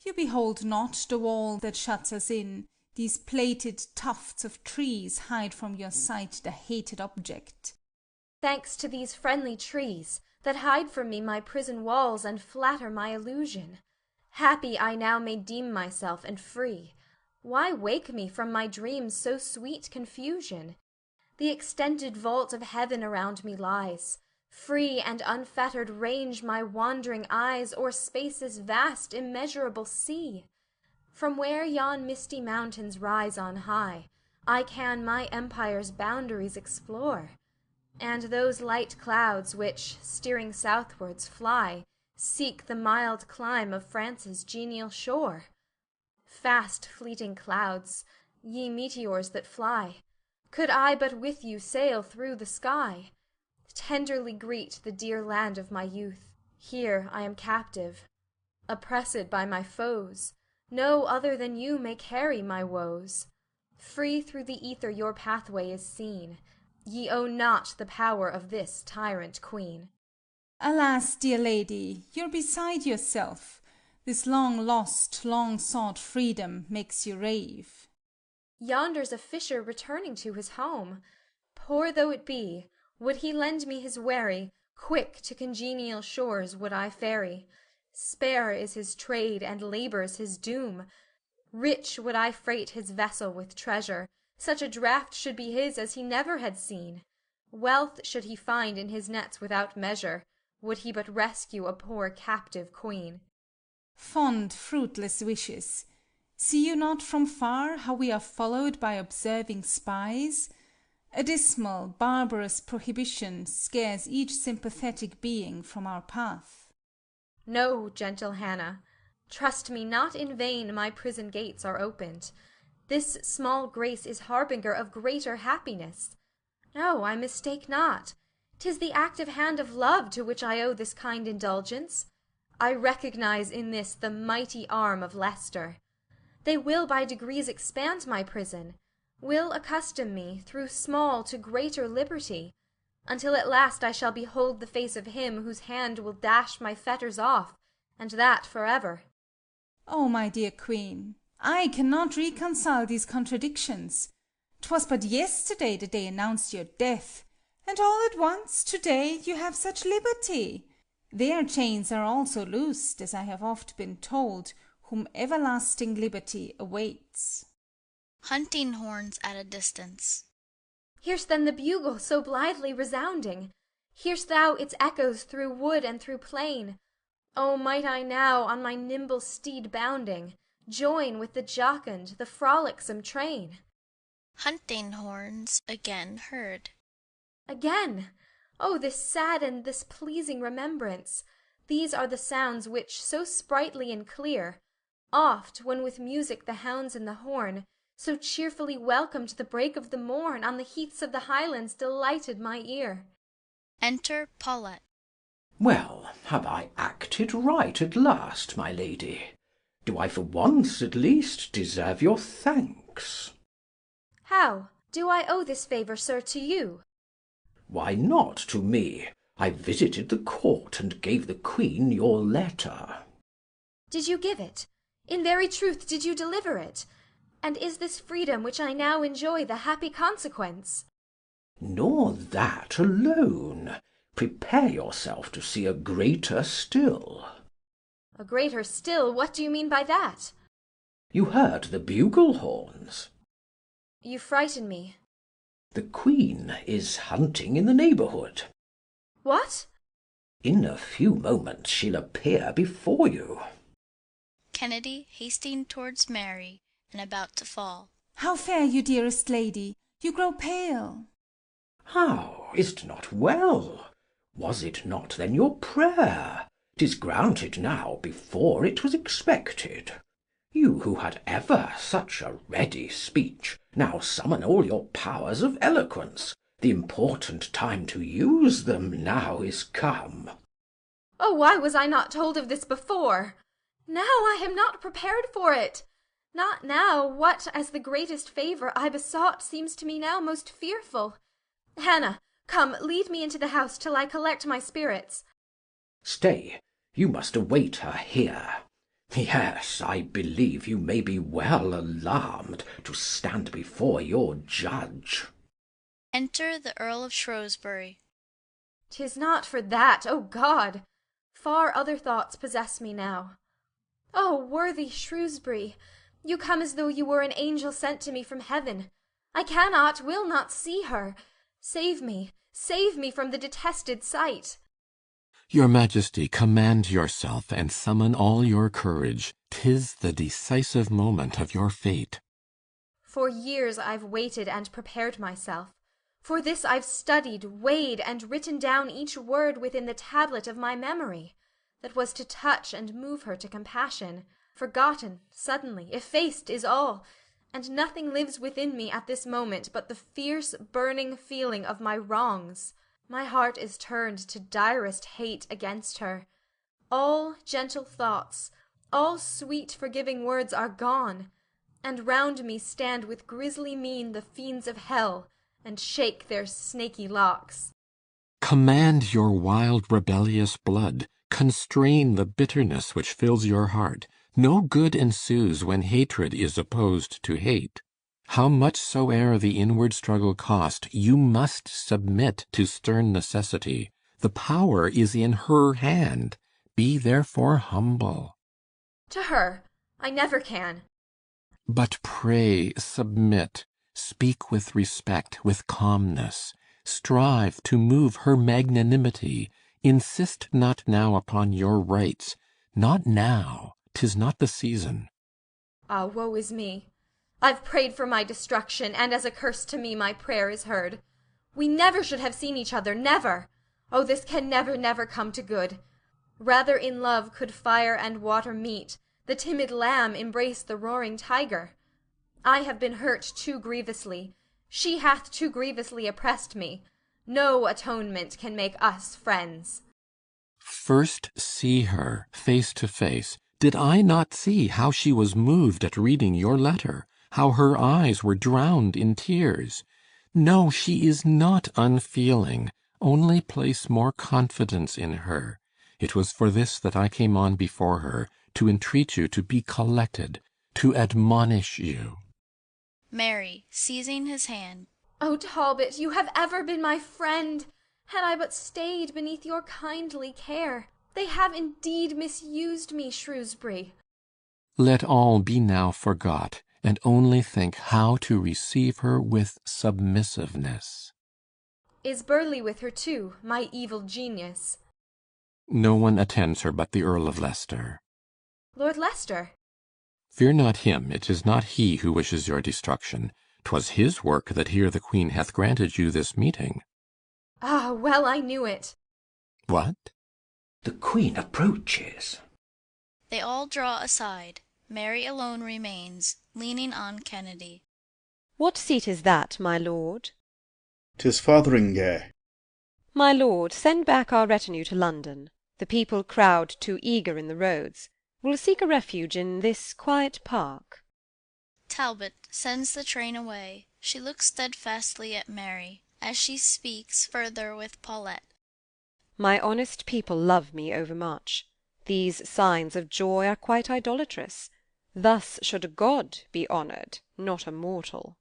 You behold not the wall that shuts us in. These plaited tufts of trees hide from your sight the hated object. Thanks to these friendly trees, that hide from me my prison walls and flatter my illusion. Happy I now may deem myself and free. Why wake me from my dreams so sweet confusion? The extended vault of heaven around me lies. Free and unfettered range my wandering eyes o'er spaces vast, immeasurable sea. From where yon misty mountains rise on high, I can my empire's boundaries explore. And those light clouds which, steering southwards, fly, seek the mild clime of France's genial shore. Fast fleeting clouds, ye meteors that fly, could I but with you sail through the sky, tenderly greet the dear land of my youth. Here I am captive, oppressed by my foes. No other than you may carry my woes. Free through the ether your pathway is seen. Ye own not the power of this tyrant queen. Alas, dear lady, you're beside yourself. This long lost, long sought freedom makes you rave. Yonder's a fisher returning to his home. Poor though it be, would he lend me his wherry, quick to congenial shores would I ferry. Spare is his trade, and labour's his doom. Rich would I freight his vessel with treasure. Such a draught should be his as he never had seen. Wealth should he find in his nets without measure. would he but rescue a poor captive queen. Fond, fruitless wishes! See you not from far how we are followed by observing spies? A dismal, barbarous prohibition scares each sympathetic being from our path. No, gentle Hannah, trust me, not in vain my prison gates are opened. This small grace is harbinger of greater happiness. No, I mistake not. 'Tis the active hand of love to which I owe this kind indulgence. I recognize in this the mighty arm of Leicester. They will by degrees expand my prison, will accustom me through small to greater liberty, until at last I shall behold the face of him whose hand will dash my fetters off, and that forever. O my dear queen, I cannot reconcile these contradictions. 'Twas but yesterday that they announced your death, and all at once to-day you have such liberty. Their chains are also loosed, as I have oft been told, whom everlasting liberty awaits. Hunting horns at a distance. Hear'st then the bugle so blithely resounding? Hear'st thou its echoes through wood and through plain? O might I now, on my nimble steed bounding, join with the jocund, the frolicsome train! Hunting horns again heard. Again! O this sad and this pleasing remembrance! These are the sounds which, so sprightly and clear, oft, when with music the hounds and the horn, so cheerfully welcomed the break of the morn, on the heaths of the Highlands delighted my ear. Enter Paulette. Well, have I acted right at last, my lady? Do I for once at least deserve your thanks? How? Do I owe this favour, sir, to you? Why not to me? I visited the court and gave the queen your letter. Did you give it? In very truth did you deliver it? And is this freedom which I now enjoy the happy consequence? Nor that alone. Prepare yourself to see a greater still. A greater still? What do you mean by that? You heard the bugle horns. You frighten me. The queen is hunting in the neighbourhood. What? In a few moments she'll appear before you. Kennedy hasting towards Mary, and about to fall. How fare you, dearest lady? You grow pale. How? Is't not well? Was it not then your prayer? 'Tis granted now before it was expected. You who had ever such a ready speech, now summon all your powers of eloquence. The important time to use them now is come. Oh, why was I not told of this before? Now I am not prepared for it. Not now, what as the greatest favour I besought seems to me now most fearful. Hannah, come, lead me into the house till I collect my spirits. Stay, you must await her here. Yes, I believe you may be well alarmed to stand before your judge. Enter the Earl of Shrewsbury. 'Tis not for that, O God! Far other thoughts possess me now. O worthy Shrewsbury, you come as though you were an angel sent to me from heaven. I cannot, will not see her. Save me from the detested sight. Your Majesty, command yourself, and summon all your courage. 'Tis the decisive moment of your fate. For years I've waited and prepared myself. For this I've studied, weighed, and written down each word within the tablet of my memory, that was to touch and move her to compassion. Forgotten, suddenly, effaced is all, and nothing lives within me at this moment but the fierce, burning feeling of my wrongs. My heart is turned to direst hate against her. All gentle thoughts, all sweet forgiving words are gone, and round me stand with grisly mien the fiends of hell, and shake their snaky locks. Command your wild rebellious blood. Constrain the bitterness which fills your heart. No good ensues when hatred is opposed to hate. How much soe'er the inward struggle cost, you must submit to stern necessity. The power is in her hand. Be therefore humble. To her I never can. But pray submit. Speak with respect, with calmness. Strive to move her magnanimity. Insist not now upon your rights. Not now. 'Tis not the season. Ah, woe is me! I've prayed for my destruction, and as a curse to me my prayer is heard. We never should have seen each other, never! Oh, this can never, never come to good. Rather in love could fire and water meet, the timid lamb embrace the roaring tiger. I have been hurt too grievously, she hath too grievously oppressed me. No atonement can make us friends. First see her face to face. Did I not see how she was moved at reading your letter? How her eyes were drowned in tears? No, she is not unfeeling. Only place more confidence in her. It was for this that I came on before her, to entreat you to be collected, to admonish you. Mary, seizing his hand. Oh, Talbot, you have ever been my friend! Had I but stayed beneath your kindly care! They have indeed misused me, Shrewsbury. Let all be now forgot, and only think how to receive her with submissiveness. Is Burleigh with her too, my evil genius? No one attends her but the Earl of Leicester. Lord Leicester? Fear not him, it is not he who wishes your destruction. 'Twas his work that here the Queen hath granted you this meeting. Ah, well I knew it. What? The Queen approaches. They all draw aside. Mary alone remains, leaning on Kennedy. What seat is that, my lord? 'Tis Fotheringay. My lord, send back our retinue to London. The people crowd too eager in the roads. We'll seek a refuge in this quiet park. Talbot sends the train away. She looks steadfastly at Mary, as she speaks further with Paulette. My honest people love me overmuch. These signs of joy are quite idolatrous. Thus should a god be honoured, not a mortal.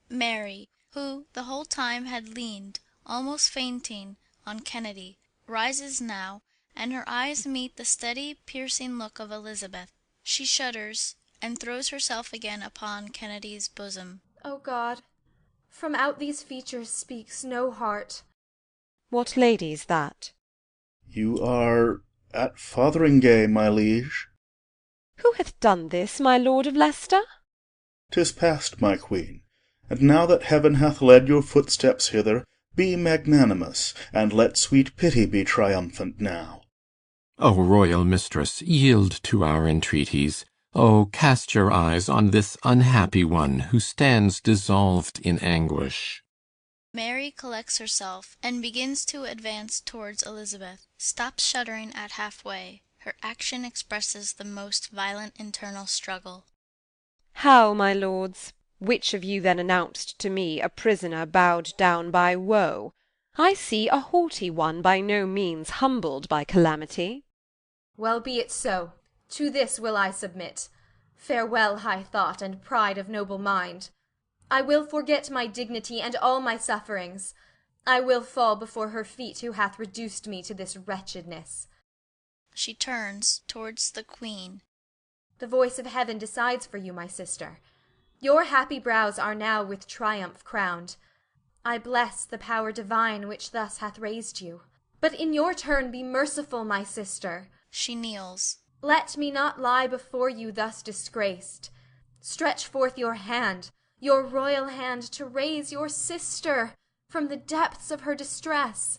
Mary, who the whole time had leaned, almost fainting, on Kennedy, rises now, and her eyes meet the steady, piercing look of Elizabeth. She shudders, and throws herself again upon Kennedy's bosom. O God, from out these features speaks no heart. What lady's that? You are at Fotheringay, my liege. Who hath done this, my lord of Leicester? 'Tis past, my queen, and now that heaven hath led your footsteps hither, be magnanimous, and let sweet pity be triumphant now. O royal mistress, yield to our entreaties. O cast your eyes on this unhappy one who stands dissolved in anguish. Mary collects herself, and begins to advance towards Elizabeth, stops shuddering at half-way. Her action expresses the most violent internal struggle. How, my lords? Which of you then announced to me a prisoner bowed down by woe? I see a haughty one by no means humbled by calamity. Well be it so. To this will I submit. Farewell, high thought, and pride of noble mind. I will forget my dignity and all my sufferings. I will fall before her feet who hath reduced me to this wretchedness. She turns towards the Queen. The voice of heaven decides for you, my sister. Your happy brows are now with triumph crowned. I bless the power divine which thus hath raised you. But in your turn be merciful, my sister. She kneels. Let me not lie before you thus disgraced. Stretch forth your hand, your royal hand, to raise your sister from the depths of her distress.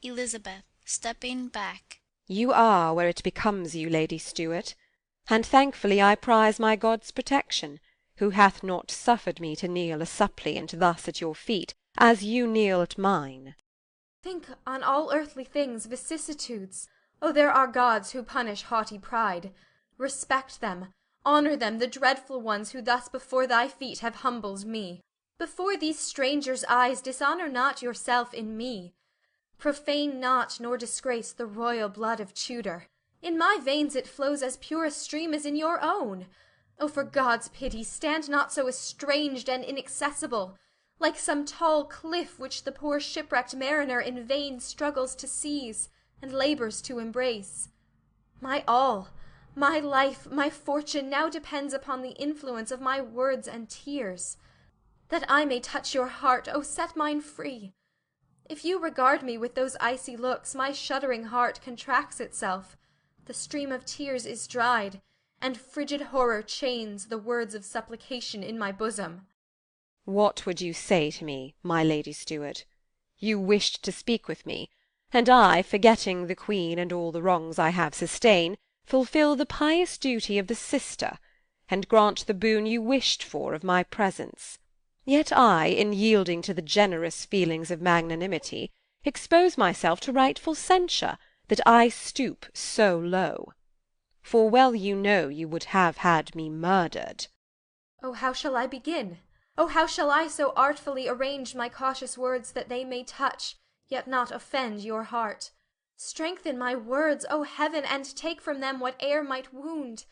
Elizabeth, stepping back. You are where it becomes you, Lady Stuart, and thankfully I prize my God's protection, who hath not suffered me to kneel a suppliant thus at your feet, as you kneel at mine. Think on all earthly things vicissitudes. Oh, there are gods who punish haughty pride. Respect them, honour them, the dreadful ones who thus before thy feet have humbled me. Before these strangers' eyes dishonour not yourself in me. Profane not nor disgrace the royal blood of Tudor. In my veins it flows as pure a stream as in your own. Oh, for God's pity, stand not so estranged and inaccessible, like some tall cliff which the poor shipwrecked mariner in vain struggles to seize and labours to embrace. My all, my life, my fortune now depends upon the influence of my words and tears. That I may touch your heart, oh, set mine free. If you regard me with those icy looks, my shuddering heart contracts itself, the stream of tears is dried, and frigid horror chains the words of supplication in my bosom. What would you say to me, my Lady Stuart? You wished to speak with me, and I, forgetting the Queen and all the wrongs I have sustained, fulfil the pious duty of the sister, and grant the boon you wished for of my presence. Yet I, in yielding to the generous feelings of magnanimity, expose myself to rightful censure, that I stoop so low. For well you know you would have had me murdered. Oh, how shall I begin? Oh, how shall I so artfully arrange my cautious words that they may touch, yet not offend your heart? Strengthen my words, O heaven, and take from them whate'er might wound.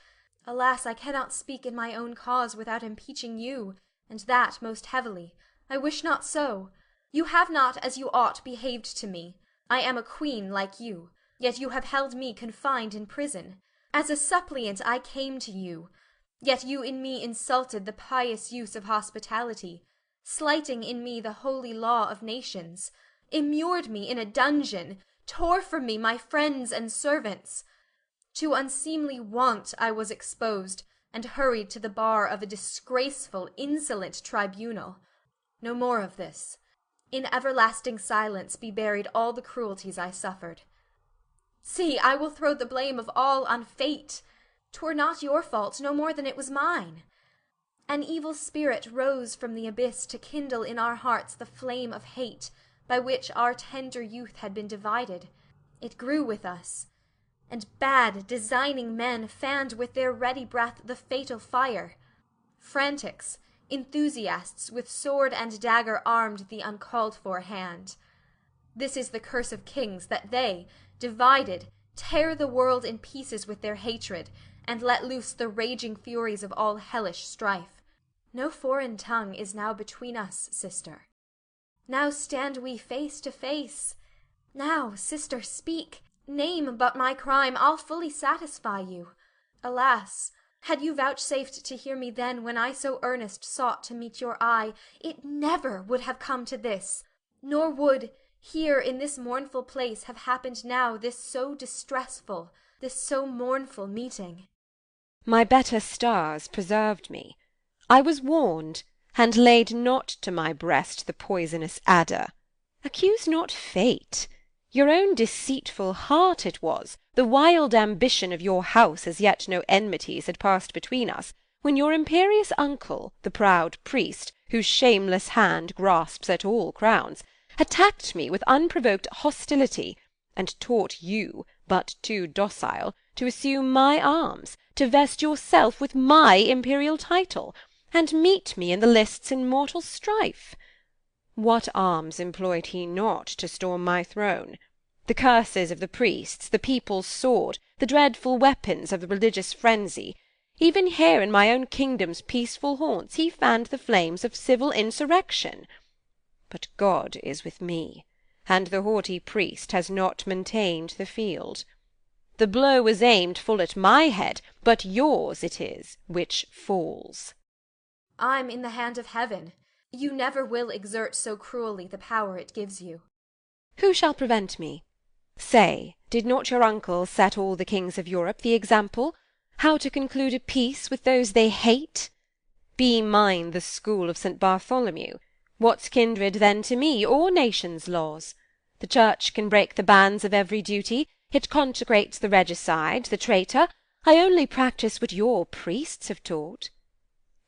Alas, I cannot speak in my own cause without impeaching you, and that most heavily. I wish not so. You have not as you ought behaved to me. I am a queen like you, yet you have held me confined in prison. As a suppliant I came to you, yet you in me insulted the pious use of hospitality, slighting in me the holy law of nations, immured me in a dungeon, tore from me my friends and servants. To unseemly want I was exposed, and hurried to the bar of a disgraceful, insolent tribunal. No more of this. In everlasting silence be buried all the cruelties I suffered. See, I will throw the blame of all on fate. 'Twere not your fault, no more than it was mine. An evil spirit rose from the abyss to kindle in our hearts the flame of hate, by which our tender youth had been divided. It grew with us, and bad, designing men fanned with their ready breath the fatal fire. Frantics, enthusiasts, with sword and dagger armed the uncalled for hand. This is the curse of kings, that they, divided, tear the world in pieces with their hatred, and let loose the raging furies of all hellish strife. No foreign tongue is now between us, sister. Now stand we face to face. Now, sister, speak. Name but my crime, I'll fully satisfy you. Alas, had you vouchsafed to hear me then, when I so earnest sought to meet your eye, it never would have come to this, nor would, here in this mournful place, have happened now this so distressful, this so mournful meeting. My better stars preserved me. I was warned, and laid not to my breast the poisonous adder. Accuse not fate. Your own deceitful heart it was, the wild ambition of your house, as yet no enmities had passed between us, when your imperious uncle, the proud priest, whose shameless hand grasps at all crowns, attacked me with unprovoked hostility, and taught you, but too docile, to assume my arms, to vest yourself with my imperial title, and meet me in the lists in mortal strife. What arms employed he not to storm my throne? The curses of the priests, the people's sword, the dreadful weapons of the religious frenzy. Even here in my own kingdom's peaceful haunts he fanned the flames of civil insurrection. But God is with me, and the haughty priest has not maintained the field. The blow was aimed full at my head, but yours it is which falls. I'm in the hand of heaven. You never will exert so cruelly the power it gives you. Who shall prevent me? Say, did not your uncle set all the kings of Europe the example, how to conclude a peace with those they hate? Be mine the school of St. Bartholomew. What's kindred then to me, or nations' laws? The Church can break the bands of every duty, it consecrates the regicide, the traitor. I only practise what your priests have taught.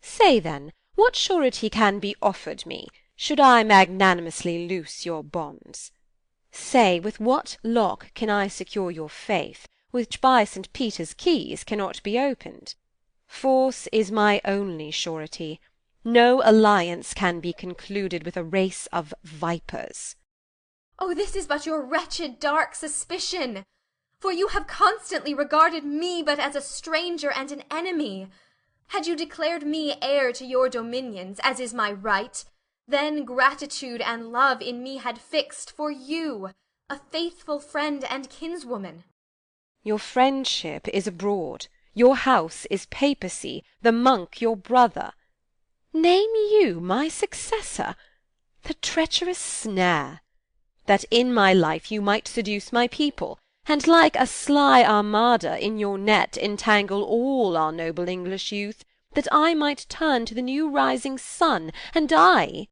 Say then, what surety can be offered me, should I magnanimously loose your bonds? Say, with what lock can I secure your faith, which by St. Peter's keys cannot be opened? Force is my only surety. No alliance can be concluded with a race of vipers. Oh, this is but your wretched dark suspicion, for you have constantly regarded me but as a stranger and an enemy. Had you declared me heir to your dominions, as is my right, then gratitude and love in me had fixed for you, a faithful friend and kinswoman. Your friendship is abroad, your house is papacy, the monk your brother. Name you my successor? The treacherous snare! that in my life you might seduce my people, and like a sly armada in your net entangle all our noble English youth, that I might turn to the new rising sun, and die.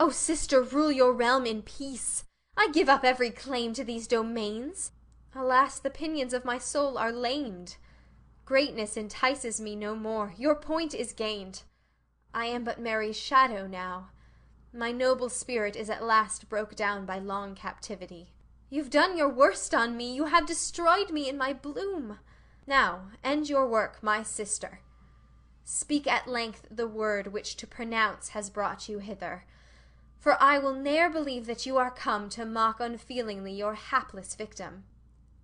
O sister, rule your realm in peace. I give up every claim to these domains. Alas, the pinions of my soul are lamed. Greatness entices me no more. Your point is gained. I am but Mary's shadow now. My noble spirit is at last broke down by long captivity. You've done your worst on me. You have destroyed me in my bloom. Now end your work, my sister. Speak at length the word which to pronounce has brought you hither. For I will ne'er believe that you are come to mock unfeelingly your hapless victim.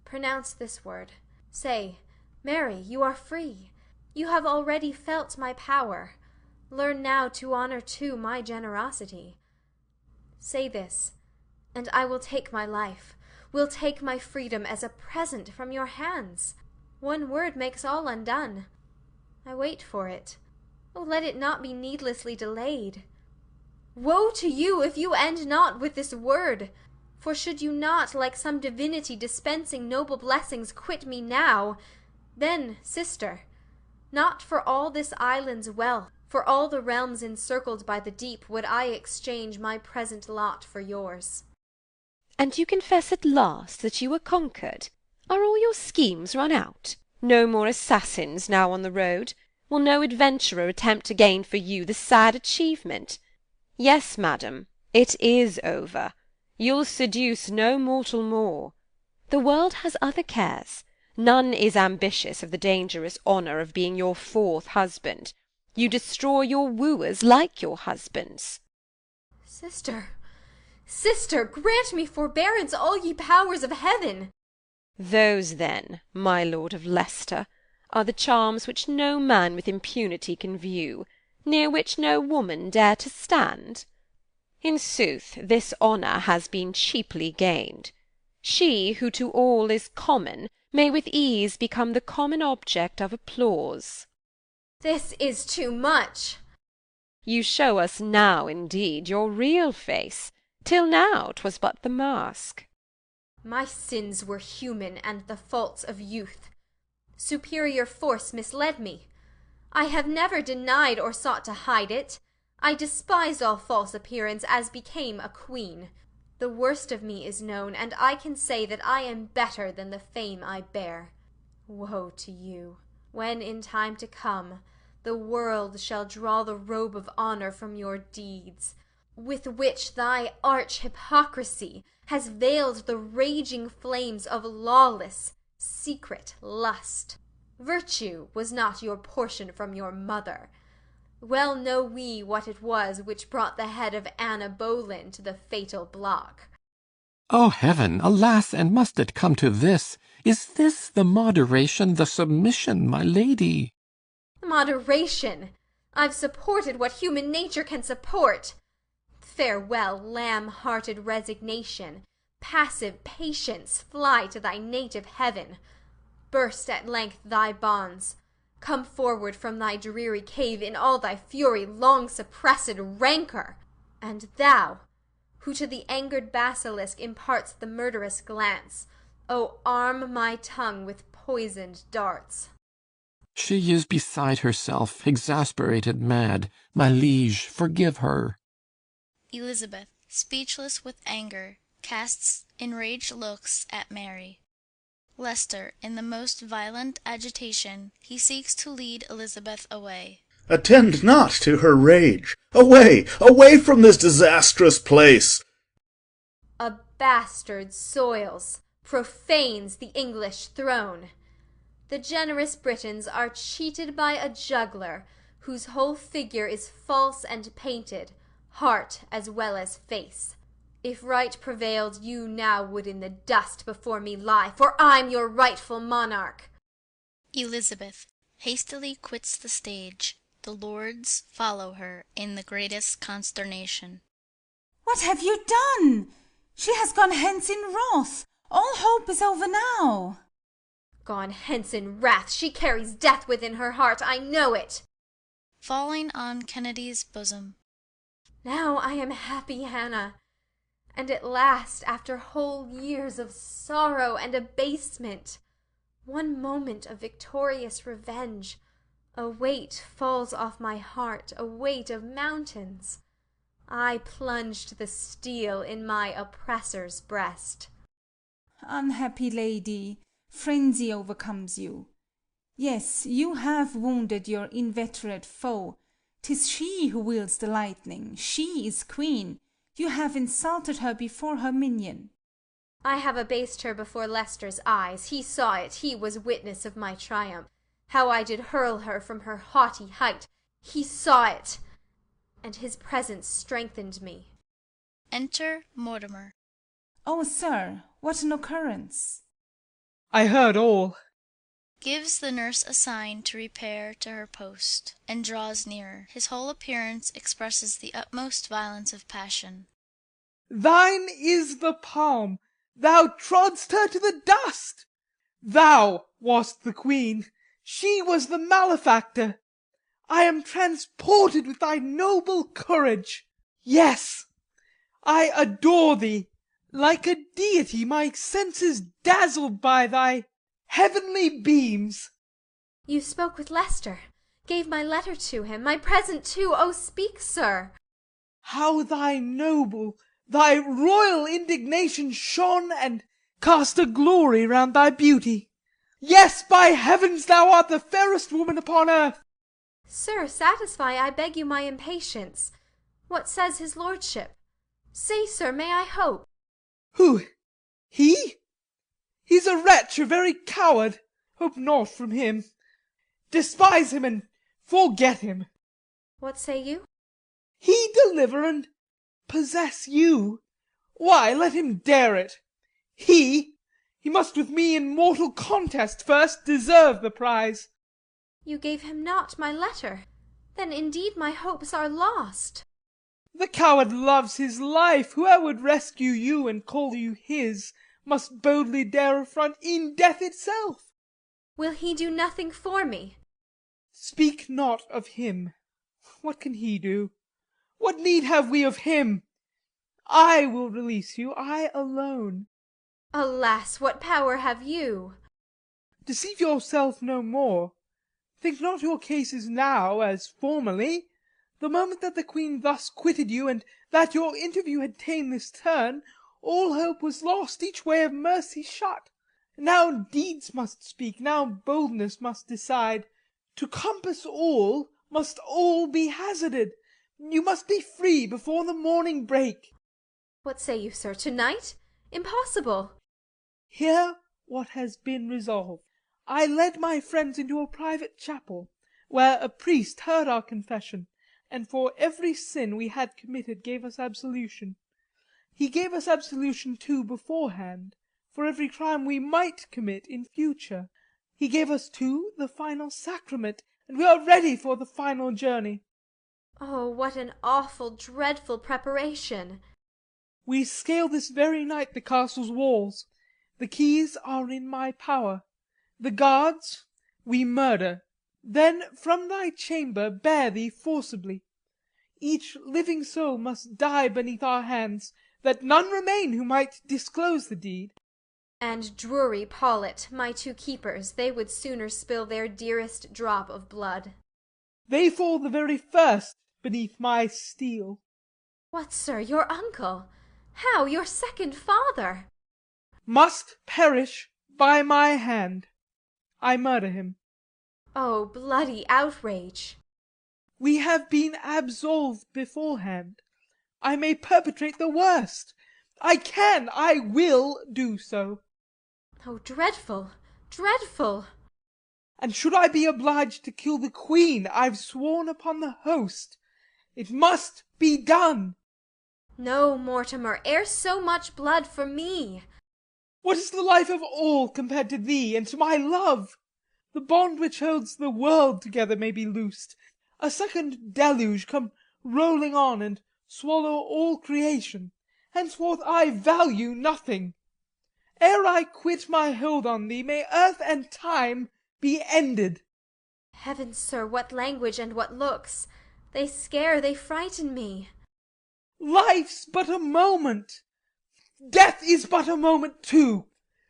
Pronounce this word. Say, Mary, you are free. You have already felt my power. Learn now to honor too my generosity. Say this, and I will take my life, will take my freedom as a present from your hands. One word makes all undone. I wait for it. Oh, let it not be needlessly delayed. Woe to you if you end not with this word! For should you not, like some divinity dispensing noble blessings, quit me now, then, sister, not for all this island's wealth, for all the realms encircled by the deep, would I exchange my present lot for yours. And you confess at last that you are conquered? Are all your schemes run out? No more assassins now on the road? Will no adventurer attempt to gain for you the sad achievement? Yes, madam, it is over. You'll seduce no mortal more. The world has other cares. None is ambitious of the dangerous honour of being your fourth husband. You destroy your wooers like your husbands. Sister, sister, grant me forbearance, all ye powers of heaven. Those, then, my lord of Leicester, are the charms which no man with impunity can view, near which no woman dare to stand. In sooth, this honour has been cheaply gained. She who to all is common may with ease become the common object of applause. This is too much. You show us now, indeed, your real face. Till now 'twas but the mask. My sins were human, and the faults of youth. Superior force misled me. I have never denied or sought to hide it. I despised all false appearance, as became a queen. The worst of me is known, and I can say that I am better than the fame I bear. Woe to you, when in time to come the world shall draw the robe of honour from your deeds, with which thy arch hypocrisy has veiled the raging flames of lawless, secret lust. Virtue was not your portion from your mother. Well know we what it was which brought the head of Anna Boleyn to the fatal block. O heaven! Alas, and must it come to this? Is this the moderation, the submission, my lady? Moderation! I've supported what human nature can support. Farewell, lamb-hearted resignation. Passive patience, fly to thy native heaven. Burst at length thy bonds. Come forward from thy dreary cave in all thy fury, long suppressed rancour. And thou, who to the angered basilisk imparts the murderous glance, O arm my tongue with poisoned darts. She is beside herself, exasperated mad. My liege, forgive her. Elizabeth, speechless with anger, casts enraged looks at Mary. Leicester, in the most violent agitation, he seeks to lead Elizabeth away. Attend not to her rage. Away, away from this disastrous place. A bastard soils, profanes the English throne. The generous Britons are cheated by a juggler, whose whole figure is false and painted, heart as well as face. If right prevailed, you now would in the dust before me lie, for I'm your rightful monarch. Elizabeth hastily quits the stage. The lords follow her in the greatest consternation. What have you done? She has gone hence in wrath. All hope is over now. Gone hence in wrath! She carries death within her heart, I know it. Falling on Kennedy's bosom. Now I am happy, Hannah. and at last, after whole years of sorrow and abasement, one moment of victorious revenge, a weight falls off my heart, a weight of mountains. I plunged the steel in my oppressor's breast. Unhappy lady, frenzy overcomes you. Yes, you have wounded your inveterate foe. 'Tis she who wields the lightning, she is queen. You have insulted her before her minion. I have abased her before Leicester's eyes. He saw it, he was witness of my triumph. How I did hurl her from her haughty height. He saw it, and his presence strengthened me. Enter Mortimer. Oh, sir, what an occurrence! I heard all. Gives the nurse a sign to repair to her post, and draws nearer. His whole appearance expresses the utmost violence of passion. Thine is the palm. Thou trodst her to the dust. Thou wast the queen. She was the malefactor. I am transported with thy noble courage. Yes, I adore thee. Like a deity, my senses dazzled by thy heavenly beams. You spoke with Leicester, gave my letter to him, my present too. Oh, speak, sir. How thy noble, thy royal indignation shone and cast a glory round thy beauty. Yes, by heavens, thou art the fairest woman upon earth. Sir, satisfy, I beg you, my impatience. What says his lordship? Say, sir, may I hope? Who? He? He's a wretch, a very coward. Hope naught from him. Despise him and forget him. What say you? He deliver and possess you? Why, let him dare it. He must with me in mortal contest first deserve the prize. You gave him not my letter. Then indeed my hopes are lost. The coward loves his life. Whoe'er would rescue you and call you his must boldly dare affront e'en death itself. Will he do nothing for me? Speak not of him. What can he do? What need have we of him? I will release you, I alone. Alas, what power have you? Deceive yourself no more. Think not your case is now as formerly. The moment that the queen thus quitted you, and that your interview had ta'en this turn, all hope was lost, each way of mercy shut. Now deeds must speak, now boldness must decide. To compass all, must all be hazarded. You must be free before the morning break. What say you, sir, to-night? Impossible. Hear what has been resolved. I led my friends into a private chapel, where a priest heard our confession, and for every sin we had committed gave us absolution. He gave us absolution too beforehand, for every crime we might commit in future. He gave us too the final sacrament, and we are ready for the final journey. Oh, what an awful, dreadful preparation! We scale this very night the castle's walls. The keys are in my power. The guards we murder. Then from thy chamber bear thee forcibly. Each living soul must die beneath our hands, that none remain who might disclose the deed. And Drury, Paulet, my two keepers, they would sooner spill their dearest drop of blood. They fall the very first beneath my steel. What, sir, your uncle? How, your second father? Must perish by my hand. I murder him. Oh, bloody outrage! We have been absolved beforehand. I may perpetrate the worst. I will do so. Oh, dreadful, dreadful! And should I be obliged to kill the queen I've sworn upon the host, it must be done. No, Mortimer, ere so much blood for me. What is the life of all compared to thee and to my love? The bond which holds the world together may be loosed, a second deluge come rolling on and swallow all creation. Henceforth I value nothing. Ere I quit my hold on thee, may earth and time be ended. Heavens, sir, what language and what looks! They scare, they frighten me. Life's but a moment. Death is but a moment too.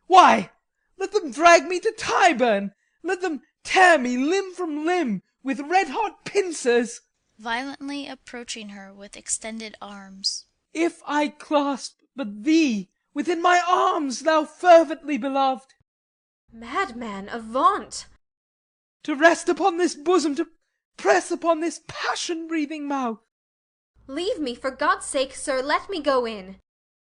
Why, let them drag me to Tyburn, let them tear me limb from limb with red-hot pincers, violently approaching her with extended arms. if I clasp but thee within my arms, thou fervently beloved. Madman, avaunt! To rest upon this bosom, to press upon this passion-breathing mouth. Leave me, for God's sake, sir, let me go in.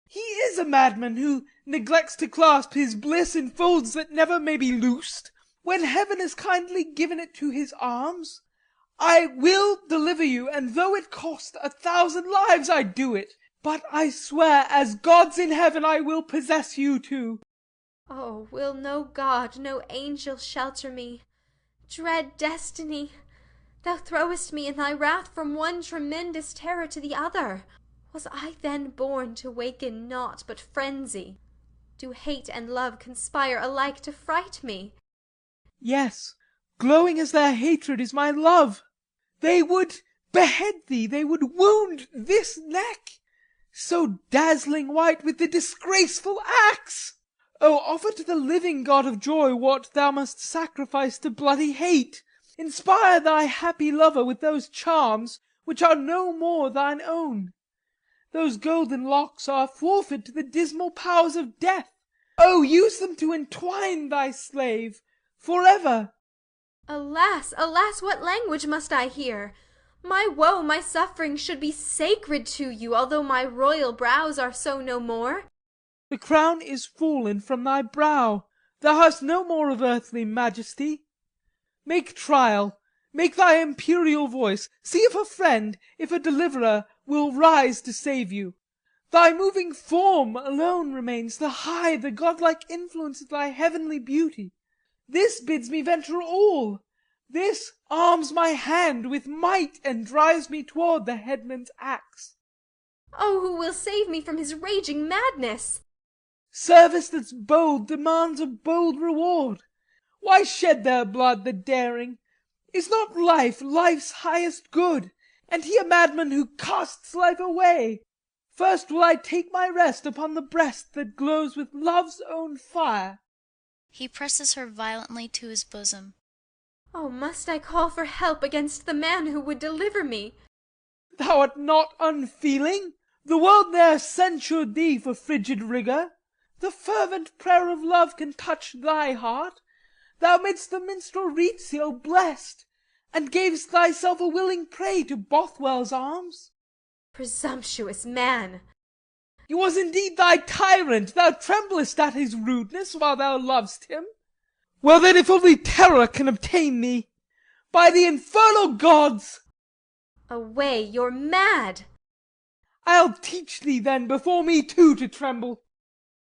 He is a madman who neglects to clasp his bliss in folds that never may be loosed, when heaven has kindly given it to his arms. I will deliver you, and though it cost 1,000 lives, I do it. But I swear, as God's in heaven, I will possess you too. Oh, will no God, no angel shelter me? Dread destiny, thou throwest me in thy wrath from one tremendous terror to the other. Was I then born to waken naught but frenzy? Do hate and love conspire alike to fright me? Yes, glowing as their hatred is my love. They would behead thee, they would wound this neck, so dazzling white with the disgraceful axe. Oh, offer to the living God of joy what thou must sacrifice to bloody hate. Inspire thy happy lover with those charms which are no more thine own. Those golden locks are forfeit to the dismal powers of death. Oh, use them to entwine thy slave for ever. Alas, alas, what language must I hear? My woe, my suffering should be sacred to you, although my royal brows are so no more. The crown is fallen from thy brow. Thou hast no more of earthly majesty. Make trial, make thy imperial voice. See if a friend, if a deliverer, will rise to save you. Thy moving form alone remains, the high, the godlike influence of thy heavenly beauty. This bids me venture all. This arms my hand with might and drives me toward the headman's axe. Oh, who will save me from his raging madness? Service that's bold demands a bold reward. Why shed their blood, the daring? Is not life life's highest good? And he a madman who casts life away? First will I take my rest upon the breast that glows with love's own fire. He presses her violently to his bosom. Oh, must I call for help against the man who would deliver me? Thou art not unfeeling. The world ne'er censured thee for frigid rigour. The fervent prayer of love can touch thy heart. Thou mad'st the minstrel Rizzio blest, and gavest thyself a willing prey to Bothwell's arms. Presumptuous man! He was indeed thy tyrant. Thou tremblest at his rudeness while thou lov'st him. Well then, if only terror can obtain thee, by the infernal gods! Away, you're mad! I'll teach thee then before me too to tremble.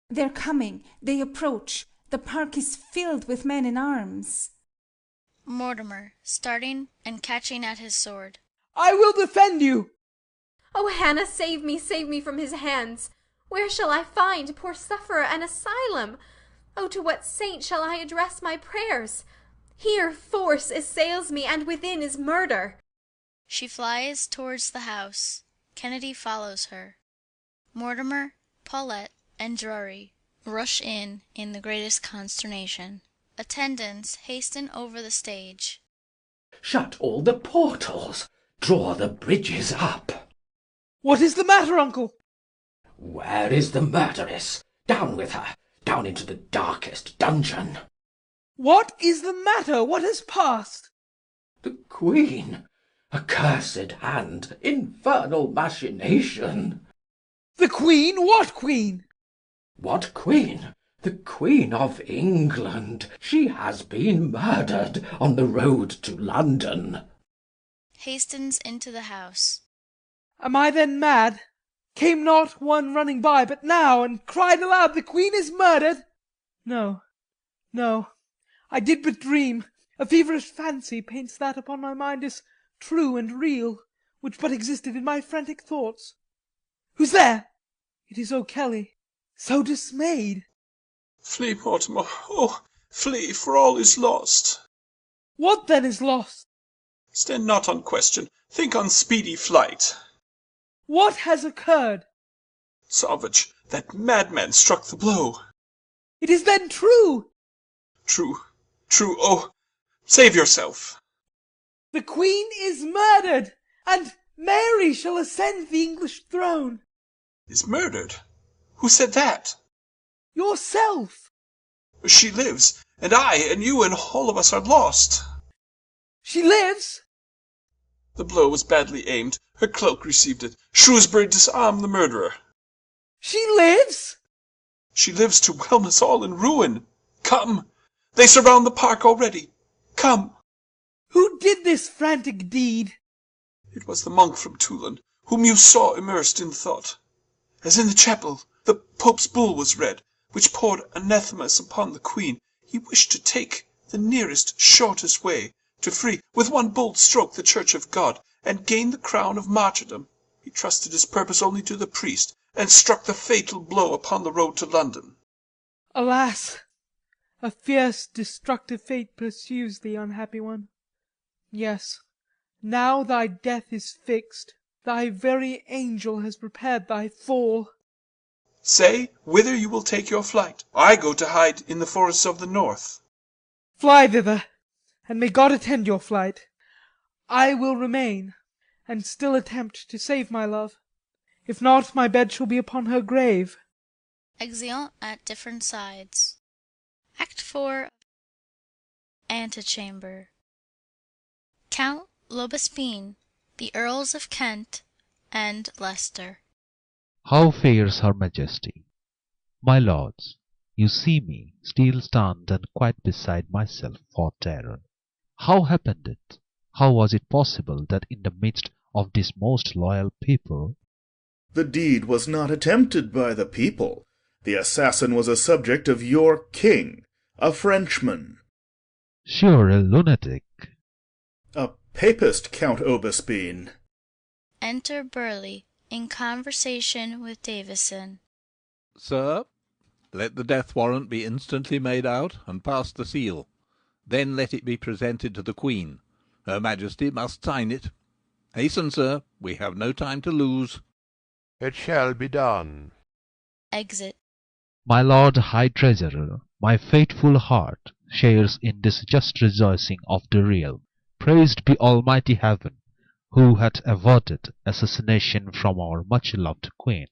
They're coming, they approach. The park is filled with men in arms. Mortimer, starting and catching at his sword. I will defend you. Oh, Hannah, save me from his hands. Where shall I find, poor sufferer, an asylum? Oh, to what saint shall I address my prayers? Here force assails me, and within is murder. She flies towards the house. Kennedy follows her. Mortimer, Paulette, and Drury rush in the greatest consternation. Attendants hasten over the stage. Shut all the portals! Draw the bridges up! What is the matter, uncle? Where is the murderess? Down with her! Down into the darkest dungeon! What is the matter? What has passed? The Queen! Accursed hand! Infernal machination! The Queen? What Queen? What Queen? The Queen of England. She has been murdered on the road to London. Hastens into the house. Am I then mad? Came not one running by but now, and cried aloud, the Queen is murdered? No, no, I did but dream. A feverish fancy paints that upon my mind as true and real, which but existed in my frantic thoughts. Who's there? It is O'Kelly, so dismayed. Flee, Mortimer, oh, flee, for all is lost. What then is lost? Stand not on question, think on speedy flight. What has occurred? Savage, that madman struck the blow. It is then true! True, true. Oh, save yourself. The Queen is murdered, and Mary shall ascend the English throne. Is murdered? Who said that? Yourself. She lives, and I and you and all of us are lost. She lives? The blow was badly aimed. Her cloak received it. Shrewsbury disarmed the murderer. She lives? She lives to whelm us all in ruin. Come! They surround the park already. Come! Who did this frantic deed? It was the monk from Toulon, whom you saw immersed in thought. As in the chapel the Pope's bull was read, which poured anathemas upon the Queen, he wished to take the nearest, shortest way to free, with one bold stroke, the Church of God, and gain the crown of martyrdom. He trusted his purpose only to the priest, and struck the fatal blow upon the road to London. Alas! A fierce, destructive fate pursues thee, unhappy one. Yes, now thy death is fixed. Thy very angel has prepared thy fall. Say whither you will take your flight. I go to hide in the forests of the north. Fly thither, and may God attend your flight. I will remain, and still attempt to save my love. If not, my bed shall be upon her grave. Exeunt at different sides. Act 4. Antechamber. Count L'Aubespine, the Earls of Kent and Leicester. How fares her Majesty? My lords, you see me still stunned and quite beside myself for terror. How happened it? How was it possible that in the midst of this most loyal people... The deed was not attempted by the people. The assassin was a subject of your king, a Frenchman. Sure, a lunatic. A papist, Count Aubespine. Enter Burleigh, in conversation with Davison. Sir, let the death warrant be instantly made out, and pass the seal. Then let it be presented to the Queen. Her Majesty must sign it. Hasten, sir, we have no time to lose. It shall be done. Exit. My Lord High Treasurer, my faithful heart shares in this just rejoicing of the realm. Praised be Almighty Heaven, who hath averted assassination from our much-loved Queen.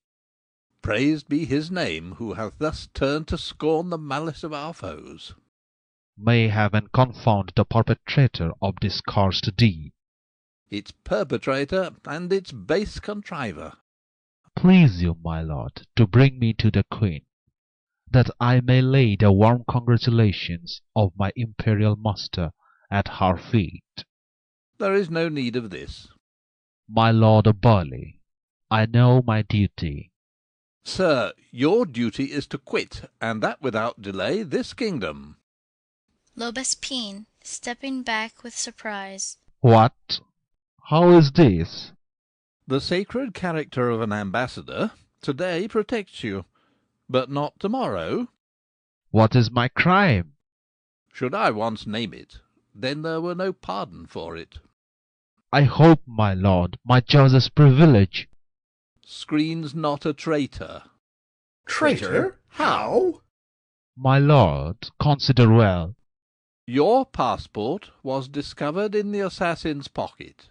Praised be his name, who hath thus turned to scorn the malice of our foes. May Heaven confound the perpetrator of this cursed deed. Its perpetrator and its base contriver. Please you, my lord, to bring me to the Queen, that I may lay the warm congratulations of my imperial master at her feet. There is no need of this. My Lord of Burleigh, I know my duty. Sir, your duty is to quit, and that without delay, this kingdom. L'Aubespine, stepping back with surprise. What? How is this? The sacred character of an ambassador today protects you, but not tomorrow. What is my crime? Should I once name it, then there were no pardon for it. I hope, my lord, my choice privilege screens not a traitor. Traitor? How? My lord, consider well. Your passport was discovered in the assassin's pocket.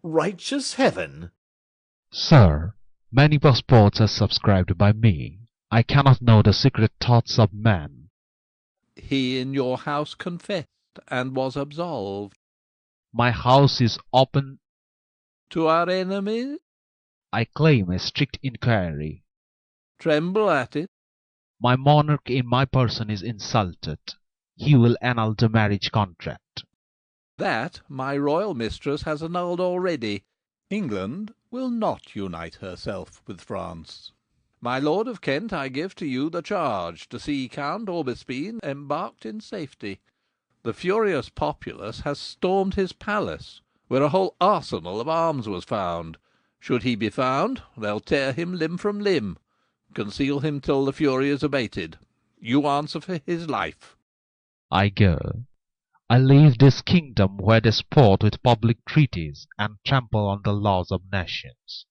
Righteous heaven! Sir, many passports are subscribed by me. I cannot know the secret thoughts of man. He in your house confessed and was absolved. My house is open to our enemies. I claim a strict inquiry. Tremble at it. My monarch in my person is insulted. He will annul the marriage contract. That my royal mistress has annulled already. England will not unite herself with France. My Lord of Kent, I give to you the charge to see Count Aubespine embarked in safety. The furious populace has stormed his palace, where a whole arsenal of arms was found. Should he be found, they'll tear him limb from limb. Conceal him till the fury is abated. You answer for his life. I go. I leave this kingdom where they sport with public treaties and trample on the laws of nations.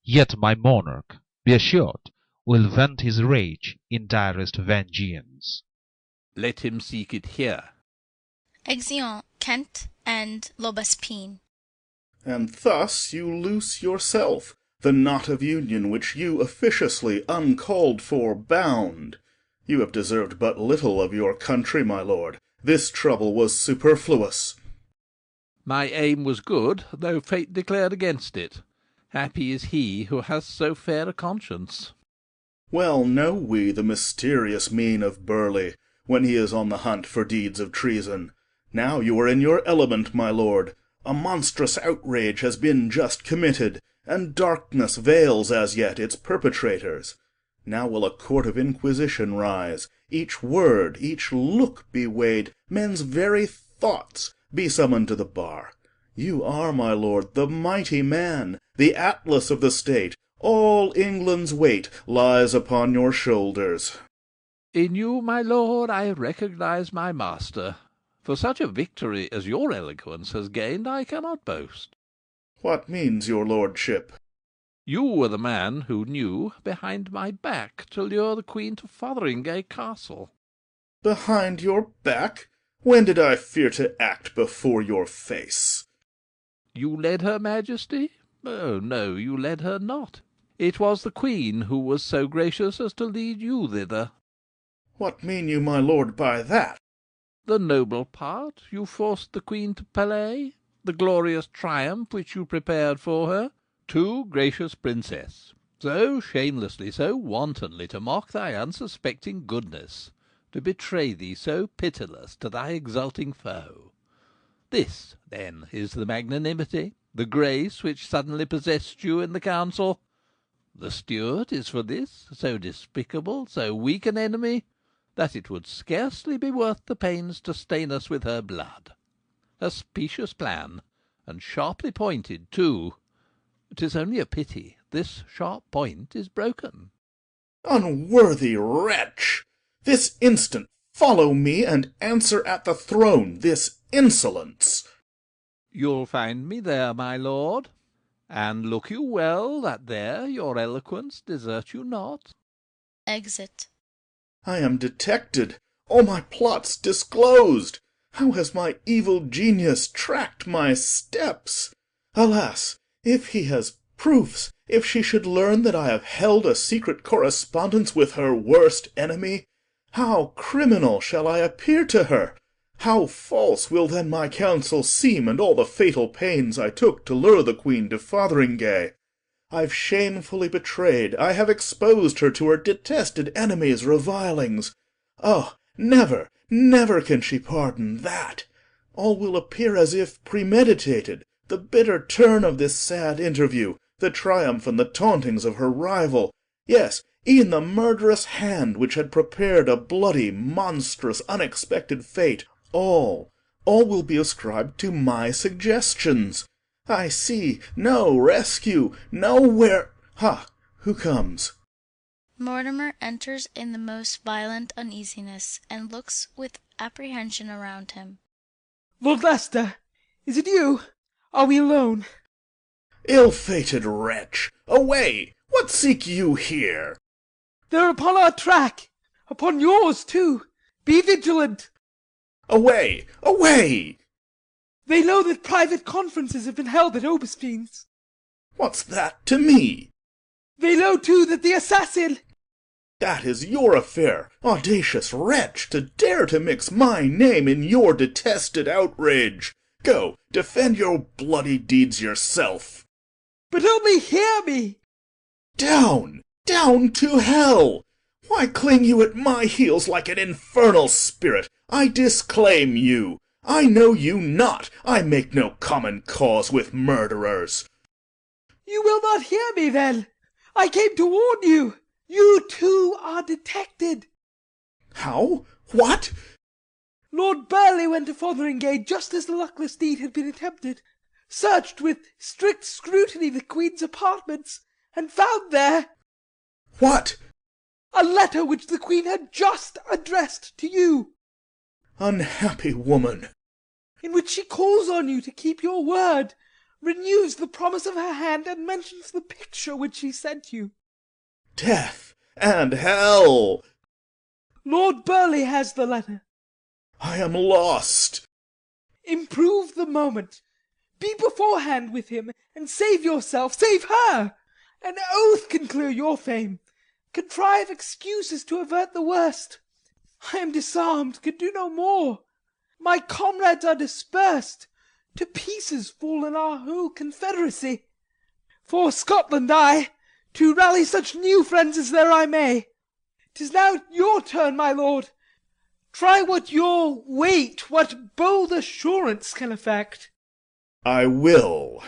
Yet my monarch, be assured, will vent his rage in direst vengeance. Let him seek it here. Exeunt Kent and L'Aubespine. And thus you loose yourself the knot of union which you officiously uncalled for bound. You have deserved but little of your country, my lord. This trouble was superfluous. My aim was good, though fate declared against it. Happy is he who has so fair a conscience. Well know we the mysterious mien of Burleigh, when he is on the hunt for deeds of treason. Now you are in your element, my lord. A monstrous outrage has been just committed, and darkness veils as yet its perpetrators. Now will a court of inquisition rise, each word, each look be weighed, men's very thoughts be summoned to the bar. You are, my lord, the mighty man, the Atlas of the state. All England's weight lies upon your shoulders. In you, my lord, I recognize my master. For such a victory as your eloquence has gained, I cannot boast. What means your lordship? You were the man who knew, behind my back, to lure the Queen to Fotheringay Castle. Behind your back? When did I fear to act before your face? You led her Majesty? Oh, no, you led her not. It was the Queen who was so gracious as to lead you thither. What mean you, my lord, by that? The noble part you forced the Queen to Palais, the glorious triumph which you prepared for her. Too gracious princess, so shamelessly, so wantonly to mock thy unsuspecting goodness, to betray thee so pitiless to thy exulting foe. This, then, is the magnanimity, the grace which suddenly possessed you in the council. The Stuart is for this so despicable, so weak an enemy, that it would scarcely be worth the pains to stain us with her blood. A specious plan, and sharply pointed too. 'Tis only a pity this sharp point is broken. Unworthy wretch! This instant follow me and answer at the throne this insolence. You'll find me there, my lord. And look you well that there your eloquence desert you not. Exit. I am detected, all my plots disclosed. How has my evil genius tracked my steps? Alas, if he has proofs, if she should learn that I have held a secret correspondence with her worst enemy, how criminal shall I appear to her? How false will then my counsel seem, and all the fatal pains I took to lure the Queen to Fotheringay! I've shamefully betrayed, I have exposed her to her detested enemy's revilings. Oh, never, never can she pardon that! All will appear as if premeditated, the bitter turn of this sad interview, the triumph and the tauntings of her rival, yes, e'en the murderous hand which had prepared a bloody, monstrous, unexpected fate, all will be ascribed to my suggestions. I see no rescue, nowhere. Ha! Who comes? Mortimer enters in the most violent uneasiness, and looks with apprehension around him. Lord Leicester, is it you? Are we alone? Ill-fated wretch! Away! What seek you here? They're upon our track. Upon yours, too. Be vigilant. Away! Away! They know that private conferences have been held at Aubespine's. What's that to me? They know, too, that the assassin... That is your affair, audacious wretch, to dare to mix my name in your detested outrage. Go, defend your bloody deeds yourself. But only hear me. Down, down to hell! Why cling you at my heels like an infernal spirit? I disclaim you. I know you not. I make no common cause with murderers. You will not hear me, then. I came to warn you. You, too, are detected. How? What? Lord Burleigh went to Fotheringay just as the luckless deed had been attempted, searched with strict scrutiny the Queen's apartments, and found there... What? A letter which the Queen had just addressed to you. Unhappy woman! In which she calls on you to keep your word, renews the promise of her hand, and mentions the picture which she sent you. death, and hell! Lord Burleigh has the letter. I am lost. Improve the moment. Be beforehand with him, and save yourself, save her. An oath can clear your fame. Contrive excuses to avert the worst. I am disarmed, can do no more. My comrades are dispersed. To pieces fallen our whole confederacy. For Scotland to rally such new friends as there I may. 'Tis now your turn, my lord. Try what your weight, what bold assurance can effect. I will.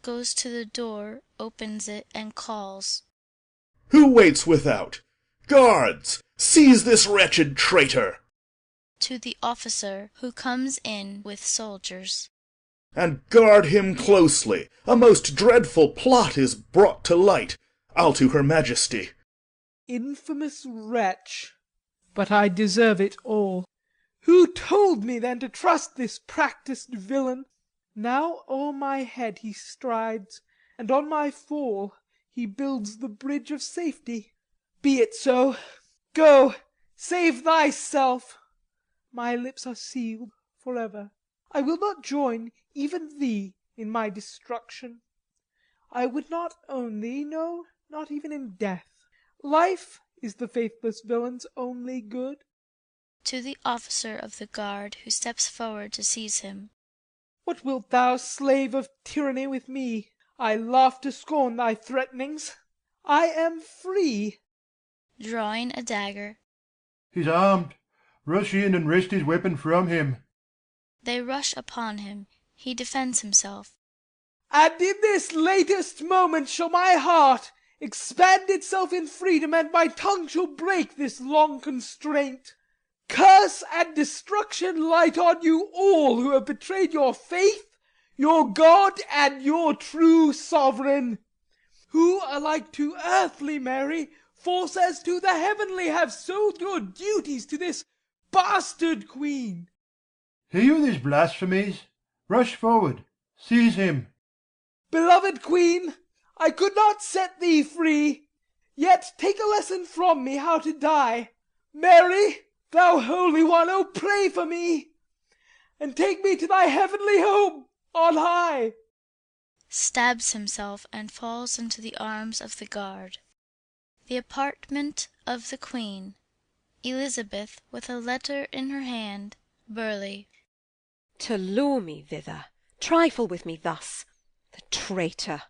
Goes to the door, opens it, and calls. Who waits without? Guards, seize this wretched traitor! To the officer, who comes in with soldiers. And guard him closely. A most dreadful plot is brought to light. I'll to her majesty. Infamous wretch! But I deserve it all. Who told me then to trust this practised villain? Now o'er my head he strides, and on my fall he builds the bridge of safety. Be it so. Go, save thyself. My lips are sealed for ever. I will not join even thee in my destruction. I would not own thee, no, not even in death. Life is the faithless villain's only good. To the officer of the guard, who steps forward to seize him. What wilt thou, slave of tyranny, with me? I laugh to scorn thy threatenings. I am free. Drawing a dagger. He's armed. Rush in and wrest his weapon from him. They rush upon him. He defends himself. And in this latest moment shall my heart expand itself in freedom, and my tongue shall break this long constraint. Curse and destruction light on you all who have betrayed your faith, your God, and your true sovereign, who, alike to earthly Mary, false as to the heavenly, have sold your duties to this bastard queen. Hear you his blasphemies? Rush forward. Seize him. Beloved queen, I could not set thee free, yet take a lesson from me how to die. Mary, thou holy one, oh pray for me, and take me to thy heavenly home on high. Stabs himself and falls into the arms of the guard. The apartment of the Queen. Elizabeth with a letter in her hand. Burleigh. To lure me thither, trifle with me thus, the traitor,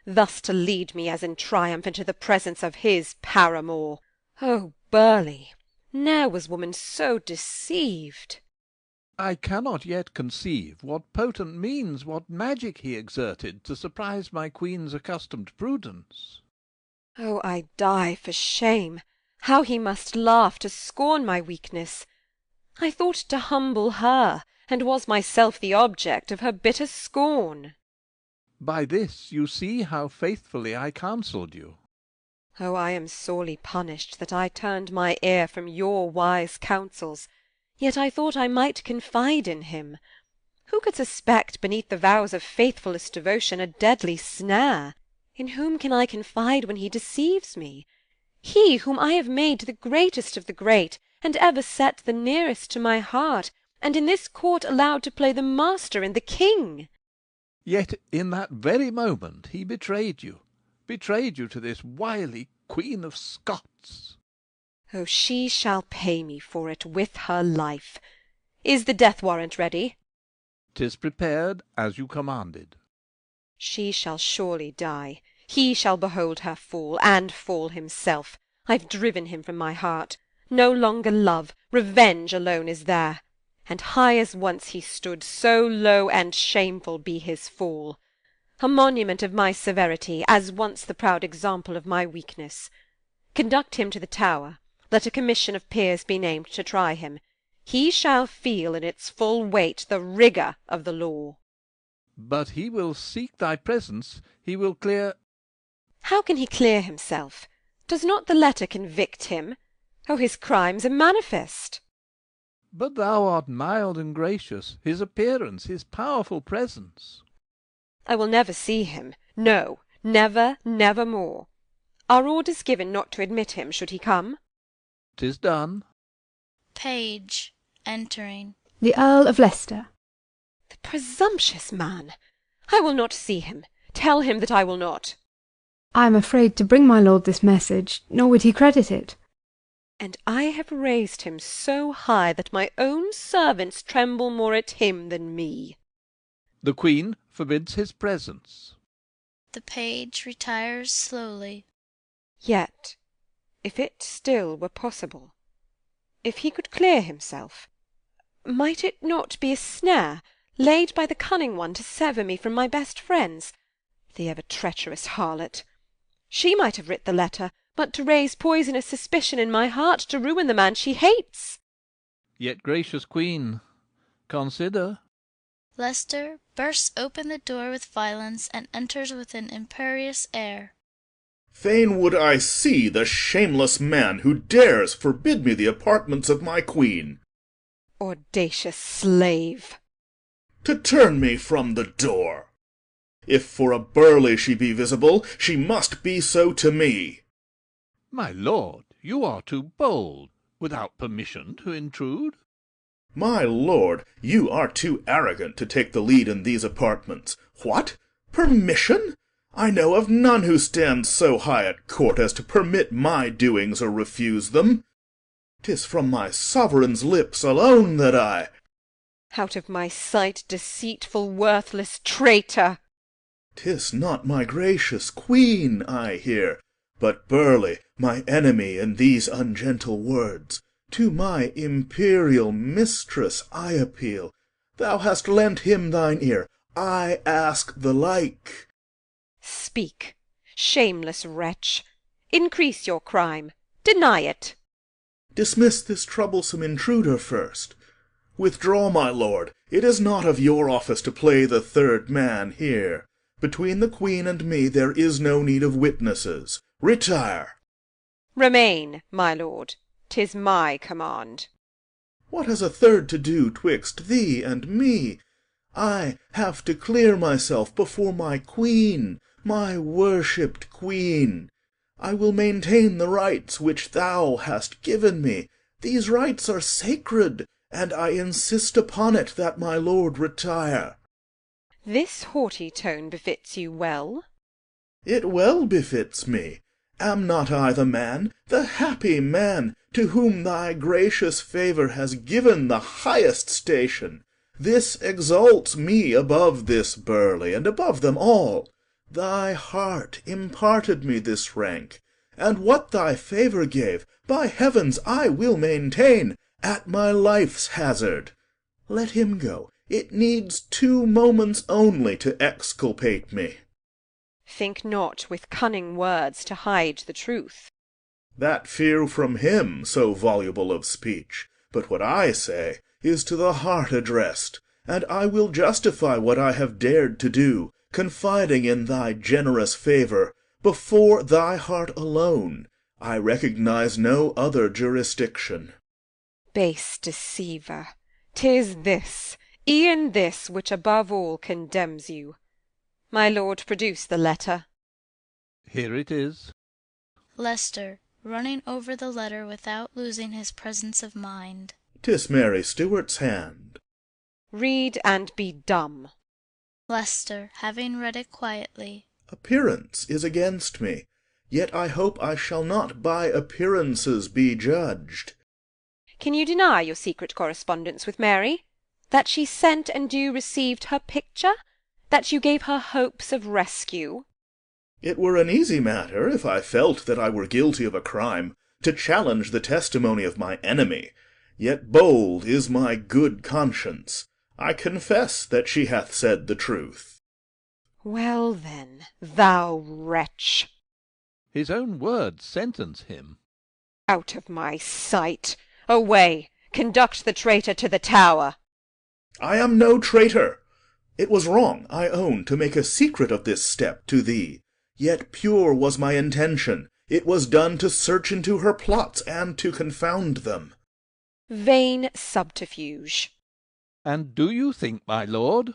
thus to lead me as in triumph into the presence of his paramour. O Burleigh, ne'er was woman so deceived. I cannot yet conceive what potent means, what magic he exerted to surprise my queen's accustomed prudence. Oh, I die for shame! How he must laugh to scorn my weakness! I thought to humble her, and was myself the object of her bitter scorn. By this you see how faithfully I counselled you. Oh, I am sorely punished that I turned my ear from your wise counsels, yet I thought I might confide in him. Who could suspect beneath the vows of faithfullest devotion a deadly snare? In whom can I confide when he deceives me? He whom I have made the greatest of the great, and ever set the nearest to my heart, and in this court allowed to play the master and the king. Yet in that very moment he betrayed you to this wily Queen of Scots. Oh, she shall pay me for it with her life. Is the death warrant ready? 'Tis prepared as you commanded. She shall surely die. He shall behold her fall, and fall himself. I've driven him from my heart. No longer love, revenge alone is there. And high as once he stood, so low and shameful be his fall. A monument of my severity, as once the proud example of my weakness. Conduct him to the Tower. Let a commission of peers be named to try him. He shall feel in its full weight the rigour of the law. But he will seek thy presence, he will clear— How can he clear himself? Does not the letter convict him? Oh, his crimes are manifest. But thou art mild and gracious, his appearance, his powerful presence. I will never see him, no, never, never more. Are orders given not to admit him should he come? 'Tis done. Page entering. The Earl of Leicester. The presumptuous man! I will not see him. Tell him that I will not. I am afraid to bring my lord this message, nor would he credit it. And I have raised him so high that my own servants tremble more at him than me. The Queen forbids his presence. The page retires slowly. Yet, if it still were possible, if he could clear himself, might it not be a snare laid by the cunning one to sever me from my best friends, the ever treacherous harlot? She might have writ the letter, but to raise poisonous suspicion in my heart, to ruin the man she hates. Yet, gracious Queen, consider. Leicester bursts open the door with violence and enters with an imperious air. Fain would I see the shameless man who dares forbid me the apartments of my queen. Audacious slave! To turn me from the door. If for a Burleigh she be visible, she must be so to me. My lord, you are too bold, without permission to intrude. My lord, you are too arrogant to take the lead in these apartments. What? Permission? I know of none who stands so high at court as to permit my doings or refuse them. 'Tis from my sovereign's lips alone that I— Out of my sight, deceitful, worthless traitor! 'Tis not my gracious queen I hear, but Burleigh, my enemy, in these ungentle words. To my imperial mistress I appeal. Thou hast lent him thine ear. I ask the like. Speak, shameless wretch. Increase your crime. Deny it. Dismiss this troublesome intruder first. Withdraw, my lord. It is not of your office to play the third man here. Between the queen and me there is no need of witnesses. Retire. Remain, my lord. 'Tis my command. What has a third to do twixt thee and me? I have to clear myself before my queen, my worshipped queen. I will maintain the rights which thou hast given me. These rights are sacred, and I insist upon it that my lord retire. This haughty tone befits you well. It well befits me. Am not I the man, the happy man, to whom thy gracious favour has given the highest station? This exalts me above this Burleigh, and above them all. Thy heart imparted me this rank, and what thy favour gave, by heavens I will maintain, at my life's hazard. Let him go. It needs 2 moments only to exculpate me. Think not with cunning words to hide the truth. That fear from him, so voluble of speech. But what I say is to the heart addressed, and I will justify what I have dared to do, confiding in thy generous favour. Before thy heart alone, I recognize no other jurisdiction. Base deceiver, 'tis this, e'en this, which above all condemns you. My lord, produce the letter. Here it is. Leicester, running over the letter without losing his presence of mind. 'Tis Mary Stuart's hand. Read and be dumb. Leicester, having read it quietly. Appearance is against me, yet I hope I shall not by appearances be judged. Can you deny your secret correspondence with Mary? That she sent and you received her picture? That you gave her hopes of rescue? It were an easy matter, if I felt that I were guilty of a crime, to challenge the testimony of my enemy. Yet bold is my good conscience. I confess that she hath said the truth. Well then, thou wretch. His own words sentence him. Out of my sight. Away. Conduct the traitor to the Tower. I am no traitor. It was wrong, I own, to make a secret of this step to thee. Yet pure was my intention. It was done to search into her plots and to confound them. Vain subterfuge. And do you think, my lord?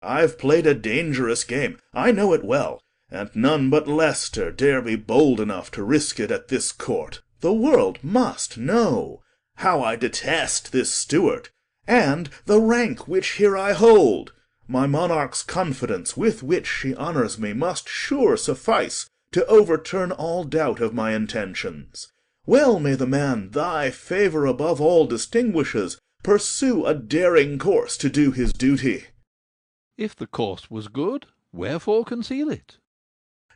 I've played a dangerous game. I know it well. and none but Leicester dare be bold enough to risk it at this court. The world must know how I detest this Stuart, and the rank which here I hold. My monarch's confidence with which she honours me must sure suffice to overturn all doubt of my intentions. Well may the man thy favour above all distinguishes pursue a daring course to do his duty. If the course was good, wherefore conceal it?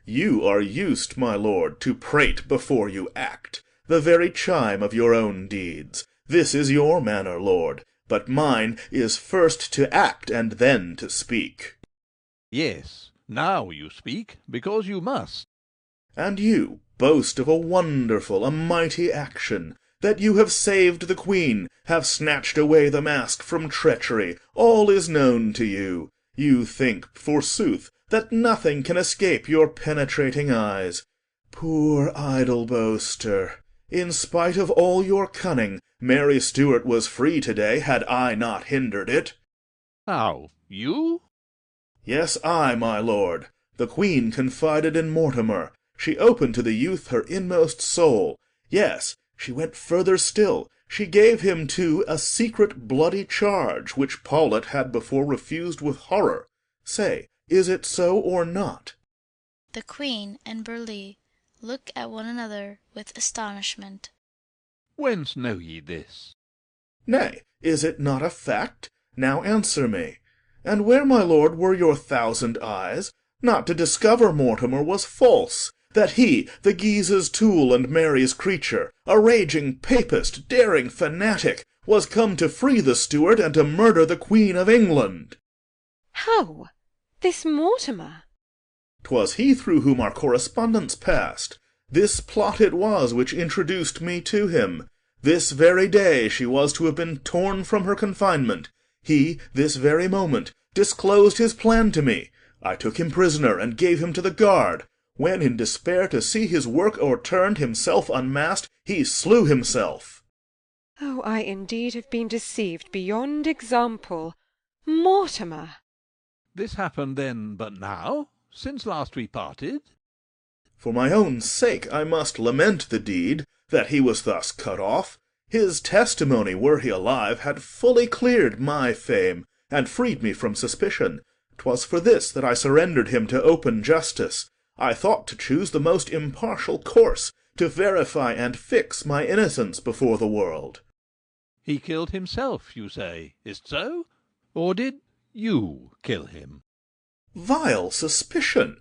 You are used, my lord, to prate before you act, the very chime of your own deeds. This is your manner, lord, but mine is first to act and then to speak. Yes, now you speak, because you must. And you boast of a wonderful, a mighty action, that you have saved the queen, have snatched away the mask from treachery. All is known to you. You think, forsooth, that nothing can escape your penetrating eyes. Poor idle boaster! In spite of all your cunning, Mary Stuart was free to-day, had I not hindered it. How? You? Yes, I, my lord. The queen confided in Mortimer. She opened to the youth her inmost soul. Yes, she went further still. She gave him, too, a secret bloody charge, which Paulet had before refused with horror. Say, is it so or not? The Queen and Burleigh look at one another with astonishment. Whence know ye this? Nay, is it not a fact? Now answer me. And where, my lord, were your 1,000 eyes? Not to discover Mortimer was false, that he, the Guise's tool and Mary's creature, a raging papist, daring fanatic, was come to free the Stuart and to murder the Queen of England. How? This Mortimer? 'Twas he through whom our correspondence passed. This plot it was which introduced me to him. This very day she was to have been torn from her confinement. He, this very moment, disclosed his plan to me. I took him prisoner and gave him to the guard. When, in despair to see his work o'erturned, himself unmasked, he slew himself. Oh, I indeed have been deceived beyond example. Mortimer! This happened then but now, since last we parted? For my own sake I must lament the deed, that he was thus cut off. His testimony, were he alive, had fully cleared my fame, and freed me from suspicion. 'Twas for this that I surrendered him to open justice. I thought to choose the most impartial course, to verify and fix my innocence before the world. He killed himself, you say, is't so? Or did you kill him? Vile suspicion!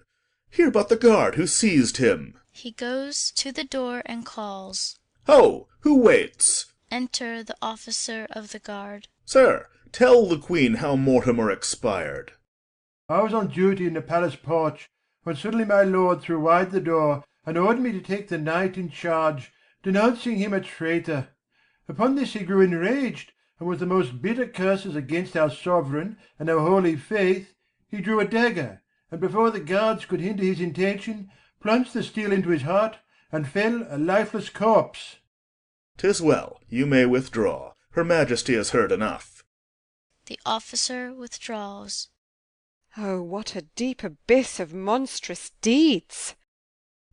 Hear but the guard who seized him. He goes to the door and calls. Ho! Who waits? Enter the officer of the guard. Sir, tell the queen how Mortimer expired. I was on duty in the palace porch, when suddenly my lord threw wide the door, and ordered me to take the knight in charge, denouncing him a traitor. Upon this he grew enraged, and with the most bitter curses against our sovereign and our holy faith, he drew a dagger, and before the guards could hinder his intention, plunged the steel into his heart, and fell a lifeless corpse. 'Tis well, you may withdraw. Her Majesty has heard enough. The officer withdraws. Oh, what a deep abyss of monstrous deeds!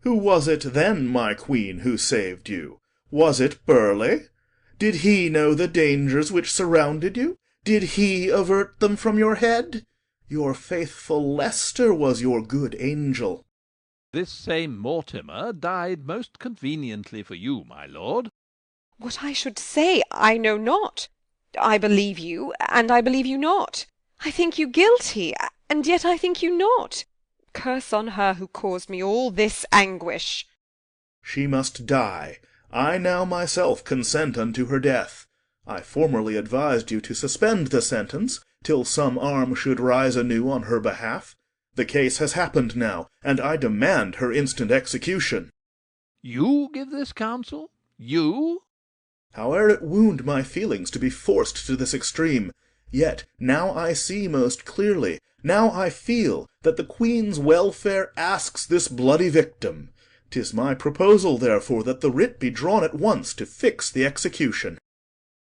Who was it then, my queen, who saved you? Was it Burleigh? Did he know the dangers which surrounded you? Did he avert them from your head? Your faithful Leicester was your good angel. This same Mortimer died most conveniently for you, my lord. What I should say I know not. I believe you, and I believe you not. I think you guilty, and yet I think you not. Curse on her who caused me all this anguish. She must die. I now myself consent unto her death. I formerly advised you to suspend the sentence till some arm should rise anew on her behalf. The case has happened now, and I demand her instant execution. You give this counsel? You? Howe'er it wound my feelings to be forced to this extreme, yet now I see most clearly, now I feel, that the queen's welfare asks this bloody victim. 'Tis my proposal, therefore, that the writ be drawn at once to fix the execution.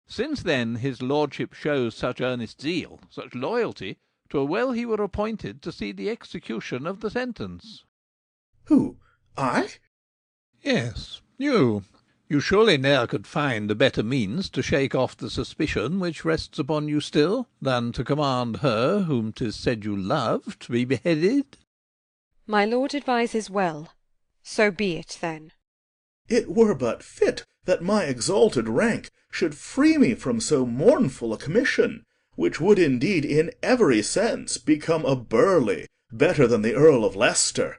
Since then his lordship shows such earnest zeal, such loyalty, 'twere well he were appointed to see the execution of the sentence. Who? I? Yes, you. You surely ne'er could find a better means to shake off the suspicion which rests upon you still, than to command her whom 'tis said you love to be beheaded? My lord advises well. So be it, then. It were but fit that my exalted rank should free me from so mournful a commission, which would indeed in every sense become a Burleigh better than the Earl of Leicester.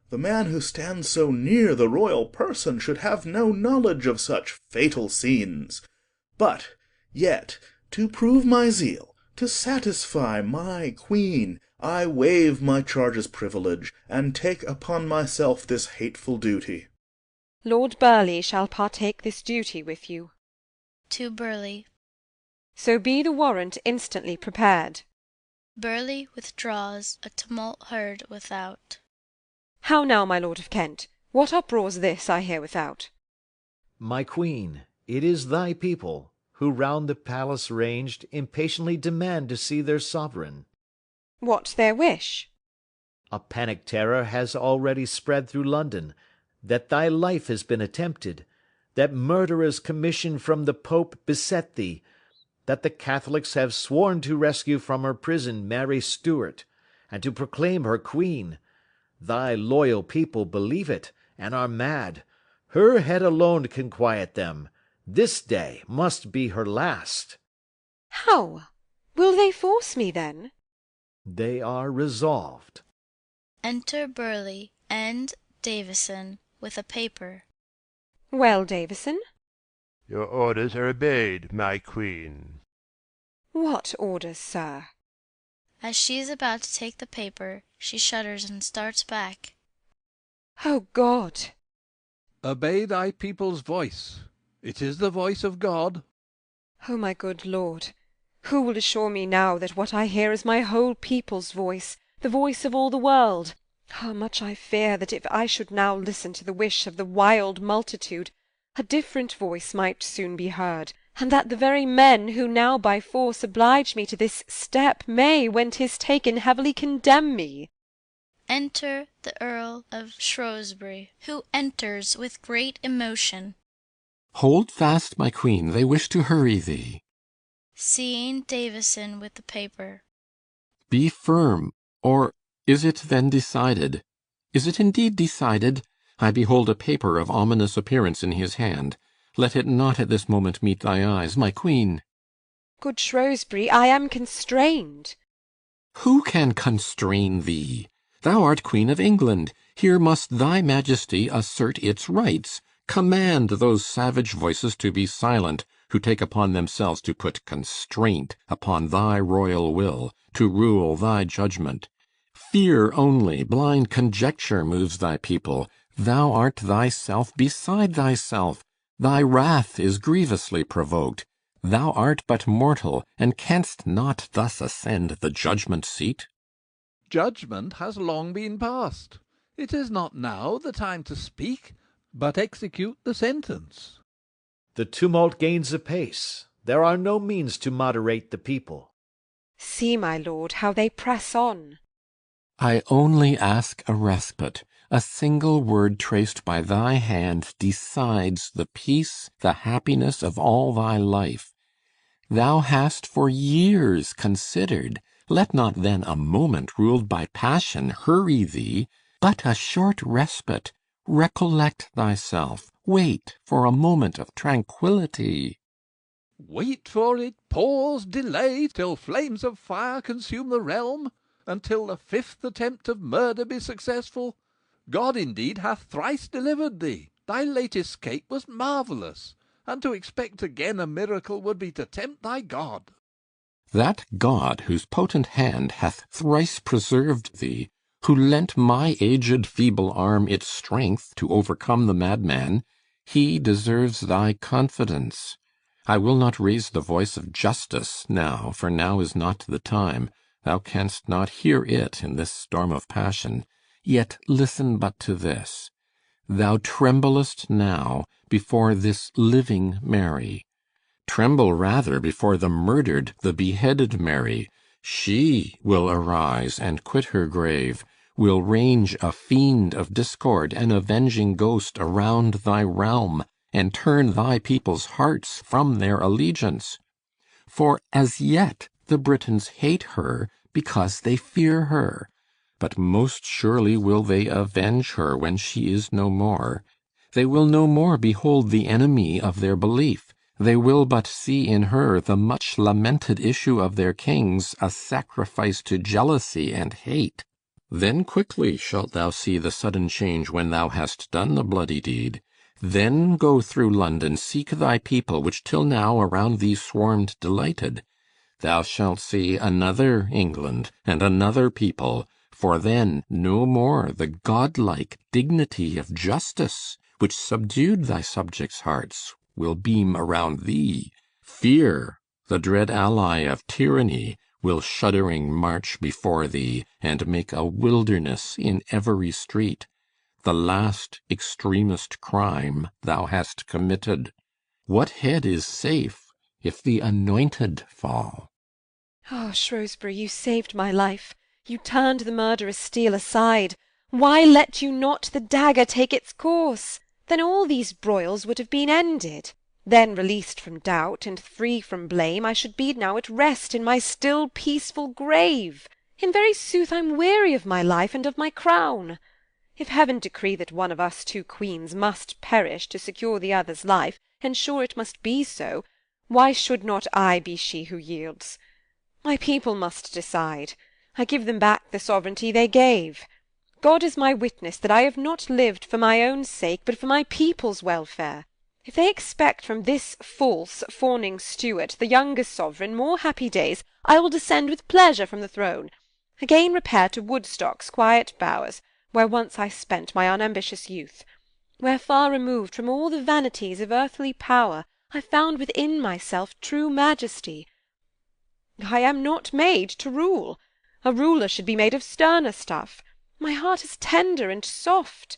The man who stands so near the royal person should have no knowledge of such fatal scenes. But yet, to prove my zeal, to satisfy my queen, I waive my charge's privilege, and take upon myself this hateful duty. Lord Burleigh shall partake this duty with you. To Burleigh. So be the warrant instantly prepared. Burleigh withdraws, a tumult heard without. How now, my lord of Kent? What uproar's this I hear without? My queen, it is thy people, who round the palace ranged, impatiently demand to see their sovereign. What's their wish? A panic terror has already spread through London, that thy life has been attempted, that murderers commissioned from the Pope beset thee, that the Catholics have sworn to rescue from her prison Mary Stuart, and to proclaim her queen. Thy loyal people believe it, and are mad. Her head alone can quiet them. This day must be her last. How? Will they force me, then? They are resolved. Enter Burleigh and Davison with a paper. Well, Davison? Your orders are obeyed, my queen. What orders, sir? As she is about to take the paper, she shudders and starts back. O God! Obey thy people's voice. It is the voice of God. O my good lord, who will assure me now that what I hear is my whole people's voice, the voice of all the world? How much I fear that if I should now listen to the wish of the wild multitude, a different voice might soon be heard, and that the very men who now by force oblige me to this step may, when 'tis taken, heavily condemn me. Enter the Earl of Shrewsbury, who enters with great emotion. Hold fast, my queen, they wish to hurry thee. Seeing Davison with the paper. Be firm, or is it then decided? Is it indeed decided? I behold a paper of ominous appearance in his hand. Let it not at this moment meet thy eyes, my queen. Good Shrewsbury, I am constrained. Who can constrain thee? Thou art Queen of England. Here must thy majesty assert its rights. Command those savage voices to be silent, who take upon themselves to put constraint upon thy royal will, to rule thy judgment. Fear only, blind conjecture moves thy people. Thou art thyself beside thyself. Thy wrath is grievously provoked. Thou art but mortal, and canst not thus ascend the judgment seat. Judgment has long been passed. It is not now the time to speak, but execute the sentence. The tumult gains apace. There are no means to moderate the people. See, my lord, how they press on. I only ask a respite. A single word traced by thy hand decides the peace, the happiness of all thy life. Thou hast for years considered. Let not then a moment ruled by passion hurry thee, but a short respite. Recollect thyself. Wait for a moment of tranquillity. Wait for it, pause, delay, till flames of fire consume the realm, until the fifth attempt of murder be successful. God indeed hath thrice delivered thee. Thy late escape was marvellous, and to expect again a miracle would be to tempt thy God. That God whose potent hand hath thrice preserved thee, who lent my aged feeble arm its strength to overcome the madman, he deserves thy confidence. I will not raise the voice of justice now, for now is not the time. Thou canst not hear it in this storm of passion. Yet listen but to this. Thou tremblest now before this living Mary. Tremble rather before the murdered, the beheaded Mary. She will arise and quit her grave. will range a fiend of discord, an avenging ghost around thy realm, and turn thy people's hearts from their allegiance. For as yet the Britons hate her because they fear her, but most surely will they avenge her when she is no more. They will no more behold the enemy of their belief. They will but see in her the much lamented issue of their kings, a sacrifice to jealousy and hate. Then quickly shalt thou see the sudden change when thou hast done the bloody deed. Then go through London, seek thy people, which till now around thee swarmed delighted. Thou shalt see another England and another people, for then no more the godlike dignity of justice, which subdued thy subjects' hearts, will beam around thee. Fear, the dread ally of tyranny, will shuddering march before thee, and make a wilderness in every street. The last extremest crime thou hast committed. What head is safe if the anointed fall? Ah, Shrewsbury, you saved my life. You turned the murderous steel aside. Why let you not the dagger take its course? Then all these broils would have been ended. Then, released from doubt, and free from blame, I should be now at rest in my still peaceful grave. In very sooth I'm weary of my life and of my crown. If heaven decree that one of us two queens must perish to secure the other's life, and sure it must be so, why should not I be she who yields? My people must decide. I give them back the sovereignty they gave. God is my witness that I have not lived for my own sake, but for my people's welfare. If they expect from this false, fawning Stuart, the younger sovereign, more happy days, I will descend with pleasure from the throne, again repair to Woodstock's quiet bowers, where once I spent my unambitious youth, where, far removed from all the vanities of earthly power, I found within myself true majesty. I am not made to rule. A ruler should be made of sterner stuff. My heart is tender and soft.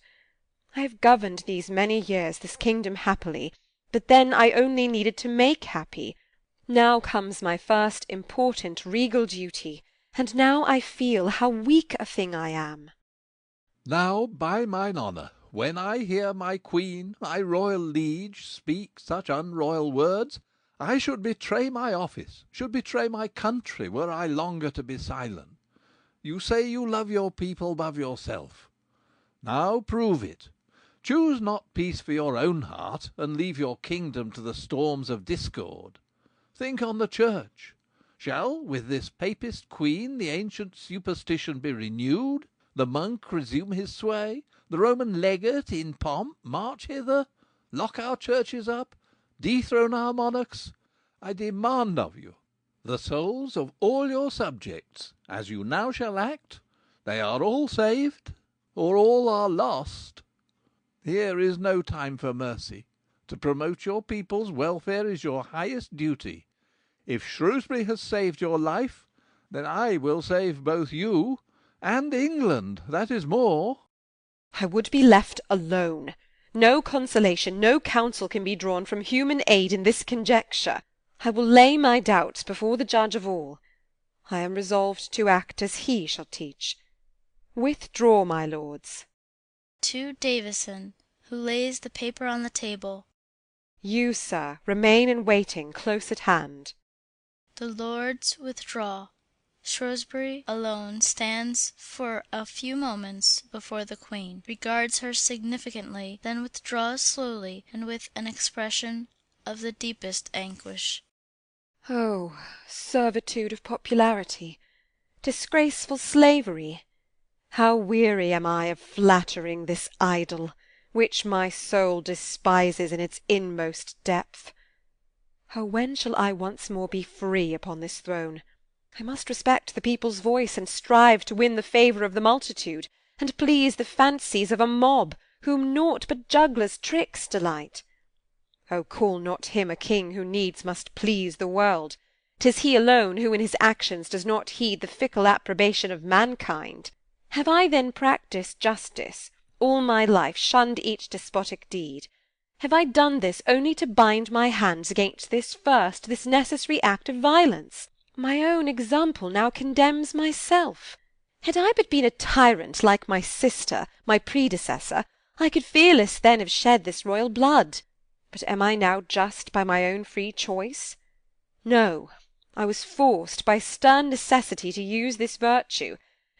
I have governed these many years this kingdom happily, but then I only needed to make happy. Now comes my first important regal duty, and now I feel how weak a thing I am. Now, by mine honour, when I hear my queen, my royal liege, speak such unroyal words, I should betray my office, should betray my country, were I longer to be silent. You say you love your people above yourself. Now prove it. Choose not peace for your own heart, and leave your kingdom to the storms of discord. Think on the church. Shall, with this papist queen, the ancient superstition be renewed, the monk resume his sway, the Roman legate in pomp march hither, lock our churches up, dethrone our monarchs? I demand of you the souls of all your subjects, as you now shall act. They are all saved, or all are lost. Here is no time for mercy. To promote your people's welfare is your highest duty. If Shrewsbury has saved your life, then I will save both you and England, that is more. I would be left alone. No consolation, no counsel can be drawn from human aid in this conjecture. I will lay my doubts before the judge of all. I am resolved to act as he shall teach. Withdraw, my lords. To Davison, who lays the paper on the table. You, sir, remain in waiting close at hand. The lords withdraw. Shrewsbury alone stands for a few moments before the Queen, regards her significantly, then withdraws slowly and with an expression of the deepest anguish. Oh, servitude of popularity! Disgraceful slavery! How weary am I of flattering this idol, which my soul despises in its inmost depth! Oh, when shall I once more be free upon this throne? I must respect the people's voice, and strive to win the favour of the multitude, and please the fancies of a mob, whom naught but jugglers' tricks delight. Oh, call not him a king who needs must please the world. 'Tis he alone who in his actions does not heed the fickle approbation of mankind. Have I then practised justice, all my life shunned each despotic deed? Have I done this only to bind my hands against this first, this necessary act of violence? My own example now condemns myself. Had I but been a tyrant like my sister, my predecessor, I could fearless then have shed this royal blood. But am I now just by my own free choice? No, I was forced by stern necessity to use this virtue,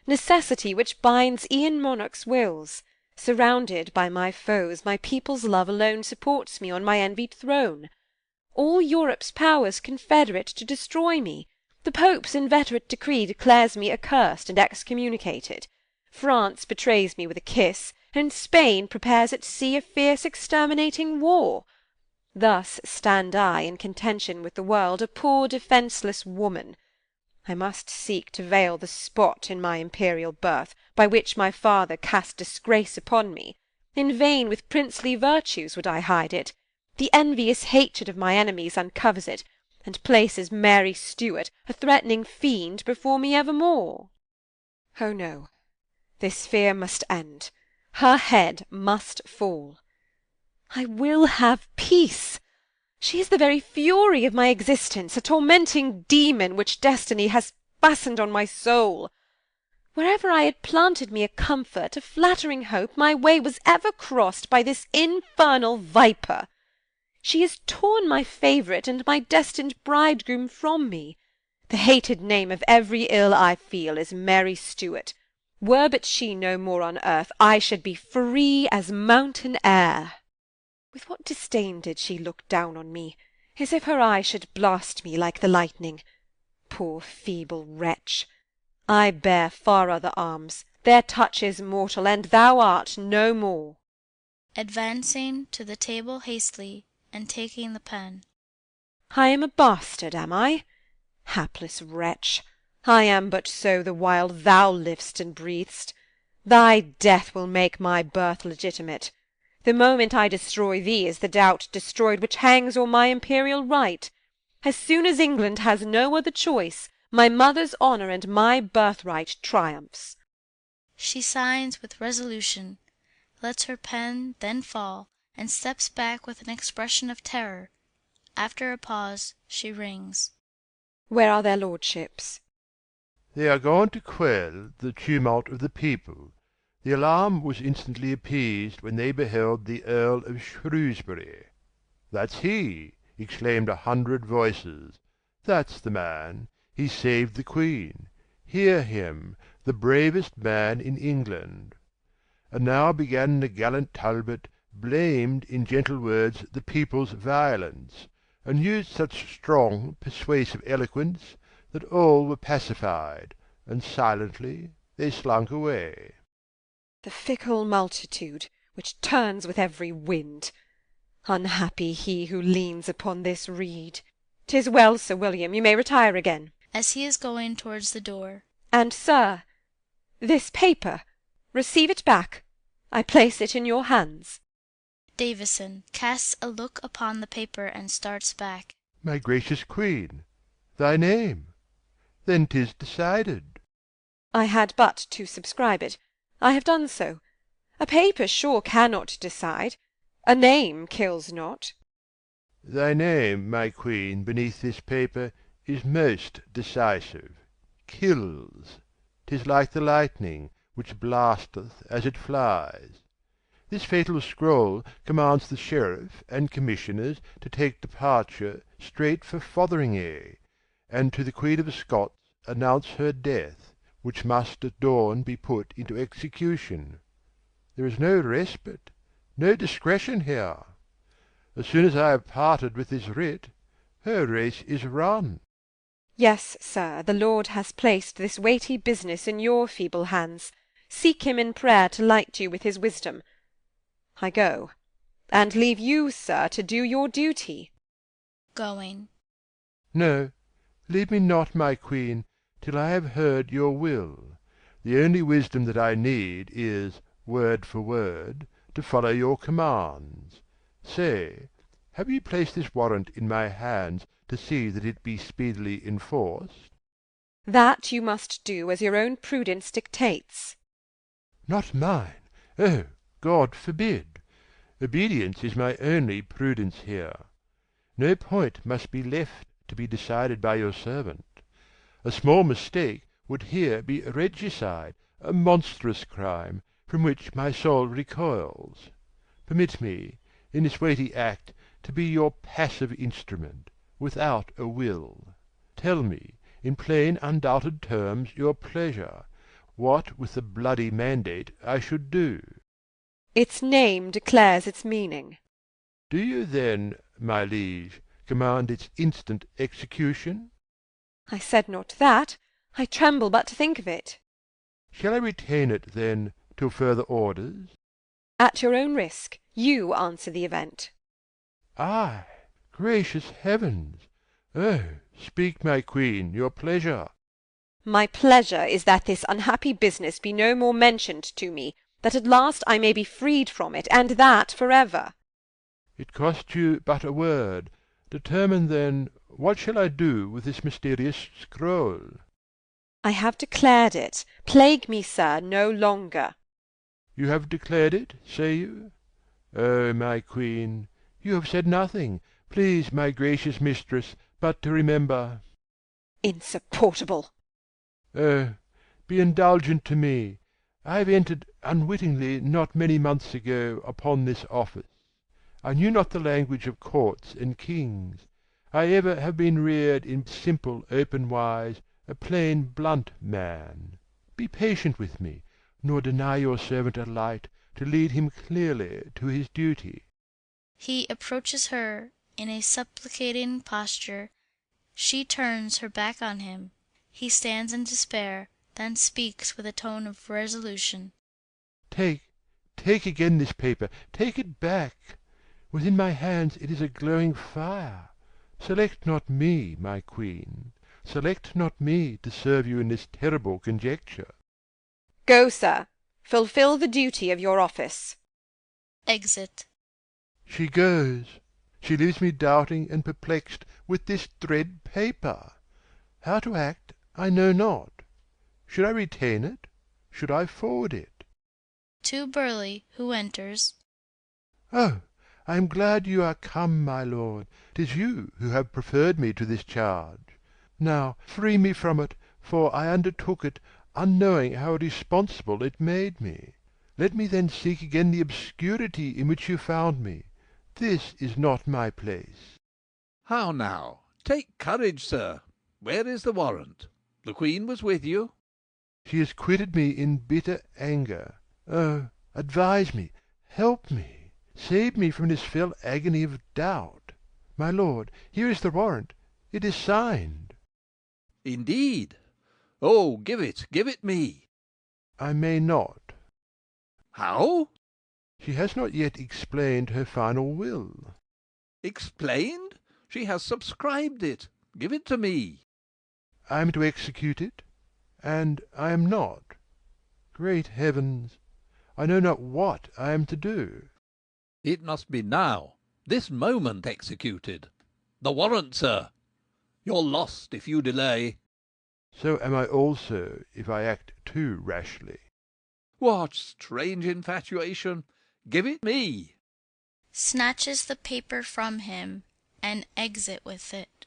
necessity which binds e'en monarchs' wills. Surrounded by my foes, my people's love alone supports me on my envied throne. All Europe's powers confederate to destroy me. The Pope's inveterate decree declares me accursed and excommunicated. France betrays me with a kiss, and Spain prepares at sea a fierce exterminating war. Thus stand I in contention with the world, a poor defenceless woman. I must seek to veil the spot in my imperial birth, by which my father cast disgrace upon me. In vain with princely virtues would I hide it. The envious hatred of my enemies uncovers it, and places Mary Stuart, a threatening fiend, before me evermore. Oh no, this fear must end. Her head must fall. I will have peace. She is the very fury of my existence, a tormenting demon which destiny has fastened on my soul. Wherever I had planted me a comfort, a flattering hope, my way was ever crossed by this infernal viper. She has torn my favourite and my destined bridegroom from me. The hated name of every ill I feel is Mary Stuart. Were but she no more on earth, I should be free as mountain air. With what disdain did she look down on me, as if her eye should blast me like the lightning. Poor feeble wretch! I bear far other arms, their touch is mortal, and thou art no more. Advancing to the table hastily, and taking the pen. I am a bastard, am I? Hapless wretch! I am but so the while thou liv'st and breath'st. Thy death will make my birth legitimate. The moment I destroy thee is the doubt destroyed which hangs o'er my imperial right. As soon as England has no other choice, my mother's honour and my birthright triumphs. She signs with resolution, lets her pen then fall, and steps back with an expression of terror. After a pause, she rings. Where are their lordships? They are gone to quell the tumult of the people. The alarm was instantly appeased when they beheld the Earl of Shrewsbury. "That's he!" exclaimed 100 voices. "That's the man! He saved the Queen. Hear him, the bravest man in England." And now began the gallant Talbot, blamed in gentle words the people's violence, and used such strong persuasive eloquence that all were pacified, and silently they slunk away. The fickle multitude, which turns with every wind. Unhappy he who leans upon this reed. 'Tis well, Sir William, you may retire again. As he is going towards the door. And, sir, this paper, receive it back. I place it in your hands. Davison casts a look upon the paper and starts back. My gracious Queen, thy name? Then 'tis decided. I had but to subscribe it. I have done so. A paper sure cannot decide. A name kills not. Thy name, my Queen, beneath this paper is most decisive. Kills. 'Tis like the lightning, which blasteth as it flies. This fatal scroll commands the sheriff and commissioners to take departure straight for Fotheringay, and to the Queen of Scots announce her death, which must at dawn be put into execution. There is no respite, no discretion here. As soon as I have parted with this writ, her race is run. Yes, sir, the Lord has placed this weighty business in your feeble hands. Seek him in prayer to light you with his wisdom. I go, and leave you, sir, to do your duty. Going. No, leave me not, my Queen, till I have heard your will. The only wisdom that I need is, word for word, to follow your commands. Say, have you placed this warrant in my hands to see that it be speedily enforced? That you must do as your own prudence dictates. Not mine. Oh, God forbid! Obedience is my only prudence here. No point must be left to be decided by your servant. A small mistake would here be regicide, a monstrous crime, from which my soul recoils. Permit me, in this weighty act, to be your passive instrument, without a will. Tell me, in plain undoubted terms, your pleasure, what with the bloody mandate I should do. Its name declares its meaning. Do you then, my liege, command its instant execution? I said not that. I tremble but to think of it. Shall I retain it, then, till further orders? At your own risk. You answer the event. I? Gracious heavens! Oh, speak, my queen, your pleasure. My pleasure is that this unhappy business be no more mentioned to me, that at last I may be freed from it, and that for ever. It cost you but a word. Determine, then, what shall I do with this mysterious scroll? I have declared it. Plague me, sir, no longer. You have declared it, say you? Oh, my queen, you have said nothing. Please, my gracious mistress, but to remember. Insupportable. Oh, be indulgent to me. I have entered unwittingly not many months ago upon this office. I knew not the language of courts and kings. I ever have been reared in simple open wise, a plain blunt man. Be patient with me, nor deny your servant a light to lead him clearly to his duty. He approaches her in a supplicating posture. She turns her back on him. He stands in despair, then speaks with a tone of resolution. Take again this paper. Take it back. Within my hands it is a glowing fire. Select not me, my queen. Select not me to serve you in this terrible conjecture. Go, sir. Fulfil the duty of your office. Exit. She goes. She leaves me doubting and perplexed with this dread paper. How to act I know not. Should I retain it? Should I forward it? To Burleigh, who enters. Oh, I am glad you are come, my lord. 'Tis you who have preferred me to this charge. Now free me from it, for I undertook it, unknowing how responsible it made me. Let me then seek again the obscurity in which you found me. This is not my place. How now? Take courage, sir. Where is the warrant? The Queen was with you? She has quitted me in bitter anger. Oh, advise me, help me, save me from this fell agony of doubt. My lord, here is the warrant. It is signed. Indeed? Oh, give it me. I may not. How? She has not yet explained her final will. Explained? She has subscribed it. Give it to me. I am to execute it, and I am not. Great heavens! I know not what I am to do. It must be now, this moment executed. The warrant, sir. You're lost if you delay. So am I also if I act too rashly. What strange infatuation! Give it me. Snatches the paper from him, and exit with it.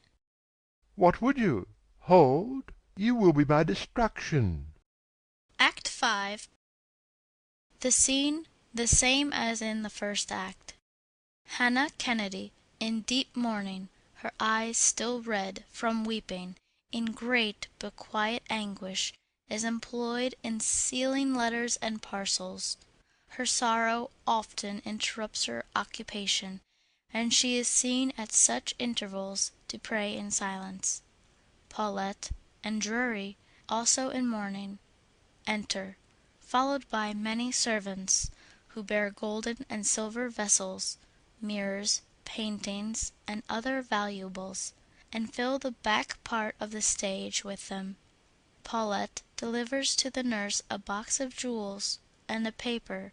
What would you? Hold! You will be my destruction. Act 5. The scene the same as in the first act. Hannah Kennedy, in deep mourning, her eyes still red from weeping, in great but quiet anguish, is employed in sealing letters and parcels. Her sorrow often interrupts her occupation, and she is seen at such intervals to pray in silence. Paulette and Drury, also in mourning, enter, followed by many servants, who bear golden and silver vessels, mirrors, paintings, and other valuables, and fill the back part of the stage with them. Paulette delivers to the nurse a box of jewels and a paper,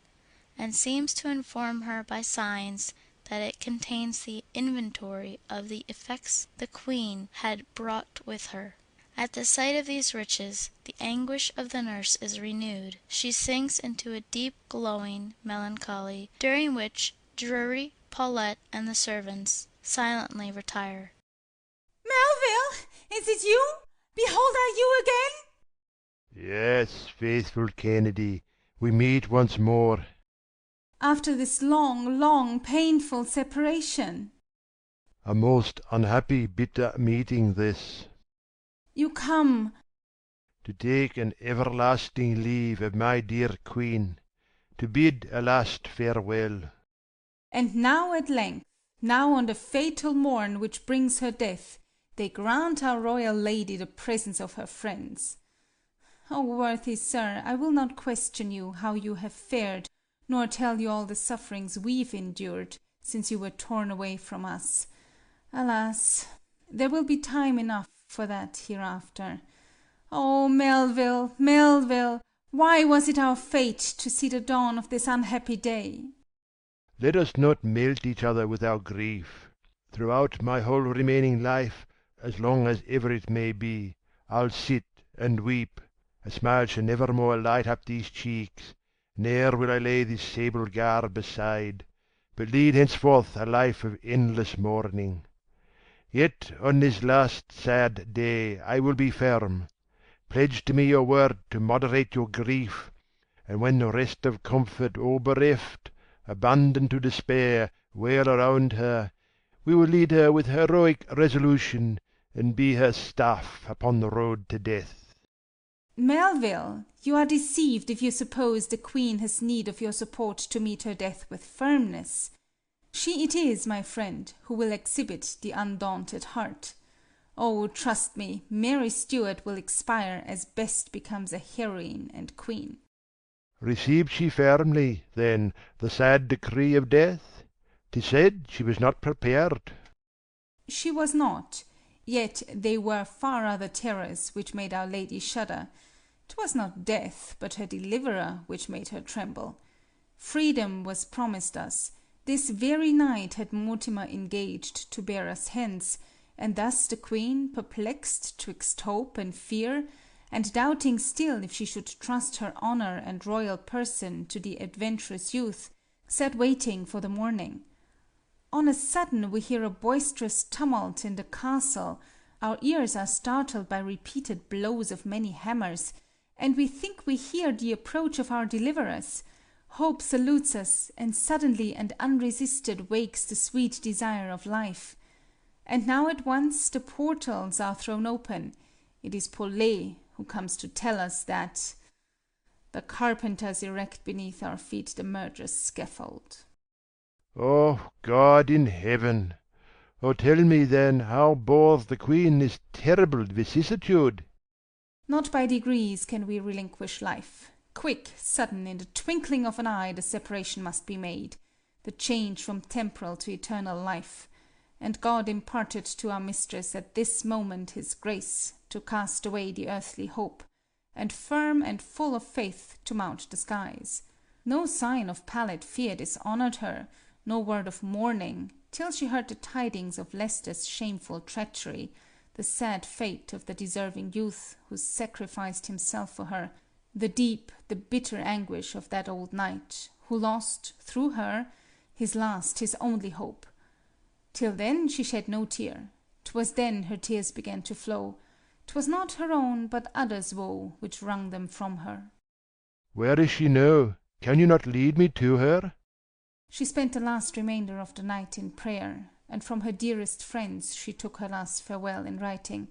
and seems to inform her by signs that it contains the inventory of the effects the Queen had brought with her. At the sight of these riches, the anguish of the nurse is renewed. She sinks into a deep glowing melancholy, during which Drury, Paulette, and the servants silently retire. Melville, is it you? Behold, are you again? Yes, faithful Kennedy, we meet once more. After this long, long, painful separation. A most unhappy, bitter meeting this. You come To take an everlasting leave of my dear Queen, to bid a last farewell. and now at length, now on the fatal morn which brings her death, they grant our royal lady the presence of her friends. O worthy sir, I will not question you how you have fared, nor tell you all the sufferings we've endured, since you were torn away from us. Alas! there will be time enough for that hereafter. O Melville, Melville, why was it our fate to see the dawn of this unhappy day? Let us not melt each other with our grief. Throughout my whole remaining life, as long as ever it may be, I'll sit and weep. A smile shall never more light up these cheeks, ne'er will I lay this sable garb aside, but lead henceforth a life of endless mourning. Yet on this last sad day I will be firm. Pledge to me your word to moderate your grief, and when the rest of comfort all bereft, abandoned to despair, wail around her, we will lead her with heroic resolution, and be her staff upon the road to death. Melville, you are deceived if you suppose the Queen has need of your support to meet her death with firmness. She it is, my friend, who will exhibit the undaunted heart. Oh, trust me, Mary Stuart will expire as best becomes a heroine and queen. Received she firmly, then, the sad decree of death? 'Tis said she was not prepared. She was not, yet they were far other terrors which made our lady shudder. 'Twas not death, but her deliverer, which made her tremble. Freedom was promised us. This very night had Mortimer engaged to bear us hence, and thus the Queen, perplexed twixt hope and fear, and doubting still if she should trust her honor and royal person to the adventurous youth, sat waiting for the morning. On a sudden we hear a boisterous tumult in the castle, our ears are startled by repeated blows of many hammers, and we think we hear the approach of our deliverers. Hope salutes us, and suddenly and unresisted wakes the sweet desire of life. And now at once the portals are thrown open. It is Paulet who comes to tell us that the carpenters erect beneath our feet the murderous scaffold. O God in heaven! O tell me then how bore the Queen this terrible vicissitude? Not by degrees can we relinquish life. Quick, sudden, in the twinkling of an eye the separation must be made, the change from temporal to eternal life. And God imparted to our mistress at this moment his grace, to cast away the earthly hope, and firm and full of faith to mount the skies. No sign of pallid fear dishonored her, no word of mourning, till she heard the tidings of Leicester's shameful treachery, the sad fate of the deserving youth who sacrificed himself for her, the deep, the bitter anguish of that old knight, who lost, through her, his last, his only hope. Till then she shed no tear. 'Twas then her tears began to flow. 'Twas not her own, but others' woe, which wrung them from her. Where is she now? Can you not lead me to her? She spent the last remainder of the night in prayer, and from her dearest friends she took her last farewell in writing.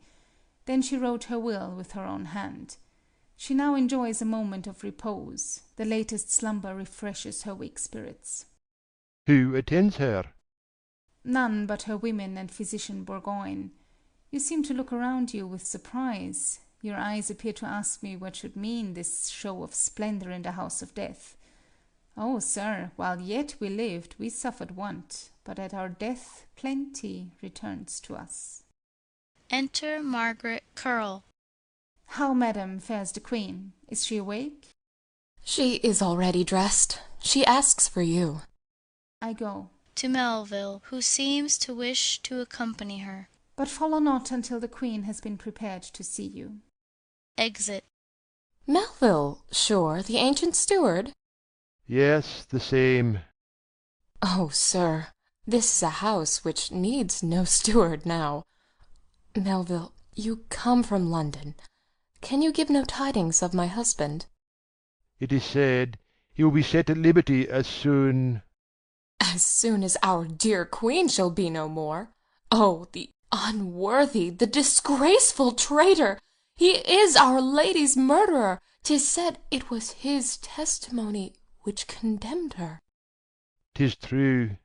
Then she wrote her will with her own hand. She now enjoys a moment of repose. The latest slumber refreshes her weak spirits. Who attends her? None but her women and physician Bourgoin. You seem to look around you with surprise. Your eyes appear to ask me what should mean this show of splendor in the house of death. Oh, sir, while yet we lived, we suffered want, but at our death plenty returns to us. Enter Margaret Curll. How, madam, fares the Queen? Is she awake? She is already dressed. She asks for you. I go. To Melville, who seems to wish to accompany her. But follow not until the Queen has been prepared to see you. Exit. Melville, sure, the ancient steward? Yes, the same. Oh, sir, this is a house which needs no steward now. Melville, you come from London. Can you give no tidings of my husband? It is said he will be set at liberty as soon as our dear queen shall be no more. Oh, the unworthy, the disgraceful traitor! He is our lady's murderer. 'Tis said it was his testimony which condemned her. 'Tis true.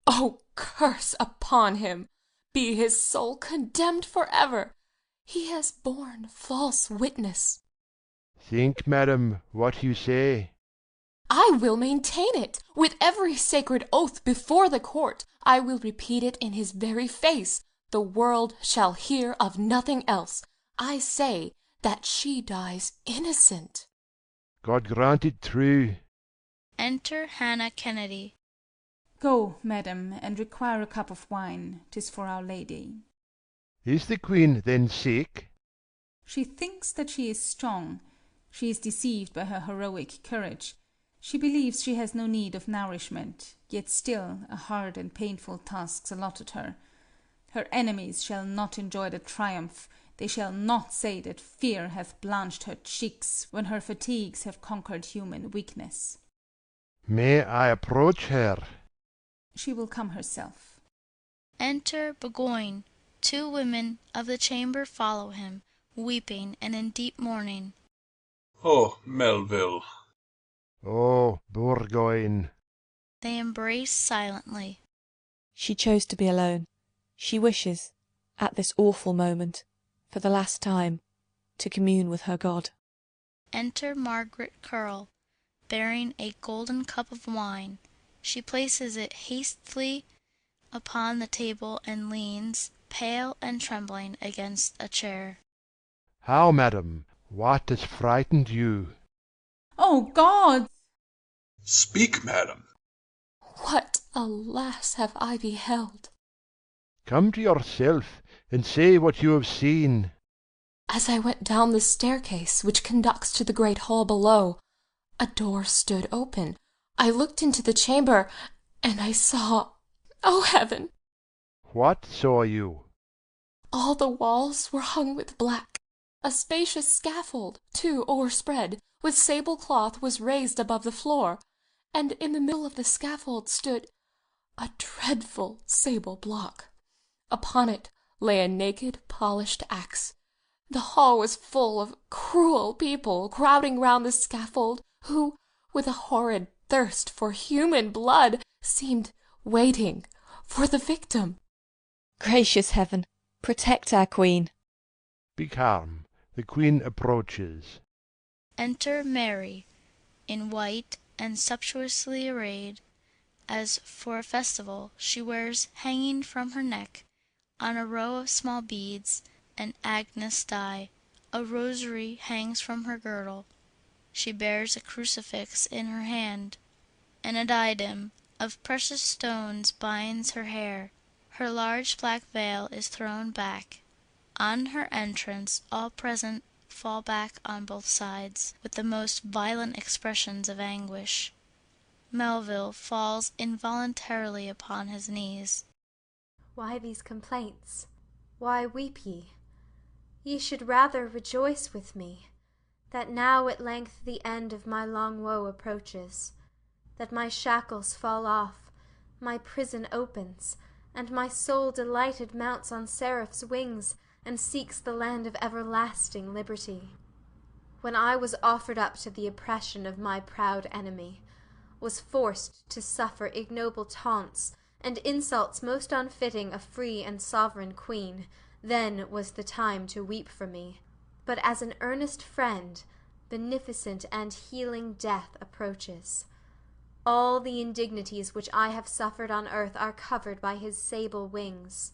Oh, curse upon him! Be his soul condemned forever! He has borne false witness. Think, madam, what you say. I will maintain it. With every sacred oath before the court, I will repeat it in his very face. The world shall hear of nothing else. I say that she dies innocent. God grant it true. Enter Hannah Kennedy. Go, madam, and require a cup of wine. 'Tis for our lady. Is the queen then sick? She thinks that she is strong. She is deceived by her heroic courage. She believes she has no need of nourishment, yet still a hard and painful task's allotted her. Her enemies shall not enjoy the triumph. They shall not say that fear hath blanched her cheeks, when her fatigues have conquered human weakness. May I approach her? She will come herself. Enter Burgoyne. 2 women of the chamber follow him, weeping and in deep mourning. Oh, Melville! Oh, Burgoyne! They embrace silently. She chose to be alone. She wishes, at this awful moment, for the last time, to commune with her God. Enter Margaret Curll, bearing a golden cup of wine. She places it hastily upon the table and leans, pale and trembling, against a chair. How, madam? What has frightened you? Oh, God! Speak, madam. What, alas, have I beheld? Come to yourself, and say what you have seen. As I went down the staircase which conducts to the great hall below, a door stood open. I looked into the chamber, and I saw, oh heaven! What saw you? All the walls were hung with black. A spacious scaffold, too, o'erspread with sable cloth, was raised above the floor, and in the middle of the scaffold stood a dreadful sable block. Upon it lay a naked, polished axe. The hall was full of cruel people crowding round the scaffold, who, with a horrid thirst for human blood, seemed waiting for the victim. Gracious heaven, protect our queen. Be calm. The queen approaches. Enter Mary, in white and sumptuously arrayed. As for a festival, she wears, hanging from her neck, on a row of small beads, an agnus dei. A rosary hangs from her girdle. She bears a crucifix in her hand, and a diadem of precious stones binds her hair. Her large black veil is thrown back. On her entrance all present fall back on both sides, with the most violent expressions of anguish. Melville falls involuntarily upon his knees. Why these complaints? Why weep ye? Ye should rather rejoice with me, that now at length the end of my long woe approaches, that my shackles fall off, my prison opens, and my soul delighted mounts on seraph's wings, and seeks the land of everlasting liberty. When I was offered up to the oppression of my proud enemy, was forced to suffer ignoble taunts and insults most unfitting a free and sovereign queen, then was the time to weep for me. But as an earnest friend, beneficent and healing death approaches. All the indignities which I have suffered on earth are covered by his sable wings.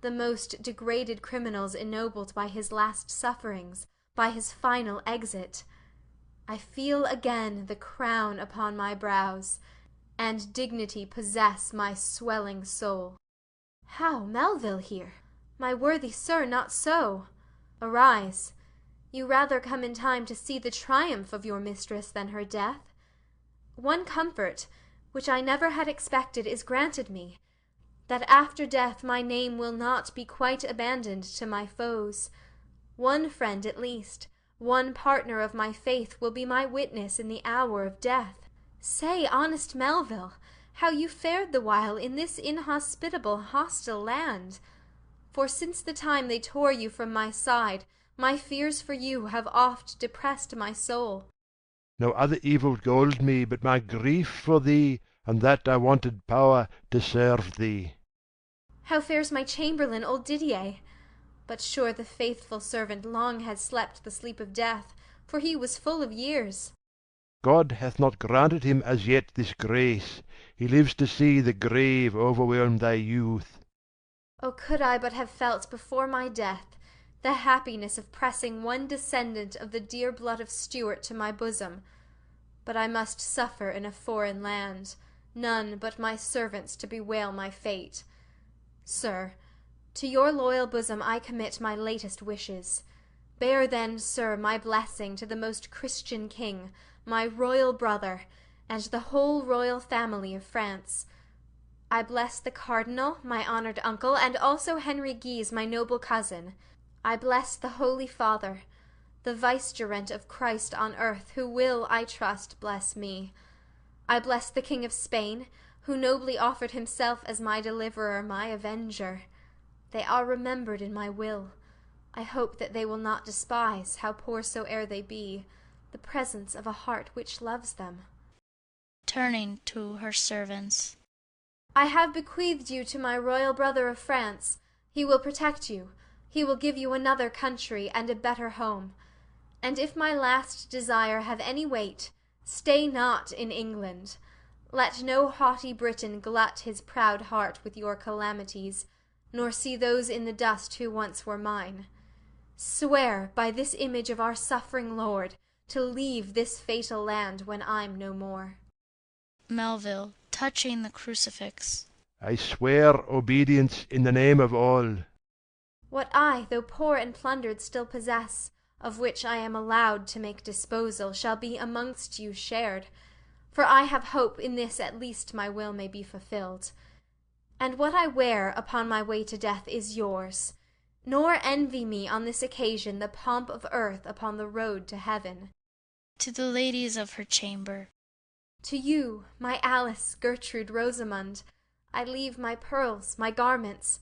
The most degraded criminals ennobled by his last sufferings, by his final exit. I feel again the crown upon my brows, and dignity possess my swelling soul. How, Melville here? My worthy sir, not so. Arise. You rather come in time to see the triumph of your mistress than her death. One comfort, which I never had expected, is granted me, that after death my name will not be quite abandoned to my foes. One friend at least, one partner of my faith, will be my witness in the hour of death. Say, honest Melville, how you fared the while in this inhospitable, hostile land. For since the time they tore you from my side, my fears for you have oft depressed my soul. No other evil galled me but my grief for thee, and that I wanted power to serve thee. How fares my chamberlain, old Didier? But sure the faithful servant long had slept the sleep of death, for he was full of years. God hath not granted him as yet this grace. He lives to see the grave overwhelm thy youth. Oh, could I but have felt before my death the happiness of pressing one descendant of the dear blood of Stuart to my bosom! But I must suffer in a foreign land, none but my servants to bewail my fate. Sir, to your loyal bosom I commit my latest wishes. Bear then, sir, my blessing to the most Christian king, my royal brother, and the whole royal family of France. I bless the cardinal, my honored uncle, and also Henry Guise, my noble cousin. I bless the Holy Father, the vicegerent of Christ on earth, who will, I trust, bless me. I bless the King of Spain, who nobly offered himself as my deliverer, my avenger. They are remembered in my will. I hope that they will not despise, how poor soe'er they be, the presence of a heart which loves them. Turning to her servants. I have bequeathed you to my royal brother of France. He will protect you. He will give you another country and a better home. And if my last desire have any weight, stay not in England. Let no haughty Briton glut his proud heart with your calamities, nor see those in the dust who once were mine. Swear by this image of our suffering Lord to leave this fatal land when I'm no more. Melville, touching the crucifix. I swear obedience in the name of all. What I, though poor and plundered, still possess, of which I am allowed to make disposal, shall be amongst you shared. For I have hope in this at least my will may be fulfilled. And what I wear upon my way to death is yours. Nor envy me on this occasion the pomp of earth upon the road to heaven. To the ladies of her chamber. To you, my Alice, Gertrude, Rosamond, I leave my pearls, my garments.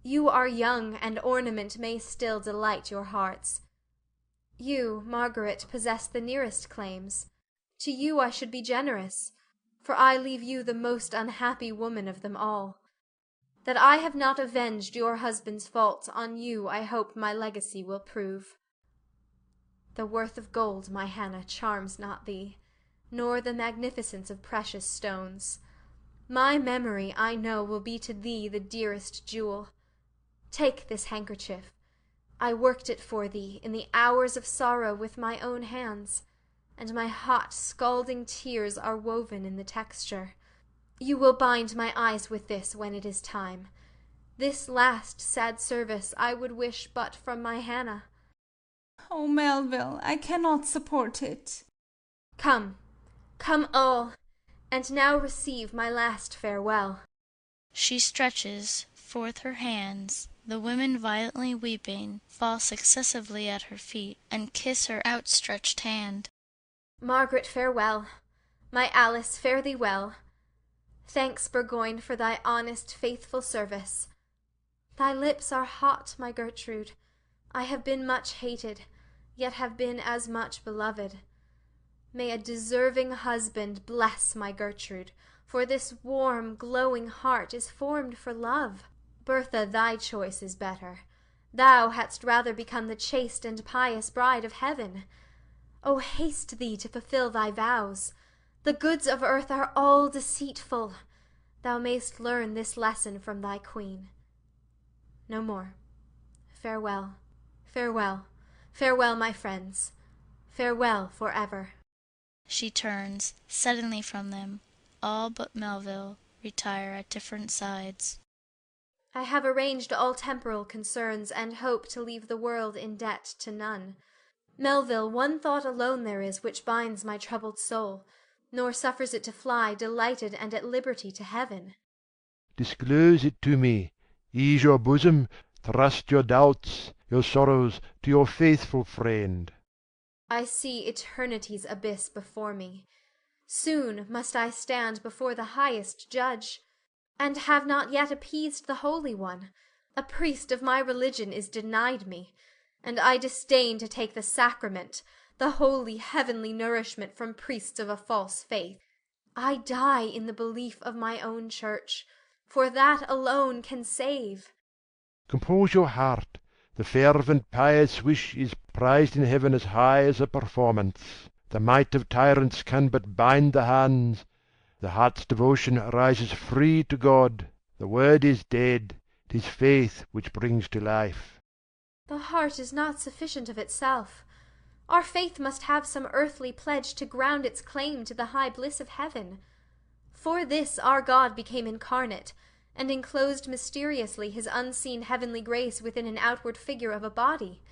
You are young, and ornament may still delight your hearts. You, Margaret, possess the nearest claims. To you I should be generous, for I leave you the most unhappy woman of them all. That I have not avenged your husband's faults, on you I hope my legacy will prove. The worth of gold, my Hannah, charms not thee, nor the magnificence of precious stones. My memory, I know, will be to thee the dearest jewel. Take this handkerchief. I worked it for thee in the hours of sorrow with my own hands, and my hot, scalding tears are woven in the texture. You will bind my eyes with this when it is time. This last sad service I would wish but from my Hannah. Oh, Melville, I cannot support it. Come, come all, and now receive my last farewell. She stretches forth her hands. The women, violently weeping, fall successively at her feet and kiss her outstretched hand. Margaret, farewell. My Alice, fare thee well. Thanks, Burgoyne, for thy honest, faithful service. Thy lips are hot, my Gertrude. I have been much hated, yet have been as much beloved. May a deserving husband bless my Gertrude, for this warm, glowing heart is formed for love. Bertha, thy choice is better. Thou hadst rather become the chaste and pious bride of heaven. O haste thee to fulfill thy vows. The goods of earth are all deceitful. Thou mayst learn this lesson from thy queen. No more. Farewell, farewell, farewell, my friends. Farewell for ever. She turns suddenly from them. All but Melville retire at different sides. I have arranged all temporal concerns, and hope to leave the world in debt to none. Melville, one thought alone there is which binds my troubled soul, nor suffers it to fly, delighted and at liberty, to heaven. Disclose it to me. Ease your bosom, thrust your doubts, your sorrows to your faithful friend. I see eternity's abyss before me. Soon must I stand before the highest judge, and have not yet appeased the Holy One. A priest of my religion is denied me, and I disdain to take the sacrament, the holy heavenly nourishment from priests of a false faith. I die in the belief of my own church, for that alone can save. Compose your heart. The fervent pious wish is prized in heaven as high as the performance. The might of tyrants can but bind the hands. The heart's devotion rises free to God. The word is dead, 'tis faith which brings to life. The heart is not sufficient of itself. Our faith must have some earthly pledge to ground its claim to the high bliss of heaven. For this our God became incarnate, and enclosed mysteriously his unseen heavenly grace within an outward figure of a body.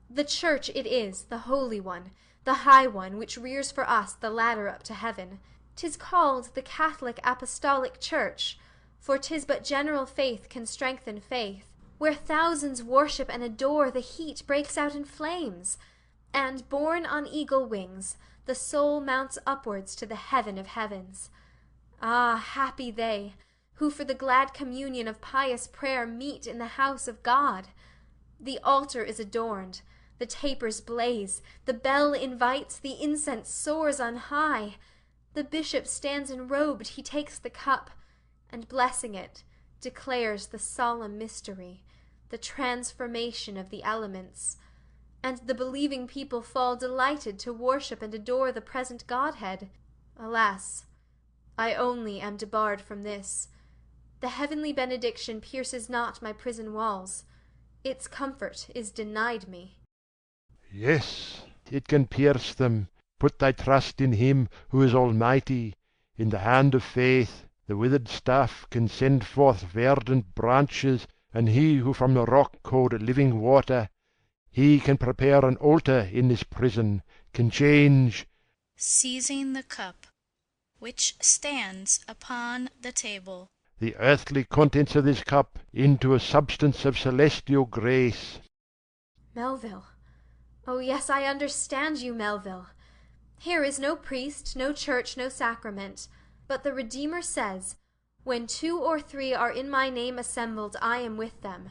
The Church it is, the Holy One, the High One, which rears for us the ladder up to heaven. 'Tis called the Catholic Apostolic Church, for 'tis but general faith can strengthen faith. Where thousands worship and adore, the heat breaks out in flames, and, borne on eagle wings, the soul mounts upwards to the heaven of heavens. Ah, happy they, who for the glad communion of pious prayer meet in the house of God! The altar is adorned, the tapers blaze, the bell invites, the incense soars on high. The bishop stands enrobed, he takes the cup, and blessing it, declares the solemn mystery, the transformation of the elements. And the believing people fall delighted to worship and adore the present Godhead. Alas, I only am debarred from this. The heavenly benediction pierces not my prison walls. Its comfort is denied me. Yes, it can pierce them. Put thy trust in him who is almighty. In the hand of faith the withered staff can send forth verdant branches, and he who from the rock called living water, he can prepare an altar in this prison, can change. Seizing the cup, which stands upon the table, The earthly contents of this cup into a substance of celestial grace. Melville! Oh, yes, I understand you, Melville. Here is no priest, no church, no sacrament, but the Redeemer says, "When 2 or 3 are in my name assembled, I am with them."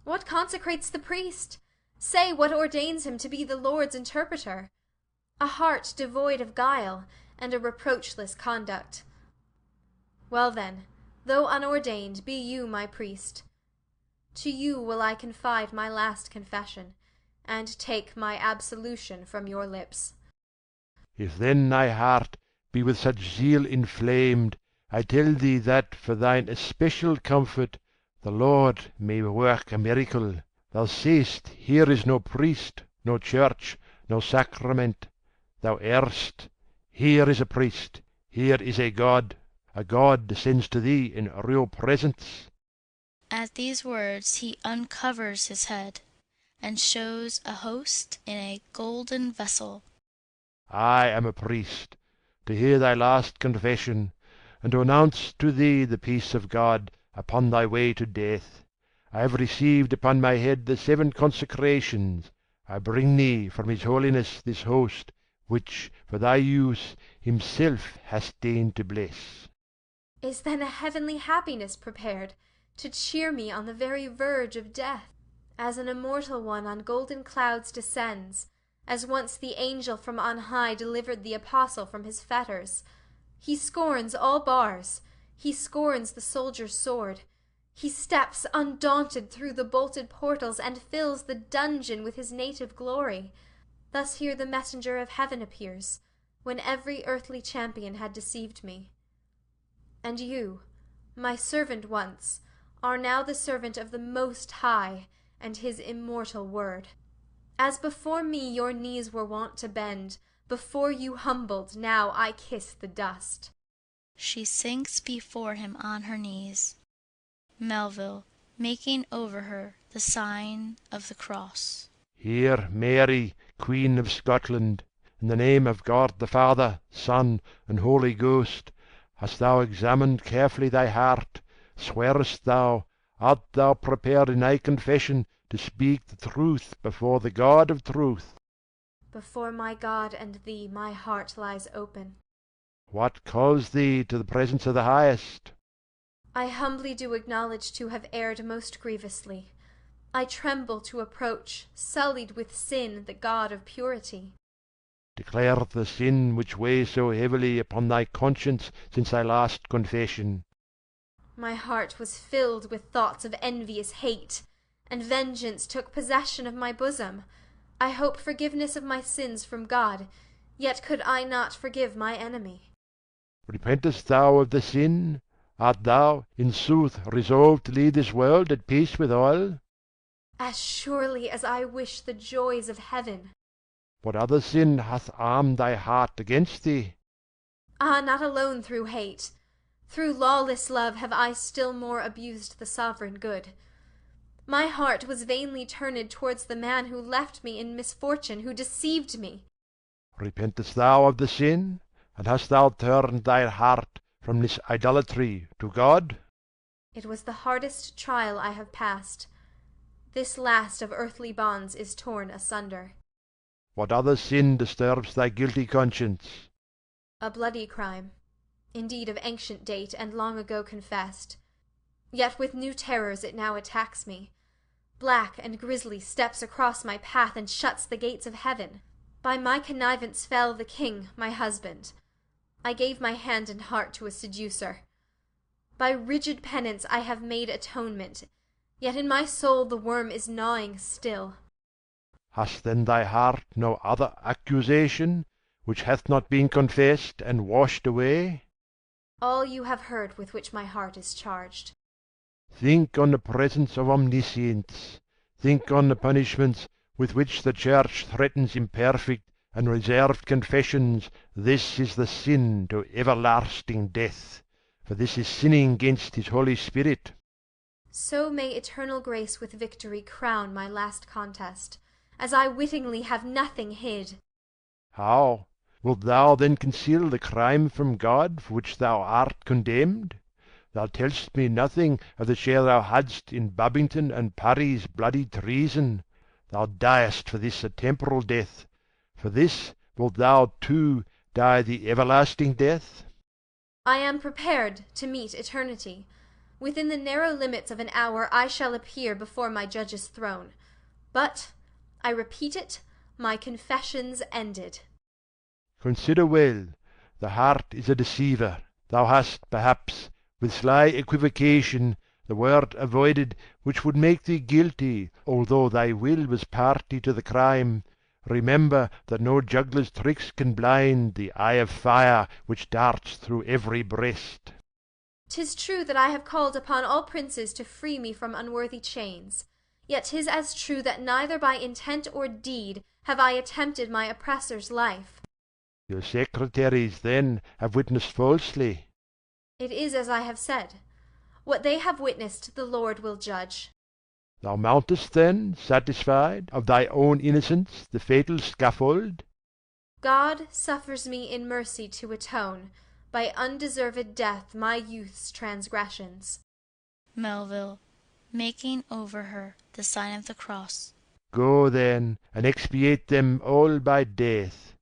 What consecrates the priest? Say what ordains him to be the Lord's interpreter? A heart devoid of guile, and a reproachless conduct. Well then, though unordained, be you my priest. To you will I confide my last confession, and take my absolution from your lips. If then thy heart be with such zeal inflamed, I tell thee that, for thine especial comfort, the Lord may work a miracle. Thou say'st, here is no priest, no church, no sacrament. Thou errest. Here is a priest, here is a God descends to thee in real presence. At these words he uncovers his head, and shows a host in a golden vessel. I am a priest, to hear thy last confession, and to announce to thee the peace of God upon thy way to death. I have received upon my head the 7 consecrations. I bring thee from his holiness this host, which, for thy use, himself hath deigned to bless. Is then a heavenly happiness prepared to cheer me on the very verge of death? As an immortal one on golden clouds descends, as once the angel from on high delivered the apostle from his fetters. He scorns all bars, he scorns the soldier's sword. He steps undaunted through the bolted portals, and fills the dungeon with his native glory. Thus here the messenger of heaven appears, when every earthly champion had deceived me. And you, my servant once, are now the servant of the Most High and his immortal word. As before me your knees were wont to bend, before you humbled, now I kiss the dust. She sinks before him on her knees, Melville making over her the sign of the cross. Hear, Mary, Queen of Scotland, in the name of God the Father, Son, and Holy Ghost, hast thou examined carefully thy heart? Swearest thou, art thou prepared in thy confession to speak the truth before the God of truth. Before my God and thee my heart lies open. What calls thee to the presence of the highest? I humbly do acknowledge to have erred most grievously. I tremble to approach, sullied with sin, the God of purity. Declare the sin which weighs so heavily upon thy conscience since thy last confession. My heart was filled with thoughts of envious hate, and vengeance took possession of my bosom. I hope forgiveness of my sins from God, yet could I not forgive my enemy. Repentest thou of the sin? Art thou, in sooth, resolved to leave this world at peace with all? As surely as I wish the joys of heaven. What other sin hath armed thy heart against thee? Ah, not alone through hate. Through lawless love have I still more abused the sovereign good. My heart was vainly turned towards the man who left me in misfortune, who deceived me. Repentest thou of the sin? And hast thou turned thy heart from this idolatry to God? It was the hardest trial I have passed. This last of earthly bonds is torn asunder. What other sin disturbs thy guilty conscience? A bloody crime, indeed of ancient date and long ago confessed. Yet with new terrors it now attacks me. Black and grisly steps across my path and shuts the gates of heaven. By my connivance fell the king, my husband. I gave my hand and heart to a seducer. By rigid penance I have made atonement, yet in my soul the worm is gnawing still. Hast then thy heart no other accusation, which hath not been confessed and washed away? All you have heard with which my heart is charged. Think on the presence of omniscience. Think on the punishments with which the Church threatens imperfect and reserved confessions. This is the sin to everlasting death, for this is sinning against his Holy Spirit. So may eternal grace with victory crown my last contest, as I wittingly have nothing hid. How? Wilt thou then conceal the crime from God for which thou art condemned? Thou tell'st me nothing of the share thou hadst in Babington and Parry's bloody treason. Thou diest for this a temporal death. For this wilt thou too die the everlasting death? I am prepared to meet eternity. Within the narrow limits of an hour I shall appear before my judge's throne. But, I repeat it, my confession's ended. Consider well, the heart is a deceiver. Thou hast, perhaps, with sly equivocation, the word avoided which would make thee guilty, although thy will was party to the crime. Remember that no juggler's tricks can blind the eye of fire which darts through every breast. 'Tis true that I have called upon all princes to free me from unworthy chains. Yet 'tis as true that neither by intent or deed have I attempted my oppressor's life. Your secretaries, then, have witnessed falsely. It is as I have said. What they have witnessed the Lord will judge. Thou mountest, then, satisfied, of thy own innocence, the fatal scaffold? God suffers me in mercy to atone, by undeserved death, my youth's transgressions. Melville, making over her the sign of the cross. Go, then, and expiate them all by death.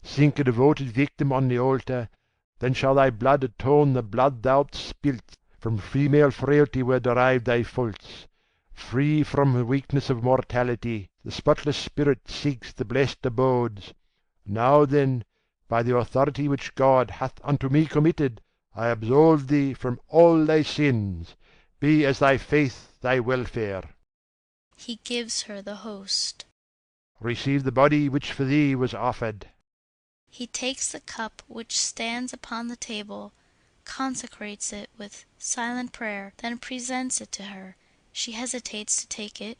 Sink a devoted victim on the altar, then shall thy blood atone the blood thou'lt spilt. From female frailty were derived thy faults. Free from the weakness of mortality, the spotless spirit seeks the blessed abodes. Now then, by the authority which God hath unto me committed, I absolve thee from all thy sins. Be as thy faith thy welfare. He gives her the host. Receive the body which for thee was offered. He takes the cup which stands upon the table, consecrates it with silent prayer, then presents it to her. She hesitates to take it,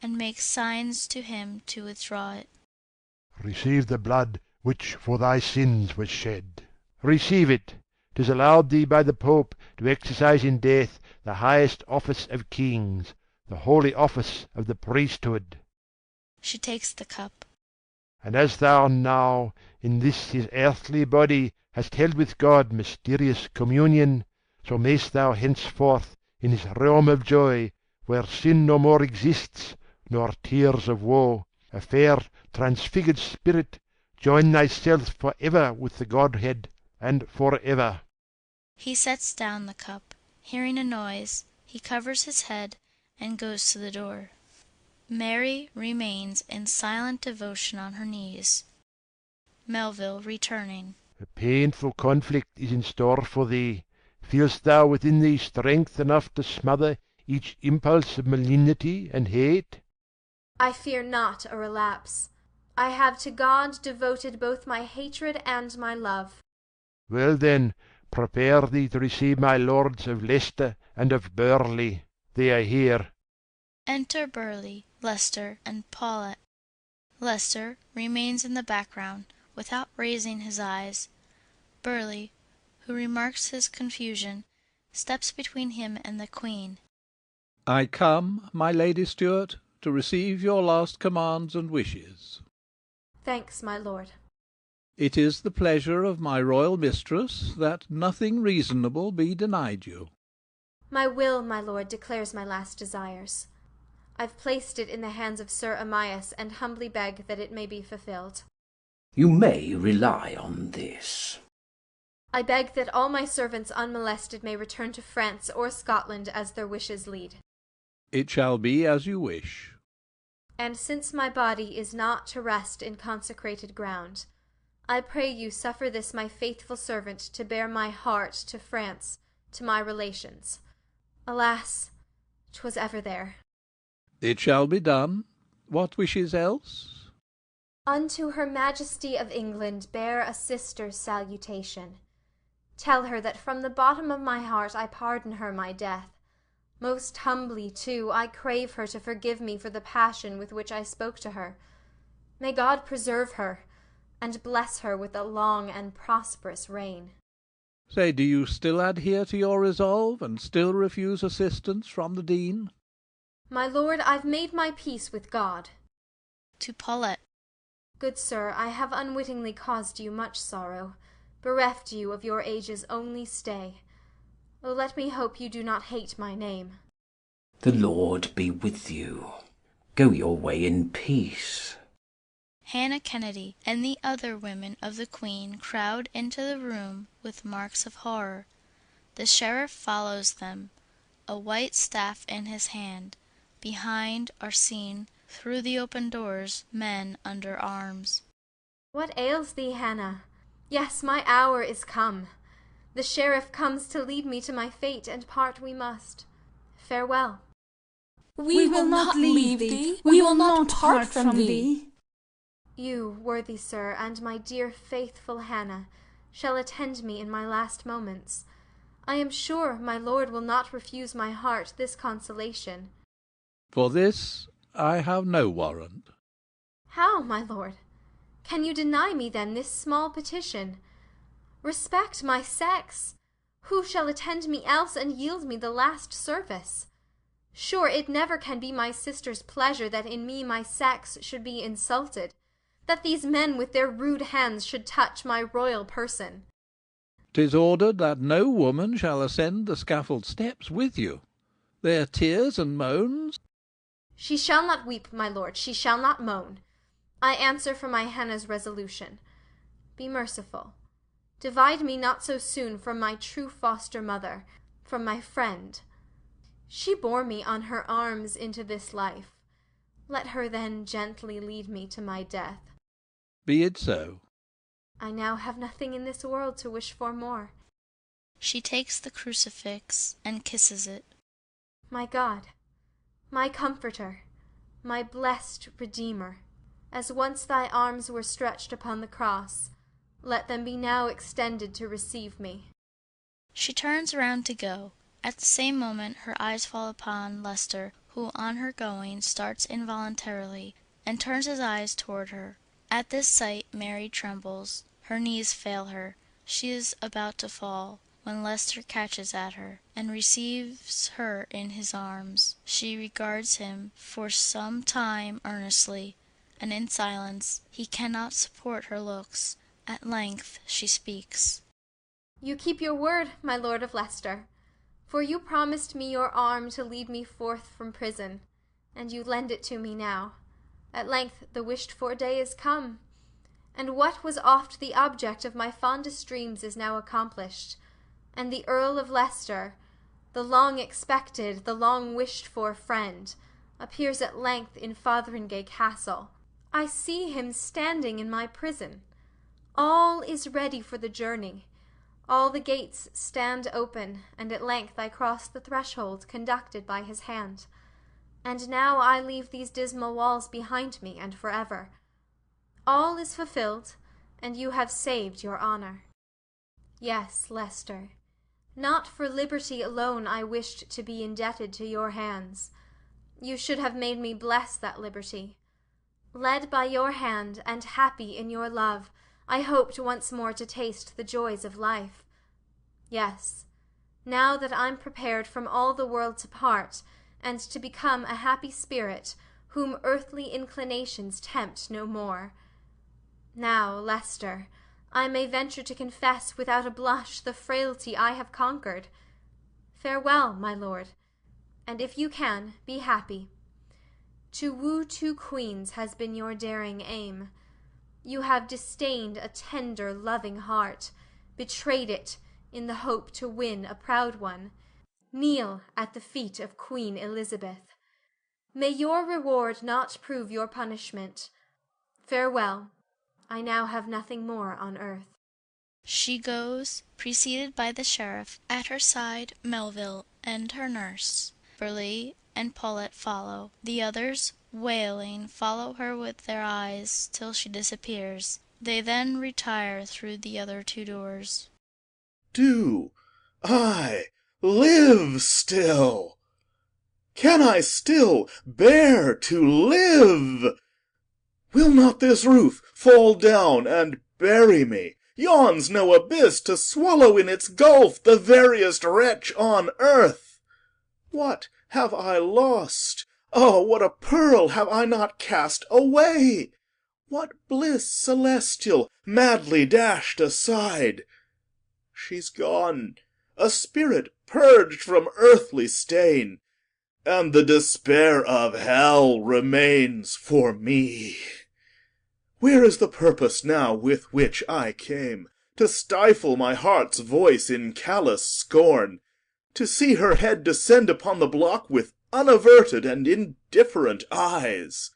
and makes signs to him to withdraw it. Receive the blood which for thy sins was shed. Receive it. 'Tis allowed thee by the Pope to exercise in death the highest office of kings, the holy office of the priesthood. She takes the cup. And as thou now, in this his earthly body, hast held with God mysterious communion, so mayst thou henceforth, in this realm of joy, where sin no more exists, nor tears of woe. A fair, transfigured spirit, join thyself for ever with the Godhead, and for ever. He sets down the cup. Hearing a noise, he covers his head and goes to the door. Mary remains in silent devotion on her knees. Melville returning. A painful conflict is in store for thee. Feel'st thou within thee strength enough to smother each impulse of malignity and hate? I fear not a relapse. I have to God devoted both my hatred and my love. Well then, prepare thee to receive my lords of Leicester and of Burley. They are here. Enter Burleigh, Leicester, and Paulet. Leicester remains in the background, without raising his eyes. Burleigh, who remarks his confusion, steps between him and the Queen. I come, my Lady Stuart, to receive your last commands and wishes. Thanks, my lord. It is the pleasure of my royal mistress that nothing reasonable be denied you. My will, my lord, declares my last desires. I've placed it in the hands of Sir Amias, and humbly beg that it may be fulfilled. You may rely on this. I beg that all my servants unmolested may return to France or Scotland as their wishes lead. It shall be as you wish. And since my body is not to rest in consecrated ground, I pray you suffer this my faithful servant to bear my heart to France, to my relations. Alas, 'twas ever there. It shall be done. What wishes else? Unto her Majesty of England bear a sister's salutation. Tell her that from the bottom of my heart I pardon her my death. Most humbly, too, I crave her to forgive me for the passion with which I spoke to her. May God preserve her, and bless her with a long and prosperous reign. Say, do you still adhere to your resolve, and still refuse assistance from the Dean? My lord, I've made my peace with God. To Paulet. Good sir, I have unwittingly caused you much sorrow, bereft you of your age's only stay. Oh, let me hope you do not hate my name. The Lord be with you. Go your way in peace. Hannah Kennedy and the other women of the Queen crowd into the room with marks of horror. The sheriff follows them, a white staff in his hand. Behind are seen, through the open doors, men under arms. What ails thee, Hannah? Yes, my hour is come. The sheriff comes to lead me to my fate, and part we must. Farewell. We will not leave thee. We will not part from thee. You, worthy sir, and my dear faithful Hannah, shall attend me in my last moments. I am sure my lord will not refuse my heart this consolation. For this I have no warrant. How, my lord? Can you deny me then this small petition? Respect my sex. Who shall attend me else and yield me the last service? Sure it never can be my sister's pleasure that in me my sex should be insulted, that these men with their rude hands should touch my royal person. 'Tis ordered that no woman shall ascend the scaffold steps with you. Their tears and moans. She shall not weep, my lord, she shall not moan. I answer for my Hannah's resolution. Be merciful. Divide me not so soon from my true foster mother, from my friend. She bore me on her arms into this life. Let her then gently lead me to my death. Be it so. I now have nothing in this world to wish for more. She takes the crucifix and kisses it. My God, my comforter, my blessed Redeemer, as once thy arms were stretched upon the cross, let them be now extended to receive me. She turns round to go. At the same moment her eyes fall upon Leicester, who on her going starts involuntarily, and turns his eyes toward her. At this sight Mary trembles. Her knees fail her. She is about to fall, when Leicester catches at her, and receives her in his arms. She regards him for some time earnestly, and in silence. He cannot support her looks. At length she speaks. You keep your word, my lord of Leicester, for you promised me your arm to lead me forth from prison. and you lend it to me now. At length the wished-for day is come, and what was oft the object of my fondest dreams is now accomplished, and the Earl of Leicester, the long-expected, the long-wished-for friend, appears at length in Fotheringay Castle. I see him standing in my prison. All is ready for the journey. All the gates stand open, and at length I cross the threshold, conducted by his hand. And now I leave these dismal walls behind me, and forever. All is fulfilled, and you have saved your honor. Yes, Leicester, not for liberty alone I wished to be indebted to your hands. You should have made me bless that liberty. Led by your hand, and happy in your love, I hoped once more to taste the joys of life. Yes, now that I'm prepared from all the world to part, and to become a happy spirit, whom earthly inclinations tempt no more. Now, Leicester, I may venture to confess without a blush the frailty I have conquered. Farewell, my lord, and if you can, be happy. To woo two queens has been your daring aim. You have disdained a tender, loving heart, betrayed it in the hope to win a proud one. Kneel at the feet of Queen Elizabeth. May your reward not prove your punishment. Farewell. I now have nothing more on earth. She goes, preceded by the sheriff, at her side Melville and her nurse. Burleigh and Paulet follow. The others, wailing, follow her with their eyes till she disappears. They then retire through the other two doors. Do I live still? Can I still bear to live? Will not this roof fall down and bury me? Yawns no abyss to swallow in its gulf the veriest wretch on earth? What have I lost? Oh, what a pearl have I not cast away! What bliss celestial madly dashed aside! She's gone, a spirit purged from earthly stain, and the despair of hell remains for me. Where is the purpose now with which I came? To stifle my heart's voice in callous scorn, to see her head descend upon the block with unaverted and indifferent eyes.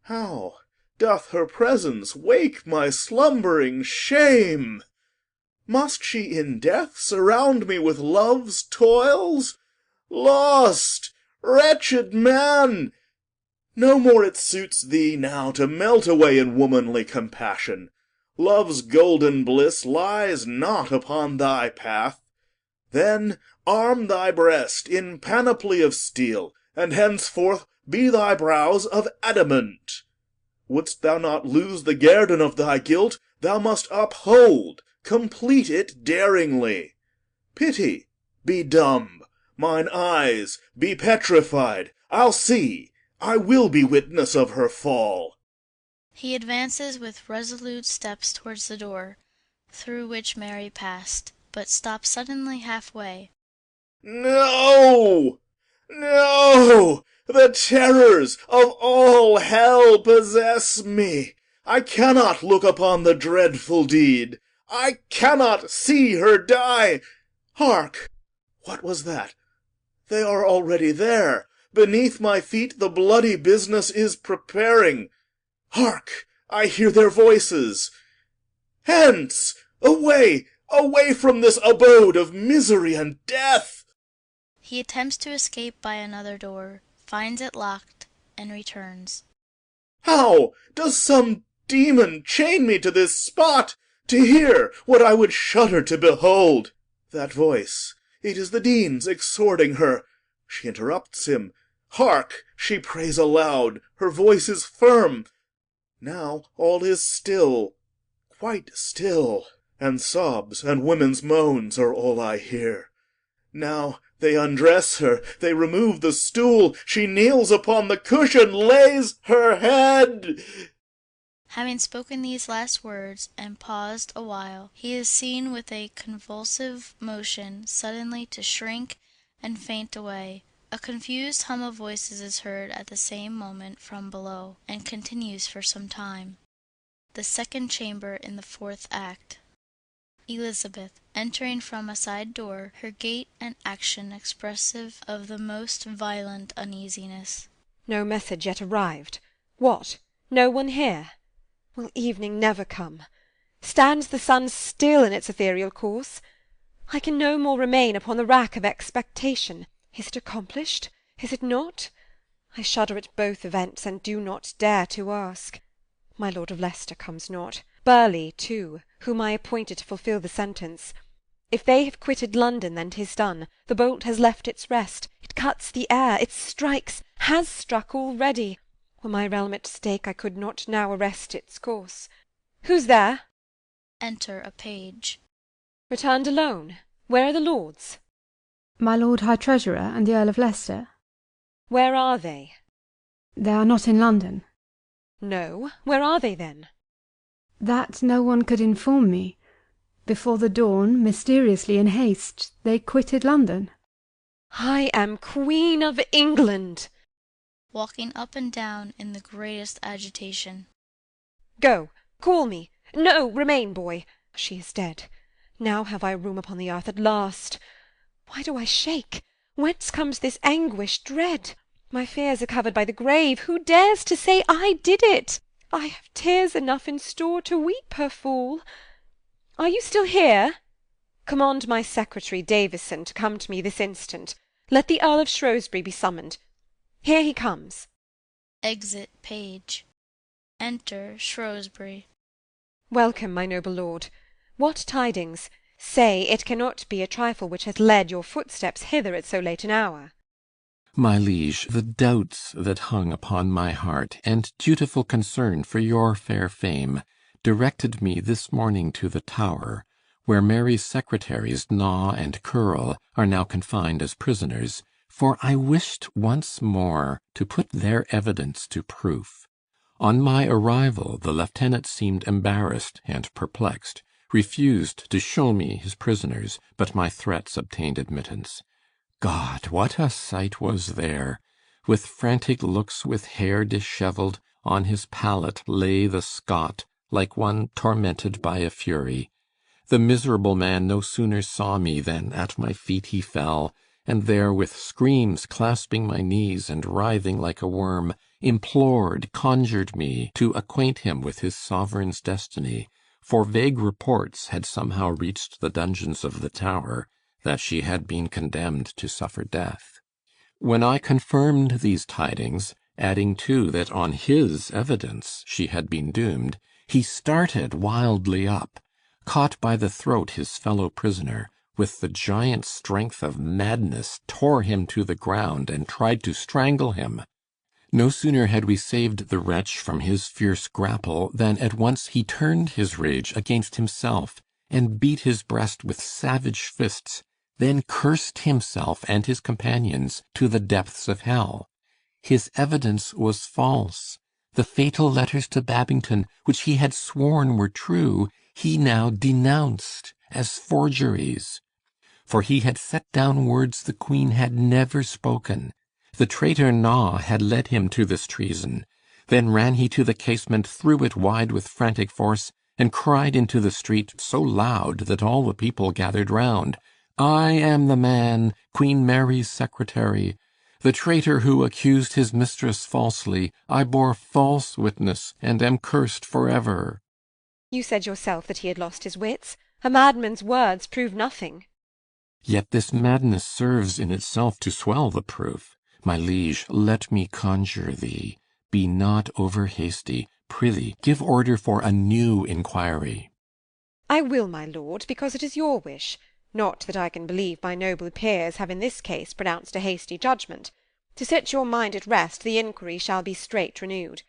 How doth her presence wake my slumbering shame! Must she in death surround me with love's toils? Lost, wretched man! No more it suits thee now to melt away in womanly compassion. Love's golden bliss lies not upon thy path. Then arm thy breast in panoply of steel, and henceforth be thy brows of adamant. Wouldst thou not lose the guerdon of thy guilt, thou must uphold, complete it daringly. Pity, be dumb; mine eyes, be petrified. I'll see, I will be witness of her fall. He advances with resolute steps towards the door, through which Mary passed, but stops suddenly half-way. No, no! The terrors of all hell possess me. I cannot look upon the dreadful deed. I cannot see her die. Hark! What was that? They are already there. Beneath my feet the bloody business is preparing. Hark! I hear their voices. Hence! Away! Away from this abode of misery and death! He attempts to escape by another door, finds it locked, and returns. How does some demon chain me to this spot, to hear what I would shudder to behold? That voice, it is the Dean's exhorting her. She interrupts him. Hark! She prays aloud. Her voice is firm. Now all is still, quite still, and sobs and women's moans are all I hear. Now they undress her, they remove the stool, she kneels upon the cushion, lays her head. Having spoken these last words, and paused a while, he is seen with a convulsive motion suddenly to shrink and faint away, A confused hum of voices is heard at the same moment from below, and continues for some time. The second chamber in the fourth act. Elizabeth, entering from a side door, her gait and action expressive of the most violent uneasiness. No message yet arrived? What? No one here? Will evening never come? Stands the sun still in its ethereal course? I can no more remain upon the rack of expectation. Is it accomplished? Is it not? I shudder at both events, and do not dare to ask. My Lord of Leicester comes not. Burleigh too, whom I appointed to fulfil the sentence. If they have quitted London, then 'tis done. The bolt has left its rest. It cuts the air. It strikes. Has struck already. Were my realm at stake, I could not now arrest its course. Who's there? Enter a page. Returned alone? Where are the lords? My Lord High Treasurer and the Earl of Leicester. Where are they? They are not in London. No. Where are they then? That no one could inform me. Before the dawn, mysteriously in haste, they quitted London. I am Queen of England. Walking up and down in the greatest agitation. Go, call me. No, remain, boy. She is dead. Now have I room upon the earth at last. Why do I shake? Whence comes this anguish, dread? My fears are covered by the grave. Who dares to say I did it? I have tears enough in store to weep her fall. Are you still here? Command my secretary, Davison, to come to me this instant. Let the Earl of Shrewsbury be summoned. Here he comes. Exit page. Enter Shrewsbury. Welcome, my noble lord. What tidings? Say, it cannot be a trifle which hath led your footsteps hither at so late an hour. My liege, the doubts that hung upon my heart, and dutiful concern for your fair fame, directed me this morning to the Tower, where Mary's secretaries Gnaw and Curl are now confined as prisoners, for I wished once more to put their evidence to proof. On my arrival the lieutenant seemed embarrassed and perplexed, refused to show me his prisoners, but my threats obtained admittance. God, what a sight was there! With frantic looks, with hair dishevelled, on his pallet lay the Scot, like one tormented by a fury. The miserable man no sooner saw me than at my feet he fell, and there, with screams clasping my knees and writhing like a worm, implored, conjured me to acquaint him with his sovereign's destiny, for vague reports had somehow reached the dungeons of the Tower that she had been condemned to suffer death. When I confirmed these tidings, adding too that on his evidence she had been doomed, he started wildly up, caught by the throat his fellow prisoner, with the giant strength of madness tore him to the ground and tried to strangle him. No sooner had we saved the wretch from his fierce grapple than at once he turned his rage against himself, and beat his breast with savage fists, then cursed himself and his companions to the depths of hell. His evidence was false. The fatal letters to Babington, which he had sworn were true, he now denounced as forgeries. For he had set down words the Queen had never spoken. The traitor Gnaw had led him to this treason. Then ran he to the casement, threw it wide with frantic force, and cried into the street so loud that all the people gathered round, I am the man, Queen Mary's secretary. The traitor who accused his mistress falsely, I bore false witness, and am cursed for ever. You said yourself that he had lost his wits. A madman's words prove nothing. Yet this madness serves in itself to swell the proof. My liege, let me conjure thee, be not over hasty. Prithee, give order for a new inquiry. I will, my lord, because it is your wish. Not that I can believe my noble peers have in this case pronounced a hasty judgment. To set your mind at rest, the inquiry shall be straight renewed.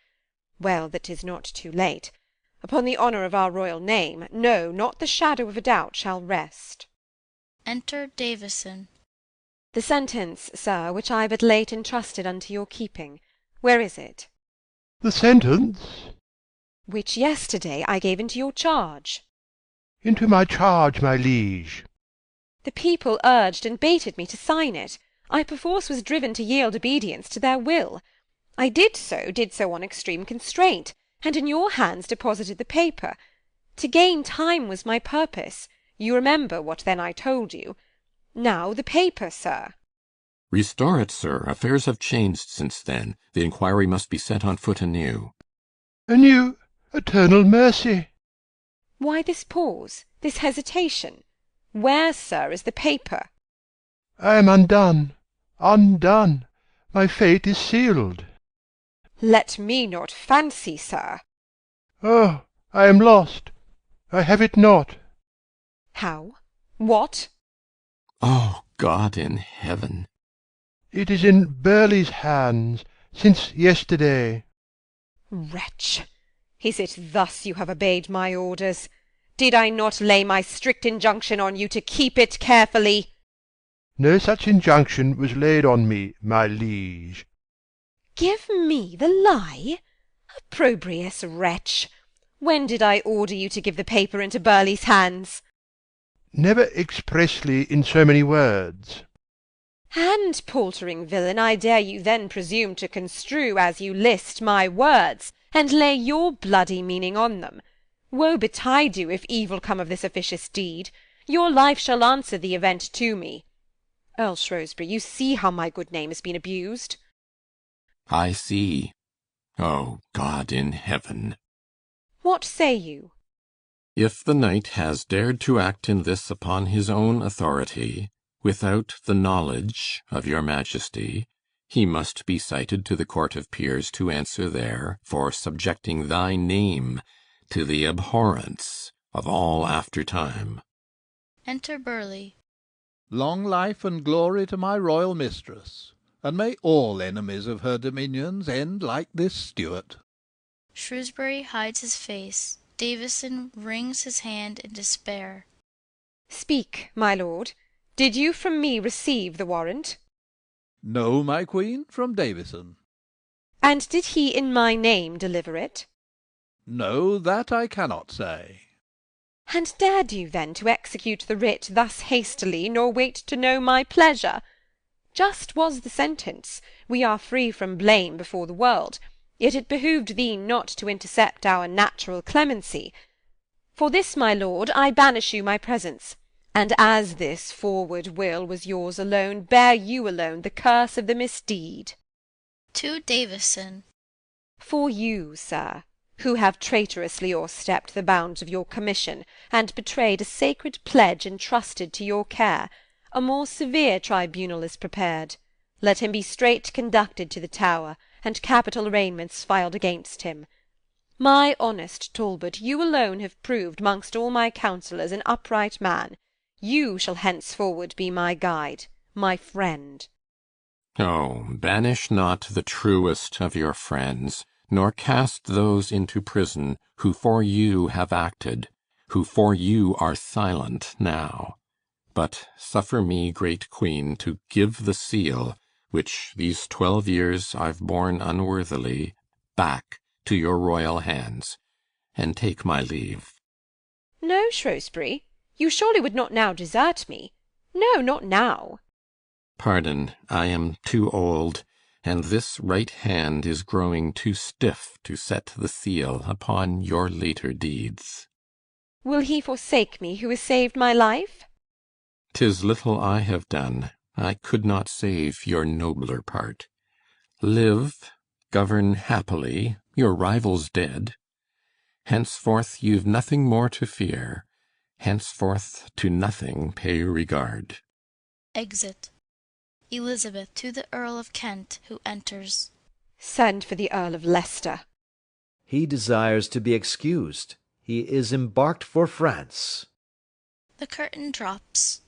Well that 'tis not too late. Upon the honour of our royal name, no, not the shadow of a doubt shall rest. Enter Davison. The sentence, sir, which I but late entrusted unto your keeping, where is it? The sentence? Which yesterday I gave into your charge. Into my charge, my liege. The people urged and baited me to sign it. I perforce was driven to yield obedience to their will. I did so on extreme constraint, and in your hands deposited the paper. To gain time was my purpose. You remember what then I told you. Now the paper, sir. Restore it, sir. Affairs have changed since then. The inquiry must be set on foot anew. Anew? Eternal mercy! Why this pause, this hesitation? Where, sir, is the paper? I am undone, undone. My fate is sealed. Let me not fancy, sir. Oh, I am lost. I have it not. How? What? Oh, God in heaven! It is in Burleigh's hands, since yesterday. Wretch! Is it thus you have obeyed my orders? Did I not lay my strict injunction on you to keep it carefully? No such injunction was laid on me, my liege. Give me the lie? Opprobrious wretch! When did I order you to give the paper into Burleigh's hands? Never expressly in so many words. And, paltering villain, I dare you then presume to construe as you list my words, and lay your bloody meaning on them. Woe betide you if evil come of this officious deed. Your life shall answer the event to me. Earl Shrewsbury, you see how my good name has been abused. I see. Oh, God in heaven! What say you? If the knight has dared to act in this upon his own authority, without the knowledge of your majesty, he must be cited to the court of peers to answer there for subjecting thy name to the abhorrence of all after time. Enter Burleigh. Long life and glory to my royal mistress, and may all enemies of her dominions end like this Stuart. Shrewsbury hides his face. Davison wrings his hand in despair. Speak, my lord. Did you from me receive the warrant? No, my queen, from Davison. And did he in my name deliver it? No, that I cannot say. And dared you then to execute the writ thus hastily, nor wait to know my pleasure? Just was the sentence, we are free from blame before the world, yet it behoved thee not to intercept our natural clemency. For this, my lord, I banish you my presence, and as this forward will was yours alone, bear you alone the curse of the misdeed. To Davison. For you, sir, who have traitorously o'erstepped the bounds of your commission, and betrayed a sacred pledge entrusted to your care, a more severe tribunal is prepared. Let him be straight conducted to the Tower, and capital arraignments filed against him. My honest Talbot, you alone have proved mongst all my counsellors an upright man. You shall henceforward be my guide, my friend. Oh, banish not the truest of your friends, nor cast those into prison who for you have acted, who for you are silent now. But suffer me, great queen, to give the seal, which these 12 years I've borne unworthily, back to your royal hands, and take my leave. No, Shrewsbury, you surely would not now desert me. No, not now. Pardon, I am too old, and this right hand is growing too stiff to set the seal upon your later deeds. Will he forsake me who has saved my life? 'Tis little I have done. I could not save your nobler part. Live, govern happily, your rival's dead. Henceforth you've nothing more to fear. Henceforth to nothing pay regard. Exit. Elizabeth to the Earl of Kent, who enters. Send for the Earl of Leicester. He desires to be excused. He is embarked for France. The curtain drops.